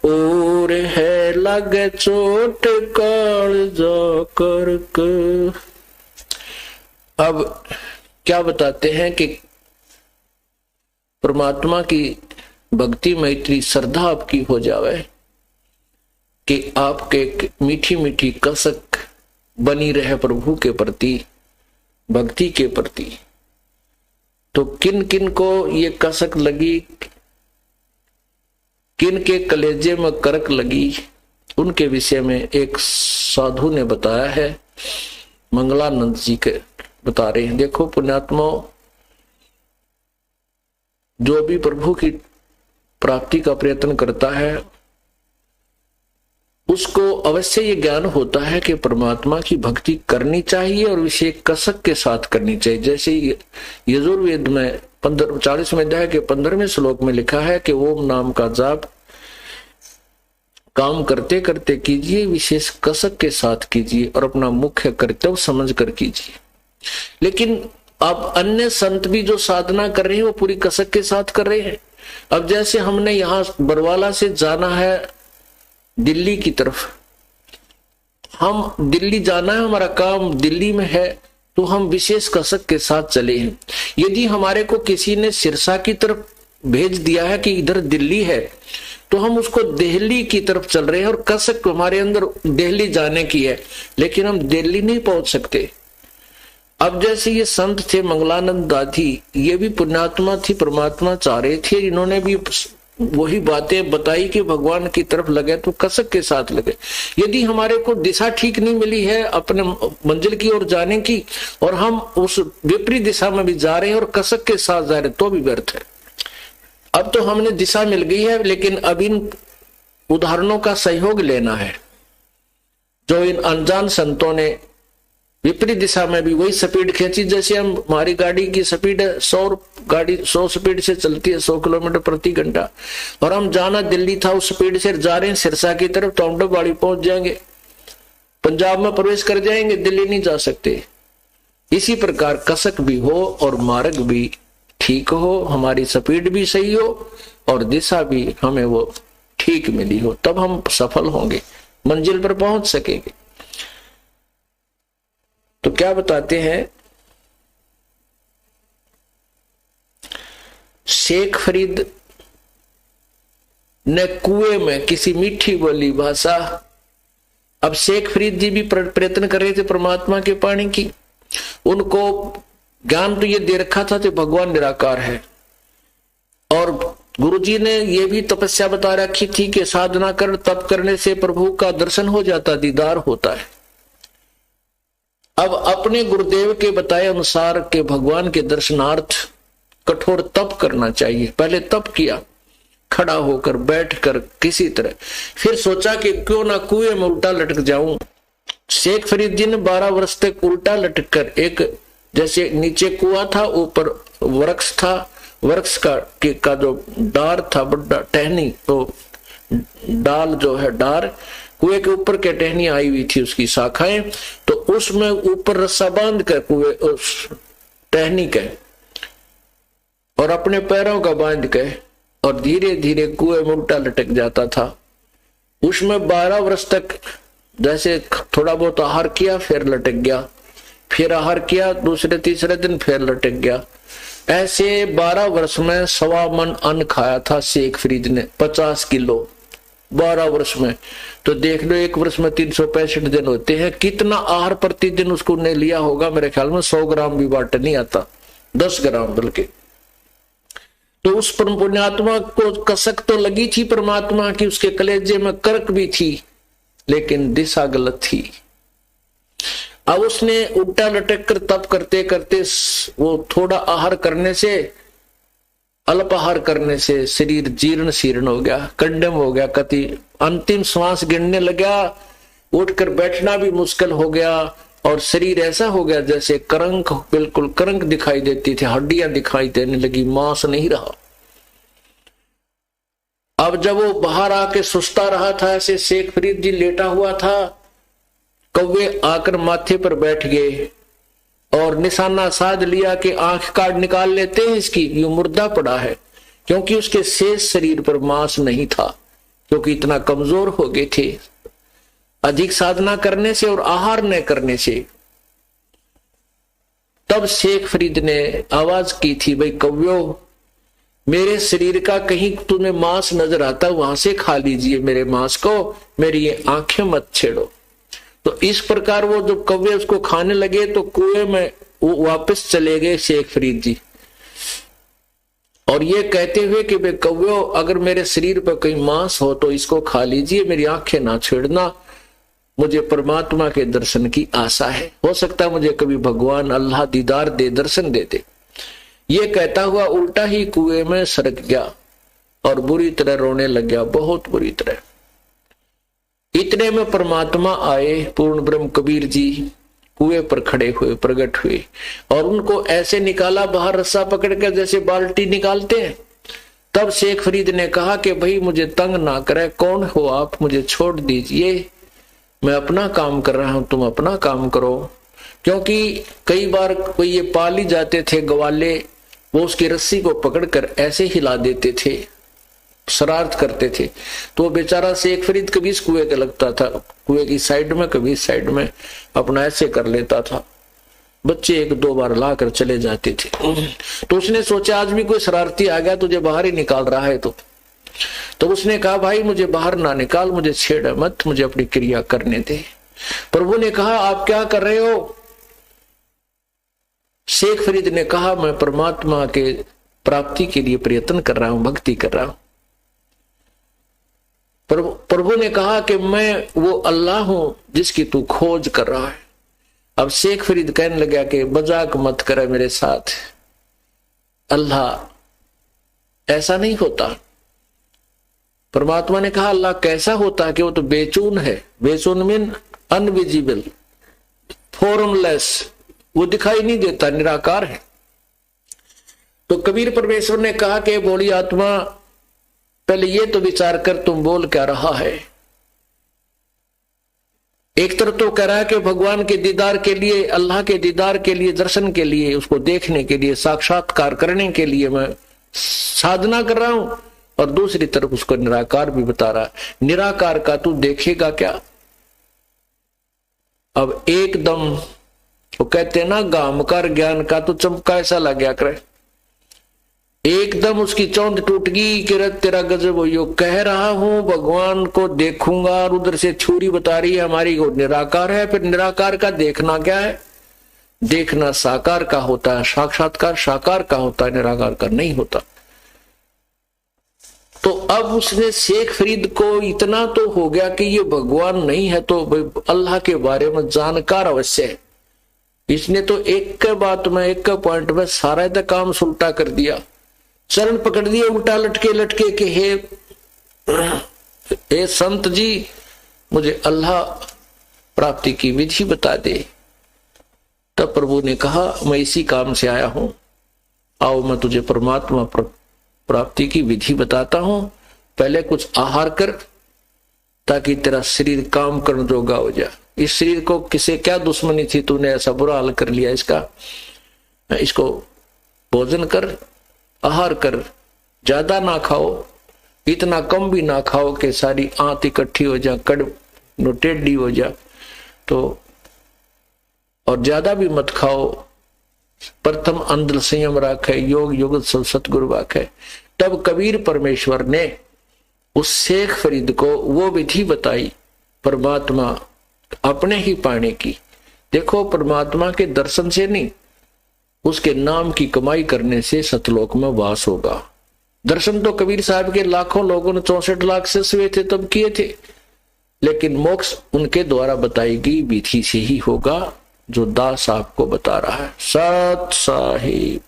और है लग चोट काल जा करके। अब क्या बताते हैं कि परमात्मा की भक्ति में इतनी श्रद्धा आपकी हो जावे कि आपके मीठी मीठी कसक बनी रहे प्रभु के प्रति, भक्ति के प्रति। तो किन किन को ये कसक लगी, किन के कलेजे में करक लगी, उनके विषय में एक साधु ने बताया है। मंगलानंद जी के बता रहे हैं। देखो पुण्यात्मा, जो भी प्रभु की प्राप्ति का प्रयत्न करता है उसको अवश्य ये ज्ञान होता है कि परमात्मा की भक्ति करनी चाहिए और विशेष कसक के साथ करनी चाहिए। जैसे यजुर्वेद में 40वें अध्याय के 15वें श्लोक में लिखा है कि ओम नाम का जाप काम करते करते कीजिए, विशेष कसक के साथ कीजिए और अपना मुख्य कर्तव्य समझ कर कीजिए। लेकिन अब अन्य संत भी जो साधना कर रहे हैं वो पूरी कसक के साथ कर रहे हैं। अब जैसे हमने यहां बरवाला से जाना है दिल्ली की तरफ, हम दिल्ली जाना है, हमारा काम दिल्ली में है, तो हम विशेष कसक के साथ चले हैं। यदि हमारे को किसी ने सिरसा की तरफ भेज दिया है कि इधर दिल्ली है, तो हम उसको दिल्ली की तरफ चल रहे हैं और कसक हमारे अंदर दिल्ली जाने की है, लेकिन हम दिल्ली नहीं पहुंच सकते। अब जैसे ये संत थे मंगलानंद दादी, ये भी पुण्यात्मा थी, परमात्मा चाह रहे थे, इन्होंने भी वही बातें बताई कि भगवान की तरफ लगे तो कसक के साथ लगे। यदि हमारे को दिशा ठीक नहीं मिली है अपने मंजिल की ओर जाने की, और हम उस विपरीत दिशा में भी जा रहे हैं और कसक के साथ जा रहे तो भी व्यर्थ है। अब तो हमने दिशा मिल गई है, लेकिन अब इन उदाहरणों का सहयोग लेना है। जो इन अनजान संतों ने विपरीत दिशा में भी वही स्पीड खींची, जैसे हम हमारी गाड़ी की स्पीड है 100 स्पीड से चलती है 100 किलोमीटर प्रति घंटा, और हम जाना दिल्ली था उस स्पीड से जा रहे हैं सिरसा की तरफ, तो हम डबवाड़ी पहुंच जाएंगे, पंजाब में प्रवेश कर जाएंगे, दिल्ली नहीं जा सकते। इसी प्रकार कसक भी हो और मार्ग भी ठीक हो, हमारी स्पीड भी सही हो और दिशा भी हमें वो ठीक मिली हो, तब हम सफल होंगे, मंजिल पर पहुंच सकेंगे। तो क्या बताते हैं, शेख फरीद ने कुएं में किसी मीठी बोली भाषा, अब शेख फरीद जी भी प्रयत्न कर रहे थे परमात्मा के पाने की, उनको ज्ञान तो ये दे रखा था कि भगवान निराकार है, और गुरुजी ने ये भी तपस्या बता रखी थी कि साधना कर तप करने से प्रभु का दर्शन हो जाता, दीदार होता है। अब अपने गुरुदेव के बताए अनुसार के भगवान के दर्शनार्थ कठोर तप करना चाहिए। पहले तप किया, खड़ा होकर बैठकर किसी तरह, फिर सोचा कि क्यों ना कुएं में उल्टा लटक जाऊं। शेख फरीद जी ने 12 वर्ष तक उल्टा लटक कर, एक जैसे नीचे कुआं था, ऊपर वृक्ष था, वृक्ष का जो डार था बड़ा टहनी, तो डाल जो है डार, कुएं के ऊपर के टहनी आई हुई थी उसकी शाखाएं, तो उसमें ऊपर रस्सा बांध कर कुएं उस टहनी के और अपने पैरों का बांध के और धीरे धीरे कुएं में उल्टा लटक जाता था। उसमें 12 वर्ष तक जैसे थोड़ा बहुत आहार किया फिर लटक गया, फिर आहार किया, दूसरे तीसरे दिन फिर लटक गया। ऐसे 12 वर्ष में 1.25 मन अन्न खाया था शेख फरीद ने, 50 किलो 12 वर्ष में। तो देख लो, एक वर्ष में 365 दिन होते हैं, कितना आहार प्रतिदिन उसको ने लिया होगा। मेरे ख्याल में 100 ग्राम भी बाट नहीं आता, 10 ग्राम बल्कि। तो उस पुण्यात्मा को कसक तो लगी थी परमात्मा की, उसके कलेजे में कर्क भी थी, लेकिन दिशा गलत थी। अब उसने उल्टा लटक कर तप करते करते वो थोड़ा आहार करने से, अल्प आहार करने से शरीर जीर्ण शीर्ण हो गया, कंडम हो गया, कति अंतिम श्वास गिनने लगा, उठकर बैठना भी मुश्किल हो गया, और शरीर ऐसा हो गया जैसे करंक, बिल्कुल करंक दिखाई देती थी, हड्डियां दिखाई देने लगी, मांस नहीं रहा। अब जब वो बाहर आके सुस्ता रहा था, ऐसे शेख फरीद जी लेटा हुआ था, कौवे आकर माथे पर बैठ गए और निशाना साध लिया कि आंख काट निकाल लेते हैं इसकी, ये मुर्दा पड़ा है, क्योंकि उसके शेष शरीर पर मांस नहीं था, क्योंकि इतना कमजोर हो गए थे अधिक साधना करने से और आहार न करने से। तब शेख फरीद ने आवाज की थी, भाई कौव्यो, मेरे शरीर का कहीं तुम्हें मांस नजर आता, वहां से खा लीजिए मेरे मांस को, मेरी ये आंखें मत छेड़ो। तो इस प्रकार वो जो कौवे उसको खाने लगे, तो कुएं में वो वापस चले गए शेख फरीद जी, और ये कहते हुए कि भाई कौवे, अगर मेरे शरीर पर कहीं मांस हो तो इसको खा लीजिए, मेरी आंखें ना छेड़ना, मुझे परमात्मा के दर्शन की आशा है, हो सकता है मुझे कभी भगवान अल्लाह दीदार दे, दर्शन दे दे। ये कहता हुआ उल्टा ही कुएं में सरक गया और बुरी तरह रोने लग गया, बहुत बुरी तरह। इतने में परमात्मा आए, पूर्ण ब्रह्म कबीर जी कुएं पर खड़े हुए, प्रकट हुए, और उनको ऐसे निकाला बाहर रस्सा पकड़कर जैसे बाल्टी निकालते हैं। तब शेख फरीद ने कहा कि भाई मुझे तंग ना करे, कौन हो आप, मुझे छोड़ दीजिए, मैं अपना काम कर रहा हूं, तुम अपना काम करो। क्योंकि कई बार कोई ये पाल ही जाते थे ग्वाले, वो उसकी रस्सी को पकड़कर ऐसे हिला देते थे, शरारत करते थे, तो बेचारा शेख फरीद कभी इस कुएं के लगता था, कुएं की साइड में, कभी इस साइड में, अपना ऐसे कर लेता था। बच्चे 1-2 बार लाकर चले जाते थे। तो उसने सोचा आज भी कोई शरारती आ गया, तुझे बाहर ही निकाल रहा है, तो उसने कहा भाई मुझे बाहर ना निकाल, मुझे छेड़ मत, मुझे अपनी क्रिया करने दे। प्रभु ने कहा आप क्या कर रहे हो? शेख फरीद ने कहा मैं परमात्मा के प्राप्ति के लिए प्रयत्न कर रहा हूं, भक्ति कर रहा हूं। प्रभु ने कहा कि मैं वो अल्लाह हूं जिसकी तू खोज कर रहा है। अब शेख फरीद कहने लगा कि मजाक मत करे मेरे साथ, अल्लाह ऐसा नहीं होता। परमात्मा ने कहा अल्लाह कैसा होता है कि वो तो बेचून है। बेचून मीन अनविजिबल, फॉर्मलेस, वो दिखाई नहीं देता, निराकार है। तो कबीर परमेश्वर ने कहा कि बोली आत्मा पहले ये तो विचार कर तुम बोल क्या रहा है। एक तरफ तो कह रहा है कि भगवान के दीदार के लिए, अल्लाह के दीदार के लिए, दर्शन के लिए, उसको देखने के लिए, साक्षात्कार करने के लिए मैं साधना कर रहा हूं, और दूसरी तरफ उसको निराकार भी बता रहा है। निराकार का तू देखेगा क्या। अब एकदम वो कहते हैं ना गामकार ज्ञान का तो चमका ऐसा लग गया करे, एकदम उसकी चौंध टूट गई कि तेरा गजब हो। यो कह रहा हूं भगवान को देखूंगा, और उधर से छुरी बता रही है हमारी वो निराकार है। फिर निराकार का देखना क्या है। देखना साकार का होता है, साक्षात्कार साकार का होता है, निराकार का नहीं होता। तो अब उसने शेख फरीद को इतना तो हो गया कि ये भगवान नहीं है तो अल्लाह के बारे में जानकार अवश्य है। इसने तो एक के बात में, एक के पॉइंट में सारा काम सुलटा कर दिया, चरण पकड़ दिए उल्टा लटके लटके के हे संत जी मुझे अल्लाह प्राप्ति की विधि बता दे। तब प्रभु ने कहा मैं इसी काम से आया हूं, आओ मैं तुझे परमात्मा प्राप्ति की विधि बताता हूं। पहले कुछ आहार कर ताकि तेरा शरीर काम करने जोगा हो जाए। इस शरीर को किसे क्या दुश्मनी थी, तूने ऐसा बुरा हाल कर लिया इसका। इसको भोजन कर, आहार कर, ज्यादा ना खाओ, इतना कम भी ना खाओ कि सारी आंत इकट्ठी हो जा, कड़ टेढ़ी हो जा। तो और ज्यादा भी मत खाओ। प्रथम अंदर संयम राखे, योग युगत सब सतगुरु वाखे। तब कबीर परमेश्वर ने उस शेख फरीद को वो विधि बताई परमात्मा अपने ही पाने की। देखो परमात्मा के दर्शन से नहीं, उसके नाम की कमाई करने से सतलोक में वास होगा। दर्शन तो कबीर साहब के लाखों लोगों ने 64 लाख से हुए थे तब किए थे, लेकिन मोक्ष उनके द्वारा बताई गई विधि से ही होगा जो दास आपको बता रहा है, सत साहिब।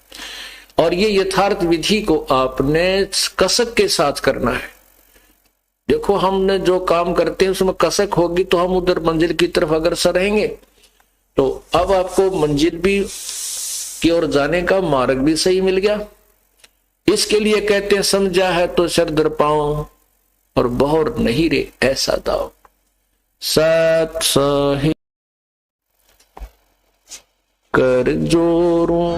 और ये यथार्थ विधि को आपने कसक के साथ करना है। देखो हमने जो काम करते हैं उसमें कसक होगी तो हम उधर मंजिल की तरफ अग्रसर रहेंगे। तो अब आपको मंजिल भी की ओर जाने का मार्ग भी सही मिल गया। इसके लिए कहते हैं समझा है तो सर दर पाओ और बहुर नहीं रे ऐसा दाओ। सत साहिब कर जोरों